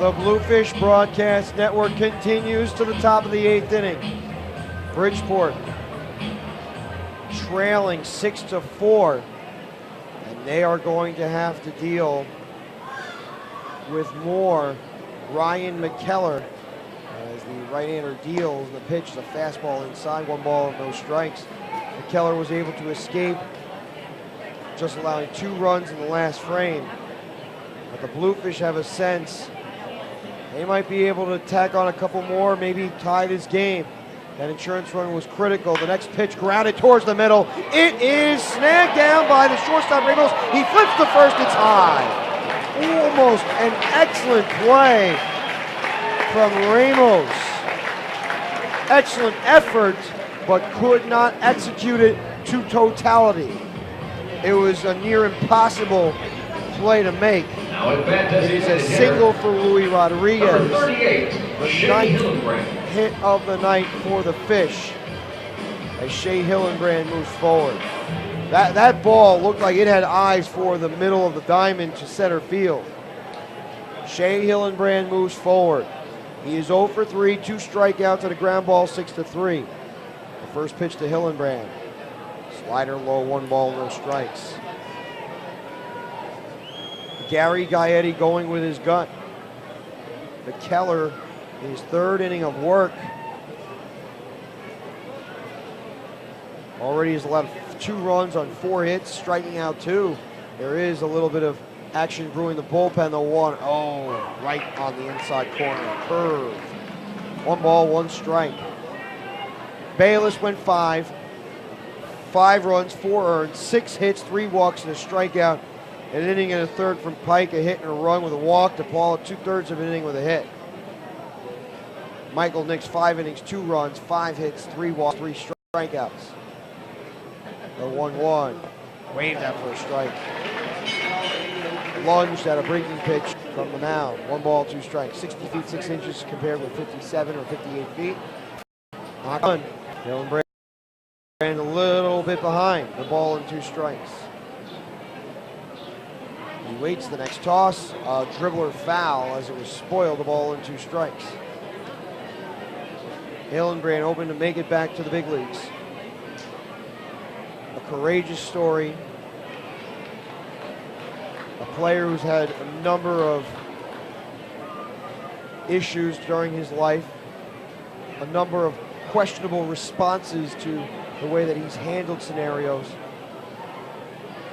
The Bluefish Broadcast Network continues to the top of the 8th inning. Bridgeport trailing 6-4, and they are going to have to deal with more. Ryan McKellar, as the right-hander deals, the pitch is a fastball inside, 1 ball and no strikes. McKellar was able to escape, just allowing 2 runs in the last frame. But the Bluefish have a sense they might be able to tack on a couple more, maybe tie this game. That insurance run was critical. The next pitch grounded towards the middle. It is snagged down by the shortstop, Ramos. He flips to first, it's high. Almost an excellent play from Ramos. Excellent effort, but could not execute it to totality. It was a near impossible play to make. It is a single for Luis Rodriguez. The 9th hit of the night for the Fish as Shea Hillenbrand moves forward. That ball looked like it had eyes for the middle of the diamond to center field. Shea Hillenbrand moves forward. He is 0 for 3, 2 strikeouts and a ground ball, 6-3. The first pitch to Hillenbrand. Slider low, 1 ball, no strikes. Gary Gaetti going with his gut. McKellar, his 3rd inning of work. Already has allowed 2 runs on 4 hits, striking out 2. There is a little bit of action brewing the bullpen. The 1-0 right on the inside corner. Curve. 1 ball, 1 strike. Bayless went 5. 5 runs, 4 earned, 6 hits, 3 walks, and a strikeout. An inning and a third from Pike, a hit and a run with a walk. DePaul, 2/3 of an inning with a hit. Michael Nix, 5 innings, 2 runs, 5 hits, 3 walks, 3 strikeouts. The 1-1, waved that for a strike. Lunged at a breaking pitch from the mound. 1 ball, 2 strikes. 60 feet, 6 inches compared with 57 or 58 feet. Knock on. Hillenbrand a little bit behind. The ball and 2 strikes. He waits the next toss. A dribbler foul as it was spoiled. The ball and 2 strikes. Hillenbrand hoping to make it back to the big leagues. A courageous story. A player who's had a number of issues during his life. A number of questionable responses to the way that he's handled scenarios.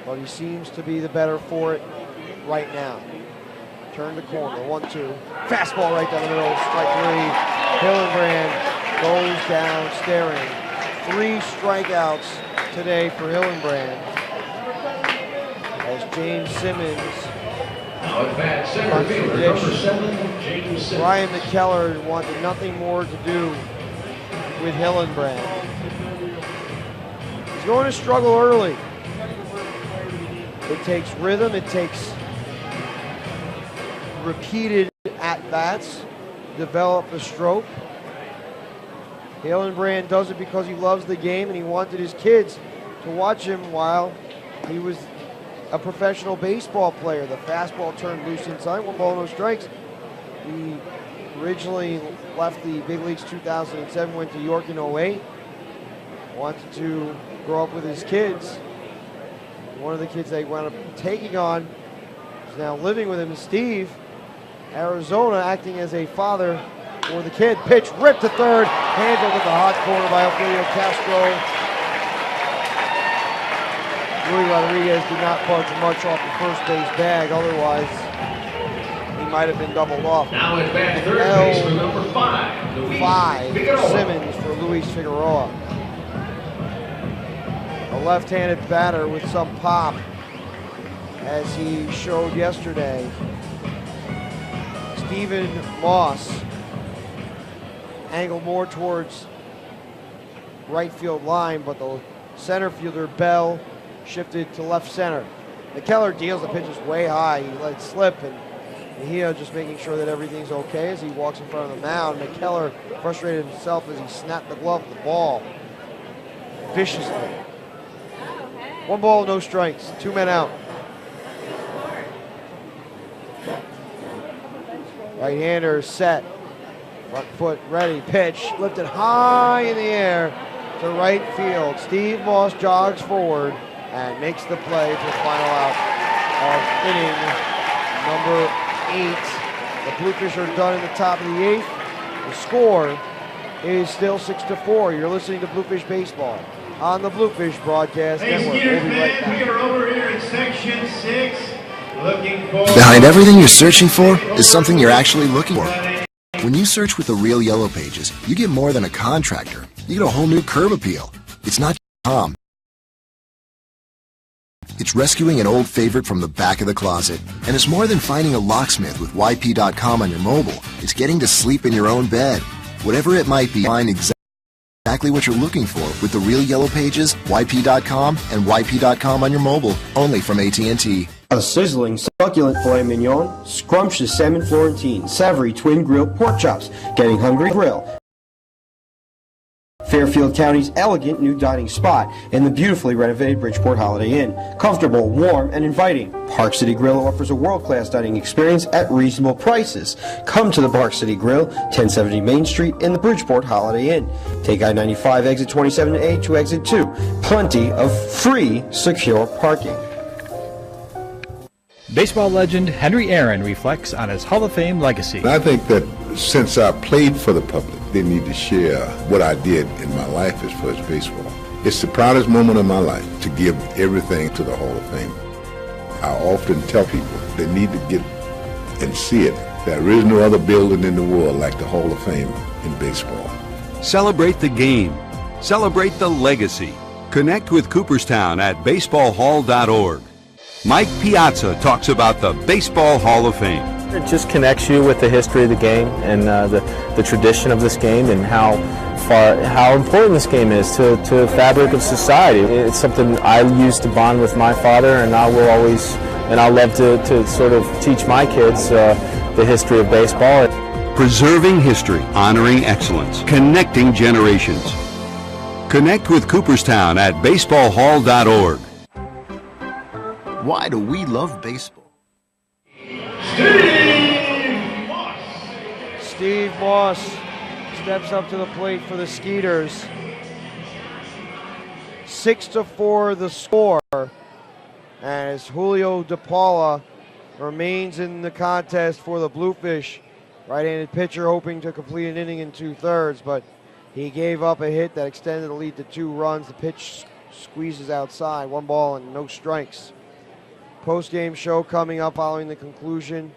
But he seems to be the better for it right now. Turn the corner, 1-2. Fastball right down the middle, strike 3. Hillenbrand goes down staring. 3 strikeouts today for Hillenbrand. As James Simmons runs the dish. Ryan McKellar wanted nothing more to do with Hillenbrand. He's going to struggle early. It takes rhythm, it takes repeated at-bats, develop a stroke. Hillenbrand does it because he loves the game and he wanted his kids to watch him while he was a professional baseball player. The fastball turned loose inside, 1 ball, no strikes. He originally left the big leagues 2007, went to York in 08. Wanted to grow up with his kids. One of the kids they wound up taking on is now living with him, Steve. Arizona acting as a father for the kid. Pitch ripped to third, handled at the hot corner by Elfrio Castro. Luis Rodriguez did not budge much off the first base bag, otherwise he might have been doubled off. Now at bat, third baseman number 5, Luis 5 Figueroa. Simmons for Luis Figueroa. A left-handed batter with some pop, as he showed yesterday. Stephen Moss angled more towards right field line, but the center fielder Bell shifted to left center. McKellar deals the pitches way high. He let it slip, and Mejia just making sure that everything's okay as he walks in front of the mound. McKellar frustrated himself as he snapped the glove of the ball. viciously. 1 ball, no strikes, 2 men out. Right-hander set, front foot ready, pitch, lifted high in the air to right field. Steve Moss jogs forward and makes the play for the final out of inning number 8. The Bluefish are done in the top of the 8th. The score is still 6-4. You're listening to Bluefish Baseball on the Bluefish Broadcast Network. We'll be right back. We are over here in Section 6, looking for... Behind everything you're searching for is something you're actually looking for. When you search with the real Yellow Pages, you get more than a contractor. You get a whole new curb appeal. It's not Tom. It's rescuing an old favorite from the back of the closet. And it's more than finding a locksmith with YP.com on your mobile. It's getting to sleep in your own bed. Whatever it might be, find exactly what you're looking for with the real Yellow Pages, YP.com, and YP.com on your mobile, only from AT&T. A sizzling, succulent filet mignon, scrumptious salmon Florentine, savory twin grilled pork chops, getting hungry grill. Fairfield County's elegant new dining spot in the beautifully renovated Bridgeport Holiday Inn. Comfortable, warm, and inviting. Park City Grill offers a world-class dining experience at reasonable prices. Come to the Park City Grill, 1070 Main Street in the Bridgeport Holiday Inn. Take I-95 exit 27A to exit 2. Plenty of free, secure parking. Baseball legend Henry Aaron reflects on his Hall of Fame legacy. I think that since I played for the public, they need to share what I did in my life as far as baseball. It's the proudest moment of my life to give everything to the Hall of Fame. I often tell people they need to get and see it. There is no other building in the world like the Hall of Fame in baseball. Celebrate the game. Celebrate the legacy. Connect with Cooperstown at baseballhall.org. Mike Piazza talks about the Baseball Hall of Fame. It just connects you with the history of the game and the tradition of this game and how important this game is to the fabric of society. It's something I used to bond with my father, and I will always, and I love to sort of teach my kids the history of baseball. Preserving history, honoring excellence, connecting generations. Connect with Cooperstown at baseballhall.org. Why do we love baseball? Steve Moss steps up to the plate for the Skeeters. 6-4 the score, as Julio DePaula remains in the contest for the Bluefish. Right-handed pitcher hoping to complete an inning in 2/3, but he gave up a hit that extended the lead to 2 runs. The pitch squeezes outside, 1 ball and no strikes. Post-game show coming up following the conclusion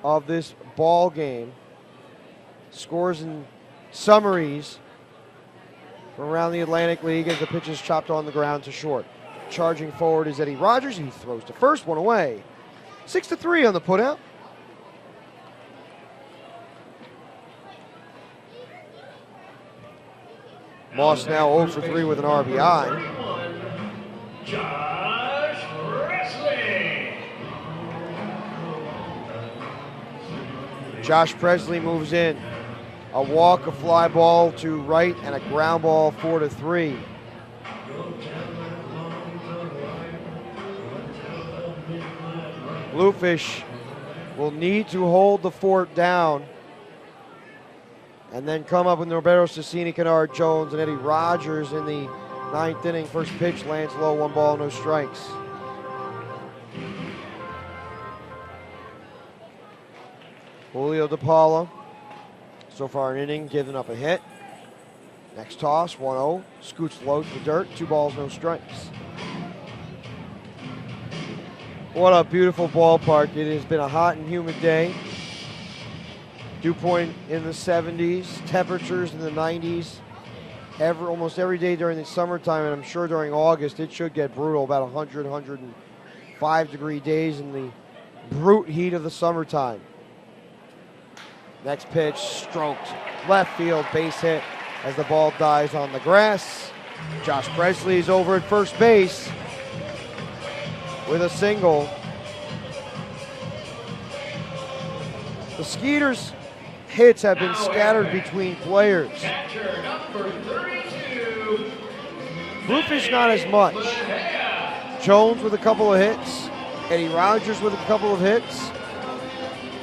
of this ball game. Scores and summaries from around the Atlantic League as the pitch is chopped on the ground to short. Charging forward is Eddie Rogers. He throws to first, 1 away. 6-3 on the putout. Moss now 0 for 3 with an RBI. Josh Presley moves in. A walk, a fly ball to right, and a ground ball 4-3. Bluefish will need to hold the fort down and then come up with Roberto Cecchini, Kennard Jones, and Eddie Rogers in the 9th inning. First pitch lands low, 1 ball, no strikes. Julio DePaula, so far an inning, giving up a hit. Next toss, 1-0, scoots low to the dirt, 2 balls, no strikes. What a beautiful ballpark. It has been a hot and humid day. Dew point in the 70s, temperatures in the 90s. Almost every day during the summertime, and I'm sure during August, it should get brutal, about 100, 105 degree days in the brute heat of the summertime. Next pitch, stroked left field, base hit as the ball dies on the grass. Josh Presley is over at first base with a single. The Skeeters' hits have been scattered between players. Catcher number 32, Bluefish not as much. Jones with a couple of hits, Eddie Rogers with a couple of hits,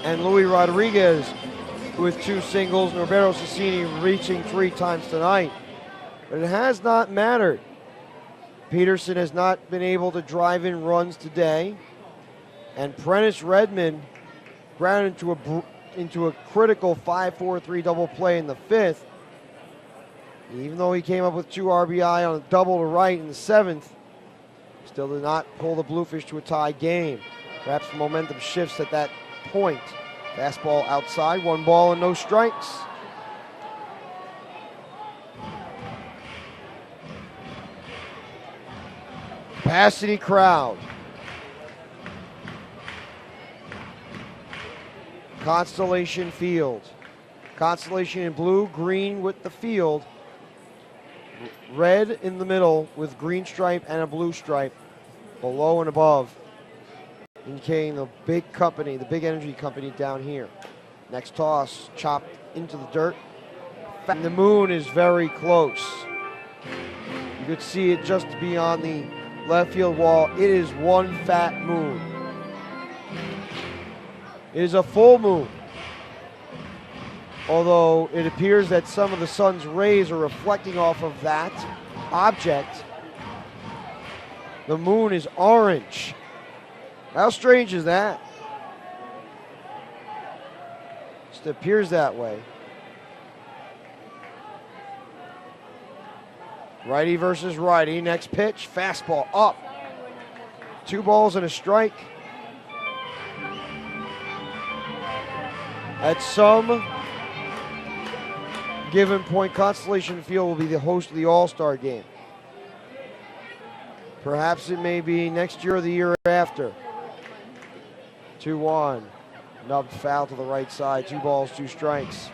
and Luis Rodriguez with 2 singles, Norberto Cecchini reaching 3 times tonight. But it has not mattered. Peterson has not been able to drive in runs today, and Prentice Redmond grounded into a critical 5-4-3 double play in the 5th. Even though he came up with 2 RBI on a double to right in the 7th, still did not pull the Bluefish to a tie game. Perhaps the momentum shifts at that point. Fastball outside, 1 ball and no strikes. Capacity crowd. Constellation Field. Constellation in blue, green with the field. Red in the middle with green stripe and a blue stripe below and above, indicating the big company, the big energy company down here. Next toss, chopped into the dirt. And the moon is very close. You could see it just beyond the left field wall. It is one fat moon. It is a full moon. Although it appears that some of the sun's rays are reflecting off of that object. The moon is orange. How strange is that? Just appears that way. Righty versus righty. Next pitch, fastball up. 2 balls and a strike. At some given point, Constellation Field will be the host of the All-Star game. Perhaps it may be next year or the year after. 2-1. Nubbed foul to the right side. 2 balls, 2 strikes.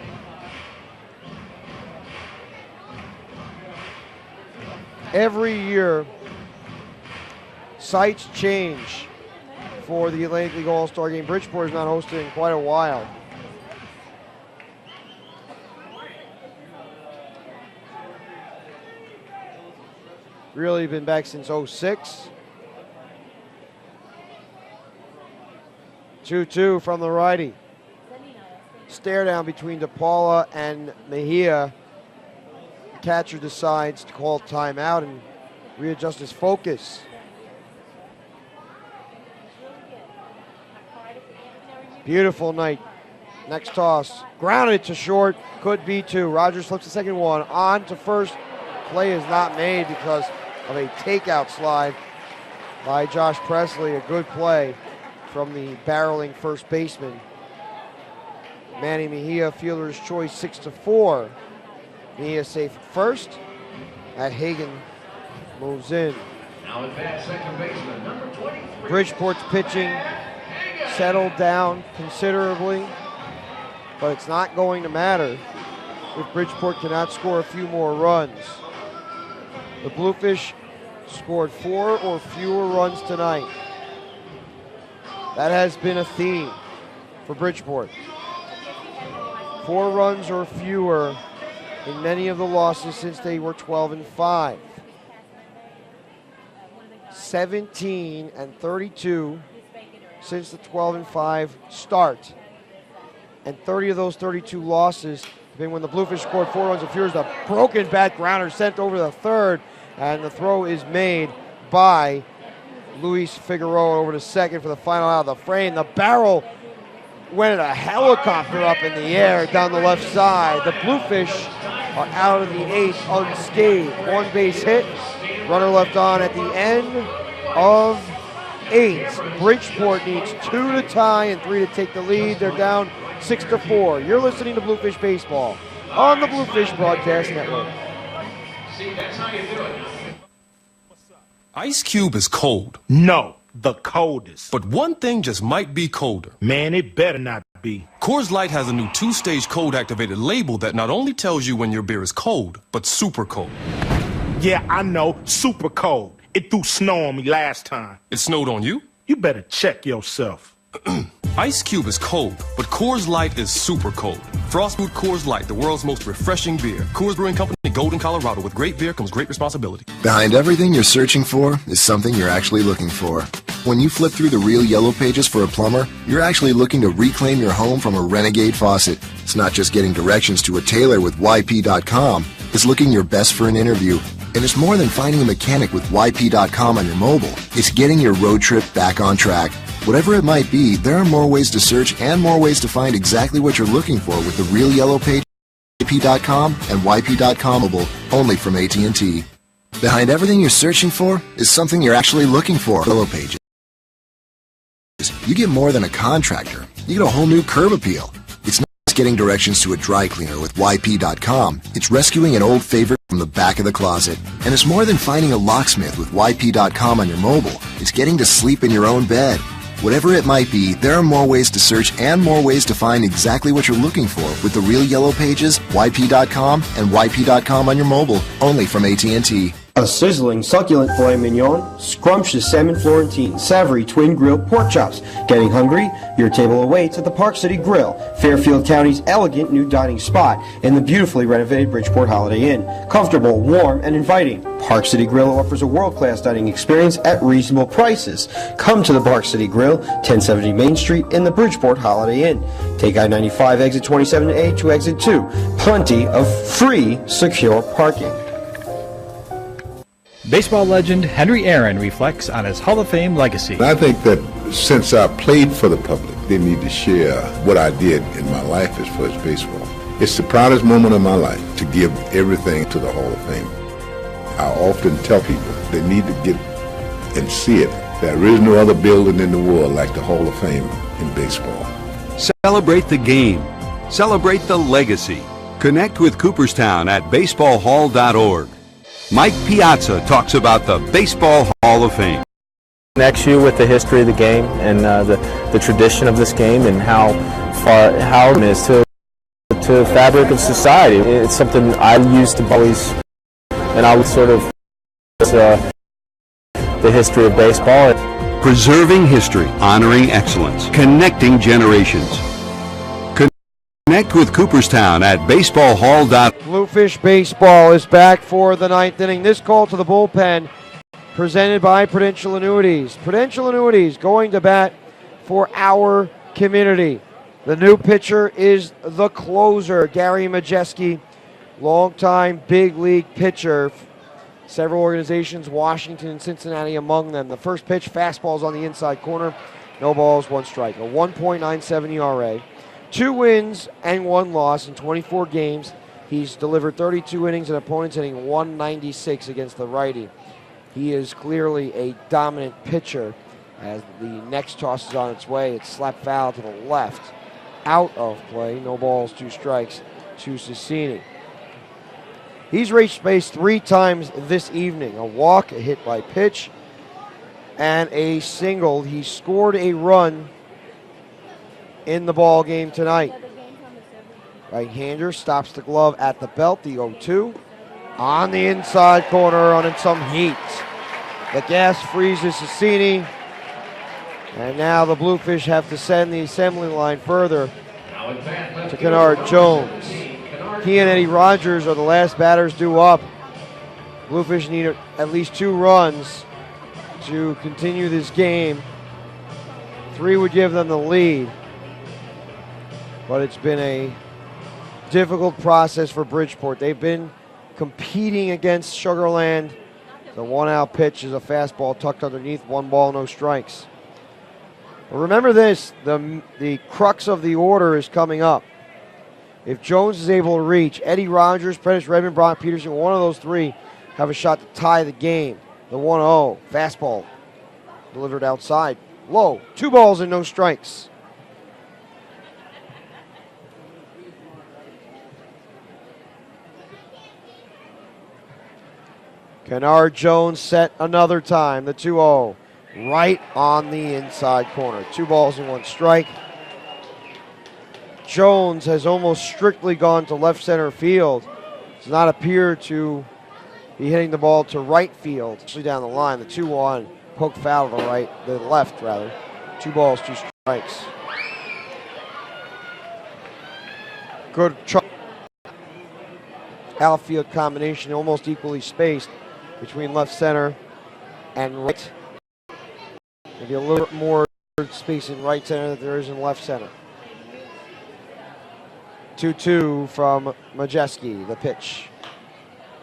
Every year, sites change for the Atlantic League All-Star game. Bridgeport has not hosted in quite a while. Really been back since 06. 2-2 from the righty. Stare down between DePaula and Mejia. The catcher decides to call timeout and readjust his focus. Beautiful night. Next toss. Grounded to short. Could be 2. Rogers flips the second one. On to first. Play is not made because of a takeout slide by Josh Presley. A good play from the barreling first baseman. Manny Mejia, fielder's choice, 6-4. Mejia safe at first. At Hagen moves in. Now at bat, second baseman, number 23. Bridgeport's pitching settled down considerably, but it's not going to matter if Bridgeport cannot score a few more runs. The Bluefish scored 4 or fewer runs tonight. That has been a theme for Bridgeport. 4 runs or fewer in many of the losses since they were 12-5. 17-32 since the 12-5 start. And 30 of those 32 losses have been when the Bluefish scored 4 runs or fewer. The broken bat grounder sent over the third, and the throw is made by Luis Figueroa over to second for the final out of the frame. The barrel went a helicopter up in the air down the left side. The Bluefish are out of the 8th unscathed. 1 base hit, runner left on at the end of 8. Bridgeport needs 2 to tie and 3 to take the lead. They're down 6-4. You're listening to Bluefish Baseball on the Bluefish Broadcast Network. See, that's how you do it. Ice Cube is cold. No, the coldest. But one thing just might be colder. Man, it better not be. Coors Light has a new 2-stage cold-activated label that not only tells you when your beer is cold, but super cold. Yeah, I know, super cold. It threw snow on me last time. It snowed on you? You better check yourself. Ice Cube is cold, but Coors Light is super cold. Frostbrewed Coors Light, the world's most refreshing beer. Coors Brewing Company, Golden, Colorado. With great beer comes great responsibility. Behind everything you're searching for is something you're actually looking for. When you flip through the real yellow pages for a plumber, you're actually looking to reclaim your home from a renegade faucet. It's not just getting directions to a tailor with YP.com. It's looking your best for an interview. And it's more than finding a mechanic with YP.com on your mobile. It's getting your road trip back on track. Whatever it might be, there are more ways to search and more ways to find exactly what you're looking for with the real yellow page, YP.com and YP.com mobile, only from AT&T. Behind everything you're searching for is something you're actually looking for. Yellow pages. You get more than a contractor. You get a whole new curb appeal. It's not just getting directions to a dry cleaner with YP.com. It's rescuing an old favorite from the back of the closet. And it's more than finding a locksmith with YP.com on your mobile. It's getting to sleep in your own bed. Whatever it might be, there are more ways to search and more ways to find exactly what you're looking for with the real yellow pages, YP.com, and YP.com on your mobile, only from AT&T. A sizzling, succulent filet mignon, scrumptious salmon Florentine, savory twin grilled pork chops. Getting hungry? Your table awaits at the Park City Grill, Fairfield County's elegant new dining spot in the beautifully renovated Bridgeport Holiday Inn. Comfortable, warm, and inviting. Park City Grill offers a world-class dining experience at reasonable prices. Come to the Park City Grill, 1070 Main Street in the Bridgeport Holiday Inn. Take I-95 exit 27A to exit 2. Plenty of free, secure parking. Baseball legend Henry Aaron reflects on his Hall of Fame legacy. I think that since I played for the public, they need to share what I did in my life as far as baseball. It's the proudest moment of my life to give everything to the Hall of Fame. I often tell people they need to get and see it. There is no other building in the world like the Hall of Fame in baseball. Celebrate the game. Celebrate the legacy. Connect with Cooperstown at baseballhall.org. Mike Piazza talks about the Baseball Hall of Fame. Connects you with the history of the game and the tradition of this game and how it is to the fabric of society. It's something I used to always, and I would sort of the history of baseball. Preserving history, honoring excellence, connecting generations. Connect with Cooperstown at baseballhall.org. Bluefish baseball is back for the ninth inning. This call to the bullpen presented by Prudential Annuities. Prudential Annuities going to bat for our community. The new pitcher is the closer, Gary Majeski, longtime big league pitcher. Several organizations, Washington and Cincinnati among them. The first pitch, fastball's on the inside corner. No balls, one strike. A 1.97 ERA. 2 wins and 1 loss in 24 games. He's delivered 32 innings and opponents hitting 196 against the righty. He is clearly a dominant pitcher as the next toss is on its way. It's slapped foul to the left. Out of play. No balls, 2 strikes to Cecchini. He's reached base 3 times this evening. A walk, a hit by pitch, and a single. He scored a run in the ball game tonight. Right-hander stops the glove at the belt, the 0-2. On the inside corner, on in some heat. The gas freezes Cecchini. And now the Bluefish have to send the assembly line further to Kennard Jones. He and Eddie Rogers are the last batters due up. Bluefish need at least 2 runs to continue this game. 3 would give them the lead. But it's been a difficult process for Bridgeport. They've been competing against Sugar Land. The 1-out pitch is a fastball tucked underneath, 1 ball, no strikes. But remember this, the crux of the order is coming up. If Jones is able to reach, Eddie Rogers, Prentice Redmond, Brock Peterson, one of those 3 have a shot to tie the game. The 1-0, fastball delivered outside, low, 2 balls and no strikes. Kennard Jones set another time, the 2-0, right on the inside corner. 2 balls and 1 strike. Jones has almost strictly gone to left center field. Does not appear to be hitting the ball to right field. Actually down the line, the 2-1, poked foul to the left rather. 2 balls, 2 strikes. Good outfield combination, almost equally spaced between left center and right. Maybe a little bit more space in right center than there is in left center. 2-2 from Majeski, the pitch.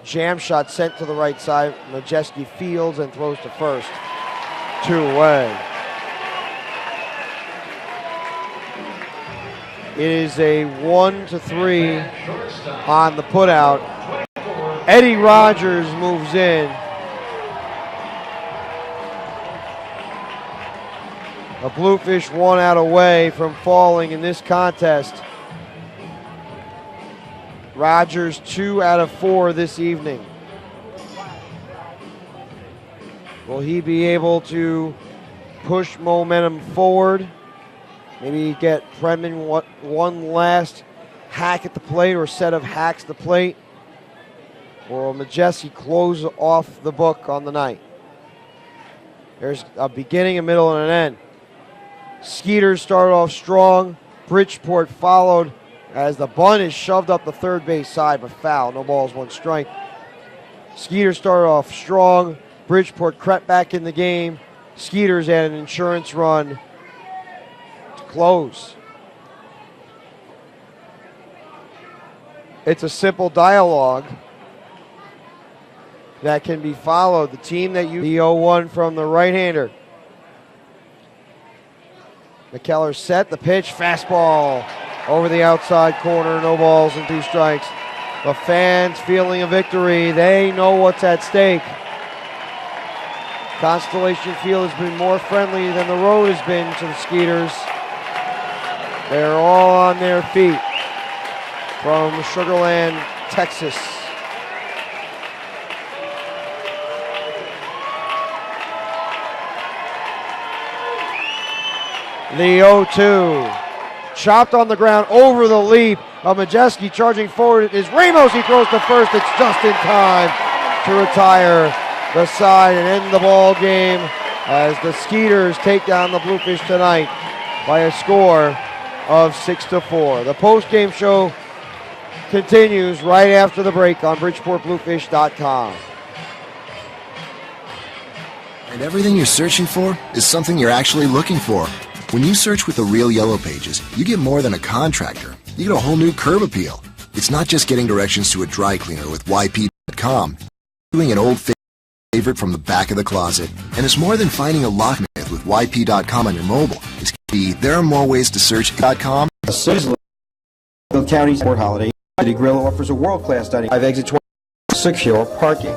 Jam shot sent to the right side. Majeski fields and throws to first. 2 away. It is a 1-3 on the putout. Eddie Rogers moves in. A Bluefish 1 out away from falling in this contest. Rogers 2 out of 4 this evening. Will he be able to push momentum forward? Maybe get Prendman one last hack at the plate or set of hacks at the plate? Or will Majeski close off the book on the night? There's a beginning, a middle, and an end. Skeeters started off strong. Bridgeport followed as the bunt is shoved up the third base side, but foul. No balls, 1 strike. Skeeters started off strong. Bridgeport crept back in the game. Skeeters had an insurance run to close. It's a simple dialogue that can be followed. The team that you... The 0-1 from the right-hander. McKellar set the pitch, fastball over the outside corner, no balls and 2 strikes. The fans feeling a victory. They know what's at stake. Constellation Field has been more friendly than the road has been to the Skeeters. They're all on their feet from Sugar Land, Texas. The 0-2. Chopped on the ground over the leap of Majeski charging forward is Ramos. He throws to first. It's just in time to retire the side and end the ball game as the Skeeters take down the Bluefish tonight by a score of 6-4. The post-game show continues right after the break on BridgeportBluefish.com. And everything you're searching for is something you're actually looking for. When you search with the real Yellow Pages, you get more than a contractor. You get a whole new curb appeal. It's not just getting directions to a dry cleaner with YP.com. Doing an old favorite from the back of the closet. And it's more than finding a locksmith with YP.com on your mobile. It's key. There are more ways to search.com. Sizzling County's Sport Holiday City Grill offers a world-class dining. 5 exit 20, secure parking.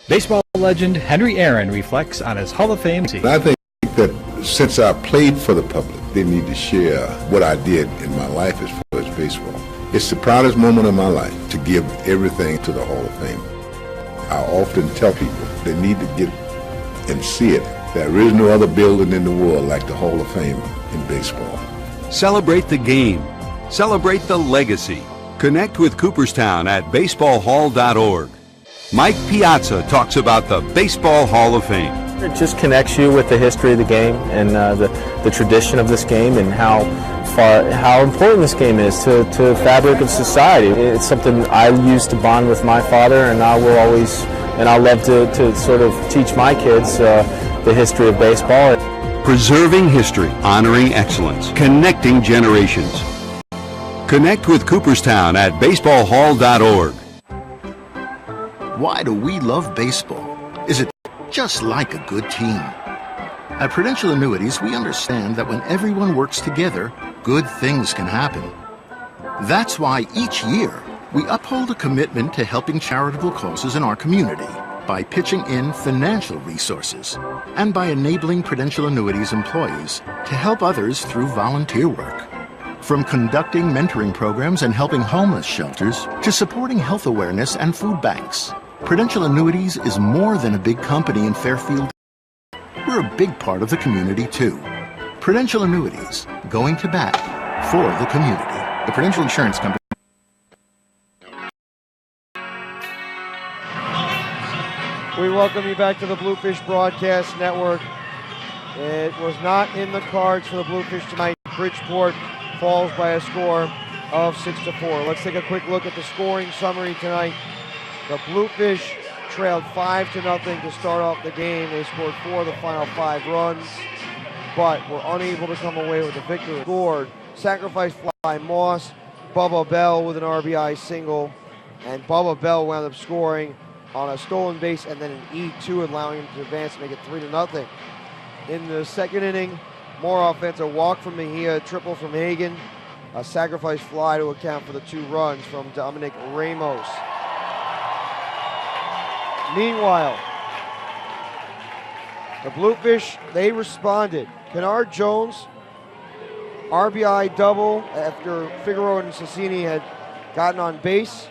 Baseball legend Henry Aaron reflects on his Hall of Fame. I think that since I played for the public, they need to share what I did in my life as far as baseball. It's the proudest moment of my life to give everything to the Hall of Fame. I often tell people they need to get and see it. There is no other building in the world like the Hall of Fame in baseball. Celebrate the game. Celebrate the legacy. Connect with Cooperstown at baseballhall.org. Mike Piazza talks about the Baseball Hall of Fame. It just connects you with the history of the game and the tradition of this game and how important this game is to the fabric of society. It's something I used to bond with my father, and I will always, and I love to sort of teach my kids the history of baseball. Preserving history, honoring excellence, connecting generations. Connect with Cooperstown at baseballhall.org. Why do we love baseball? Is it just like a good team? At Prudential Annuities, we understand that when everyone works together, good things can happen. That's why each year, we uphold a commitment to helping charitable causes in our community by pitching in financial resources and by enabling Prudential Annuities employees to help others through volunteer work. From conducting mentoring programs and helping homeless shelters to supporting health awareness and food banks, Prudential Annuities is more than a big company in Fairfield. We're a big part of the community, too. Prudential Annuities, going to bat for the community. The Prudential Insurance Company. We welcome you back to the Bluefish Broadcast Network. It was not in the cards for the Bluefish tonight. Bridgeport falls by a score of 6-4. Let's take a quick look at the scoring summary tonight. The Bluefish trailed 5-0 to start off the game. They scored 4 of the final 5 runs, but were unable to come away with the victory. Scored sacrifice fly Moss, Bubba Bell with an RBI single, and Bubba Bell wound up scoring on a stolen base and then an E2, allowing him to advance and make it 3-0. In the second inning, more offense, a walk from Mejia, a triple from Hagan, a sacrifice fly to account for the 2 runs from Dominic Ramos. Meanwhile, the Bluefish, they responded. Kennard Jones, RBI double after Figueroa and Cecchini had gotten on base.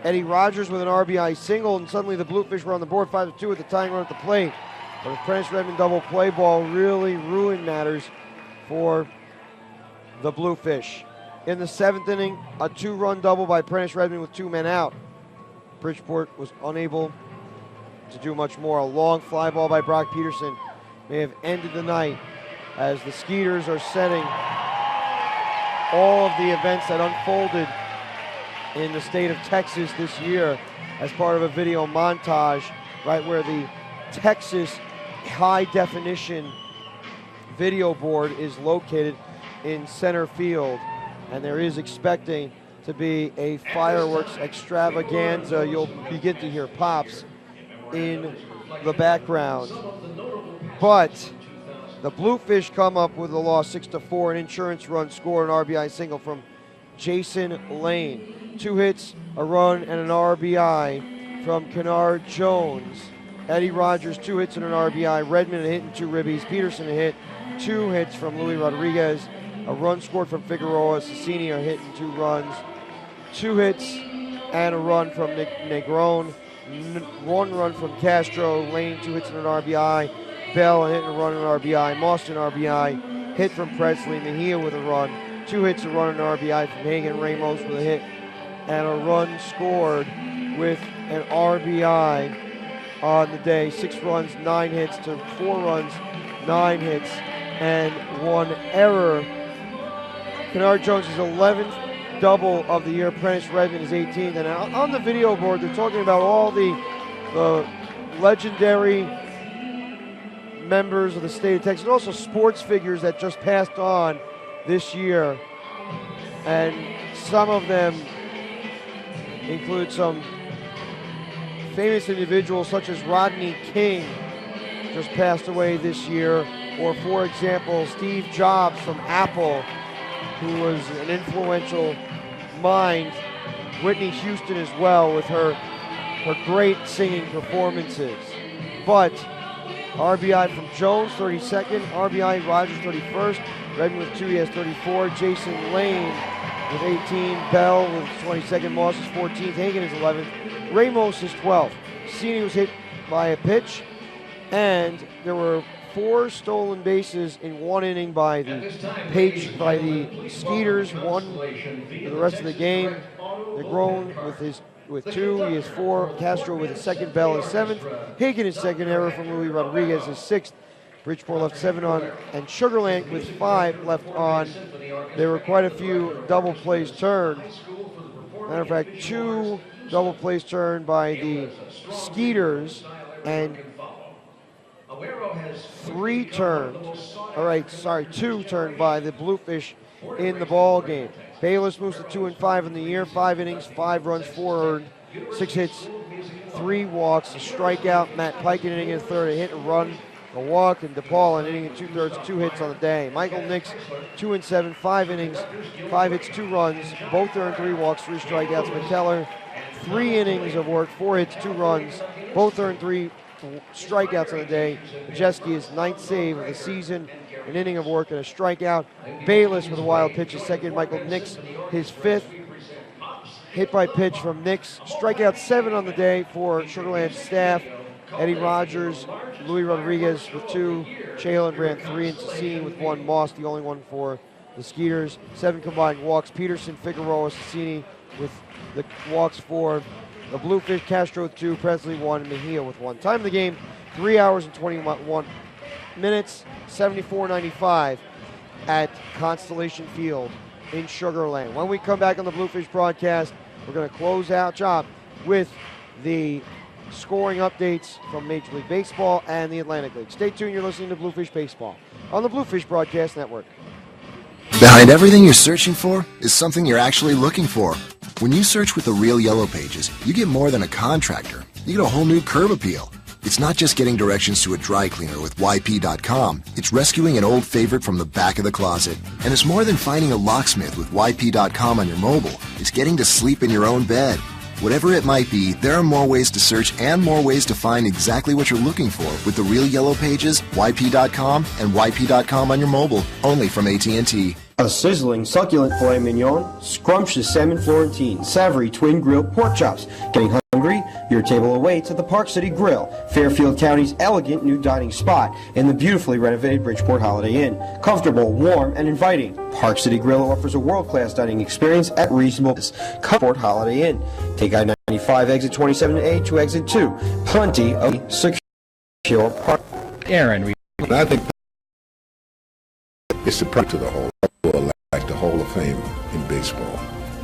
Eddie Rogers with an RBI single, and suddenly the Bluefish were on the board 5-2 with the tying run at the plate. But a Prentice Redmond double play ball really ruined matters for the Bluefish. In the 7th inning, a 2-run double by Prentice Redmond with 2 men out. Bridgeport was unable to do much more. A long fly ball by Brock Peterson may have ended the night as the Skeeters are setting all of the events that unfolded in the state of Texas this year as part of a video montage, right where the Texas high definition video board is located in center field. And there is expecting to be a fireworks extravaganza. You'll begin to hear pops in the background. But the Bluefish come up with a loss 6-4, an insurance run score, an RBI single from Jason Lane. 2 hits, a run, and an RBI from Kennard Jones. Eddie Rogers, 2 hits and an RBI. Redmond, a hit and 2 ribbies. Peterson, a hit. 2 hits from Luis Rodriguez. A run scored from Figueroa. Cecchini, a hit and 2 runs. 2 hits and a run from Negron. 1 run from Castro. Lane, 2 hits and an RBI. Bell, a hit and a run and an RBI. Moss, an RBI. Hit from Presley. Mejia with a run. 2 hits, a run and an RBI from Hagan. Ramos with a hit and a run scored with an RBI on the day. 6 runs, 9 hits to 4 runs, 9 hits, and 1 error. Kennard Jones' 11th double of the year. Prentice Redmond is 18th. And on the video board, they're talking about all the legendary members of the state of Texas, and also sports figures that just passed on this year. And some of them include some famous individuals such as Rodney King, just passed away this year, or for example, Steve Jobs from Apple, who was an influential mind. Whitney Houston as well, with her great singing performances. But RBI from Jones, 32nd. RBI Rogers, 31st. Redmond with 2, he has 34. Jason Lane with 18. Bell with 22nd. Moss is 14th. Hagan is 11th. Ramos is 12th. Cecchini was hit by a pitch, and there were 4 stolen bases in 1 inning by the Skeeters. 1 for the rest of the game. Negron with 2, he has 4. Castro with his 2nd. Bell is 7th. Hagan is 2nd. Error from Luis Rodriguez is 6th. Bridgeport left 7 on, and Sugar Land with 5 left on. There were quite a few double plays turned. Matter of fact, 2 double plays turned by the Skeeters, and 2 turned by the Bluefish in the ball game. Bayless moves to 2-5 in the year. 5 innings, 5 runs, 4 earned, 6 hits, 3 walks, a strikeout. Matt Pike an inning and a third, a hit, a run, a walk, and DePaul an inning and 2/3, 2 hits on the day. Michael Nix 2-7, 5 innings, 5 hits, 2 runs, both earned 3 walks, 3 strikeouts. McKellar 3 innings of work, 4 hits, 2 runs, both earned 3 strikeouts on the day. Majeski is 9th save of the season, an inning of work and a strikeout. Bayless with a wild pitch is 2nd. Michael Nix his 5th. Hit by pitch from Nix. Strikeout 7 on the day for Sugar Land staff. Eddie Rogers, Luis Rodriguez with 2, Chalen Brand 3, and Cecchini with 1. Moss the only one for the Skeeters. 7 combined walks. Peterson, Figueroa, Cecchini with the walks for the Bluefish. Castro with 2, Presley 1, and Mejia with 1. Time of the game, 3 hours and 21 minutes, 74-95 at Constellation Field in Sugar Land. When we come back on the Bluefish broadcast, we're going to close out shop with the scoring updates from Major League Baseball and the Atlantic League. Stay tuned. You're listening to Bluefish Baseball on the Bluefish Broadcast Network. Behind everything you're searching for is something you're actually looking for. When you search with the real Yellow Pages, you get more than a contractor. You get a whole new curb appeal. It's not just getting directions to a dry cleaner with YP.com. It's rescuing an old favorite from the back of the closet. And it's more than finding a locksmith with YP.com on your mobile. It's getting to sleep in your own bed. Whatever it might be, there are more ways to search and more ways to find exactly what you're looking for with the real Yellow Pages, YP.com, and YP.com on your mobile, only from AT&T. A sizzling, succulent filet mignon, scrumptious salmon Florentine, savory twin grilled pork chops. Getting hungry? Your table awaits at the Park City Grill, Fairfield County's elegant new dining spot in the beautifully renovated Bridgeport Holiday Inn. Comfortable, warm, and inviting. Park City Grill offers a world-class dining experience at reasonable prices. Bridgeport Holiday Inn. Take I-95 exit 27A to exit 2. Plenty of secure park. Aaron, I think it's the pride to the Hall, like the Hall of Fame in baseball.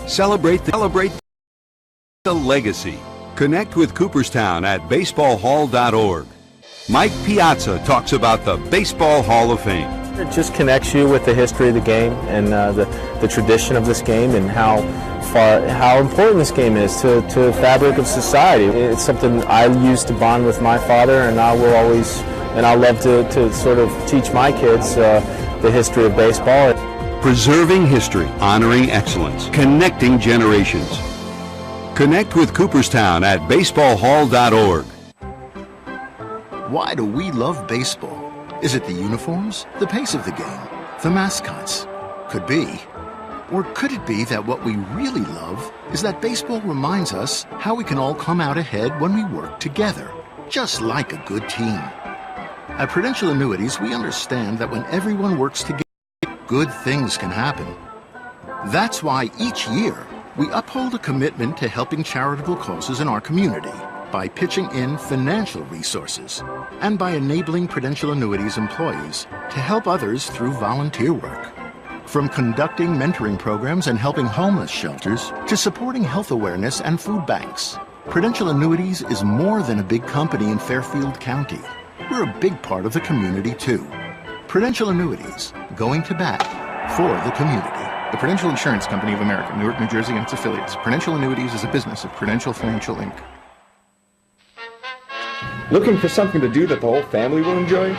Celebrate the legacy. Connect with Cooperstown at baseballhall.org. Mike Piazza talks about the Baseball Hall of Fame. It just connects you with the history of the game and the tradition of this game and how important this game is to the fabric of society. It's something I used to bond with my father, and I will always, and I love to sort of teach my kids the history of baseball. Preserving history, honoring excellence, connecting generations. Connect with Cooperstown at baseballhall.org. Why do we love baseball? Is it the uniforms, the pace of the game, the mascots? Could be. Or could it be that what we really love is that baseball reminds us how we can all come out ahead when we work together, just like a good team? At Prudential Annuities, we understand that when everyone works together, good things can happen. That's why each year, we uphold a commitment to helping charitable causes in our community by pitching in financial resources and by enabling Prudential Annuities employees to help others through volunteer work. From conducting mentoring programs and helping homeless shelters to supporting health awareness and food banks, Prudential Annuities is more than a big company in Fairfield County. We're a big part of the community, too. Prudential Annuities, going to bat for the community. The Prudential Insurance Company of America, Newark, New Jersey, and its affiliates. Prudential Annuities is a business of Prudential Financial, Inc. Looking for something to do that the whole family will enjoy?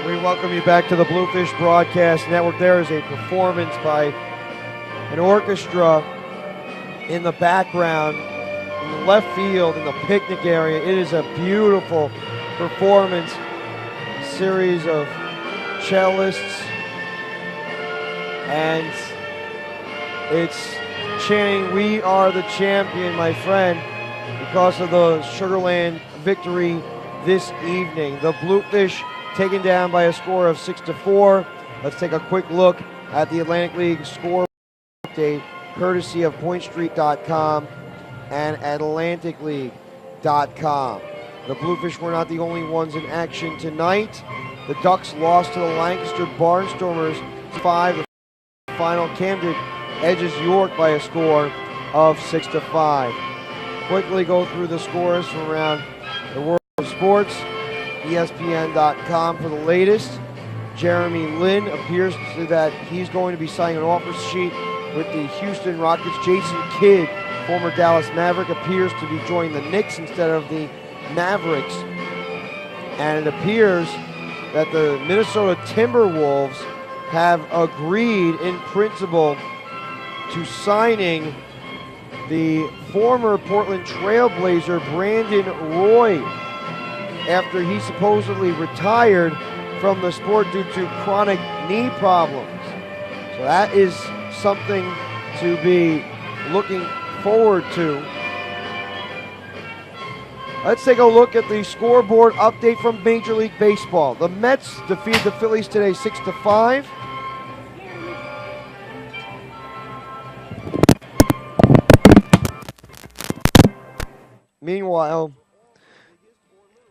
We welcome you back to the Bluefish Broadcast Network. There is a performance by an orchestra in the background, in the left field, in the picnic area. It is a beautiful performance. A series of cellists, and it's chanting, "We are the champion," my friend, because of the Sugar Land victory this evening. The Bluefish taken down by a score of 6-4. Let's take a quick look at the Atlantic League score update, courtesy of PointStreet.com and AtlanticLeague.com. The Bluefish were not the only ones in action tonight. The Ducks lost to the Lancaster Barnstormers 5. The final Camden edges York by a score of 6-5. Quickly go through the scores from around the world of sports. ESPN.com for the latest. Jeremy Lin appears that he's going to be signing an offer sheet with the Houston Rockets. Jason Kidd, former Dallas Maverick, appears to be joining the Knicks instead of the Mavericks. And it appears that the Minnesota Timberwolves have agreed in principle to signing the former Portland Trailblazer Brandon Roy after he supposedly retired from the sport due to chronic knee problems. So that is something to be looking forward to. Let's take a look at the scoreboard update from Major League Baseball. The Mets defeated the Phillies today 6-5. Meanwhile,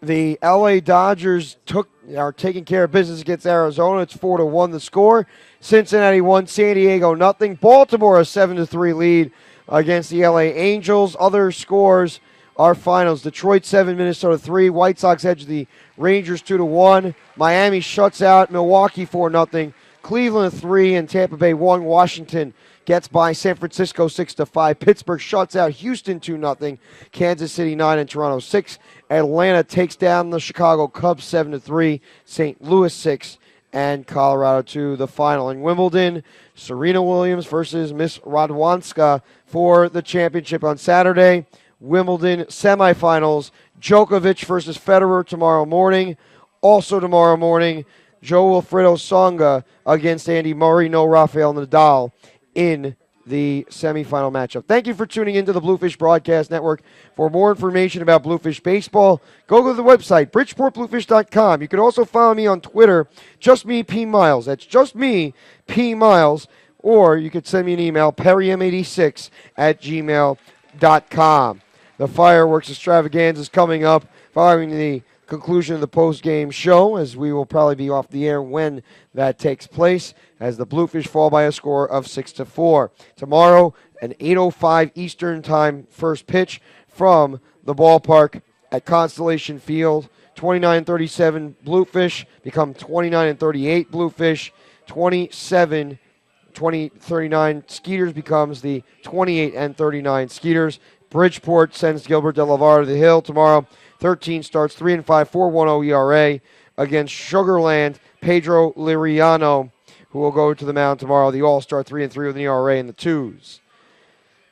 the LA Dodgers took are taking care of business against Arizona. It's 4-1 the score. Cincinnati 1, San Diego nothing. Baltimore a 7-3 lead against the LA Angels. Other scores are finals. Detroit 7, Minnesota 3. White Sox edge the Rangers 2-1. Miami shuts out Milwaukee 4-0. Cleveland 3 and Tampa Bay 1. Washington gets by San Francisco 6-5. Pittsburgh shuts out Houston 2-0. Kansas City 9 and Toronto 6. Atlanta takes down the Chicago Cubs 7-3. St. Louis 6 and Colorado 2. The final in Wimbledon, Serena Williams versus Miss Radwanska for the championship on Saturday. Wimbledon semifinals, Djokovic versus Federer tomorrow morning. Also tomorrow morning, Joe Wilfredo Tsonga against Andy Murray. No Rafael Nadal in the semifinal matchup. Thank you for tuning into the Bluefish Broadcast Network. For more information about Bluefish Baseball, go to the website, bridgeportbluefish.com. You can also follow me on Twitter, just me, P. Miles. That's just me, P. Miles. Or you could send me an email, perrym86@gmail.com. The fireworks extravaganza is coming up following the conclusion of the post-game show, as we will probably be off the air when that takes place, as the Bluefish fall by a score of 6-4. Tomorrow, an 8:05 Eastern Time first pitch from the ballpark at Constellation Field. 29-37 Bluefish become 29-38 Bluefish. 27-39 Skeeters becomes the 28-39 Skeeters. Bridgeport sends Gilbert De La Var to the hill tomorrow. 13 starts, 3-5, 4.10 ERA against Sugar Land. Pedro Liriano, who will go to the mound tomorrow. The All-Star 3-3 with an ERA in the 2s.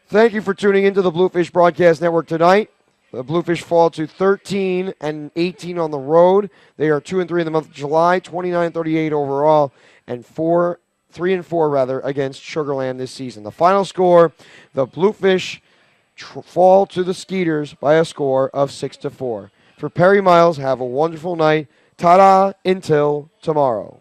Thank you for tuning into the Bluefish Broadcast Network tonight. The Bluefish fall to 13-18 on the road. They are 2-3 in the month of July, 29-38 overall, and 3-4 against Sugar Land this season. The final score: the Bluefish fall to the Skeeters by a score of 6-4. For Perry Miles, have a wonderful night. Ta-da until tomorrow.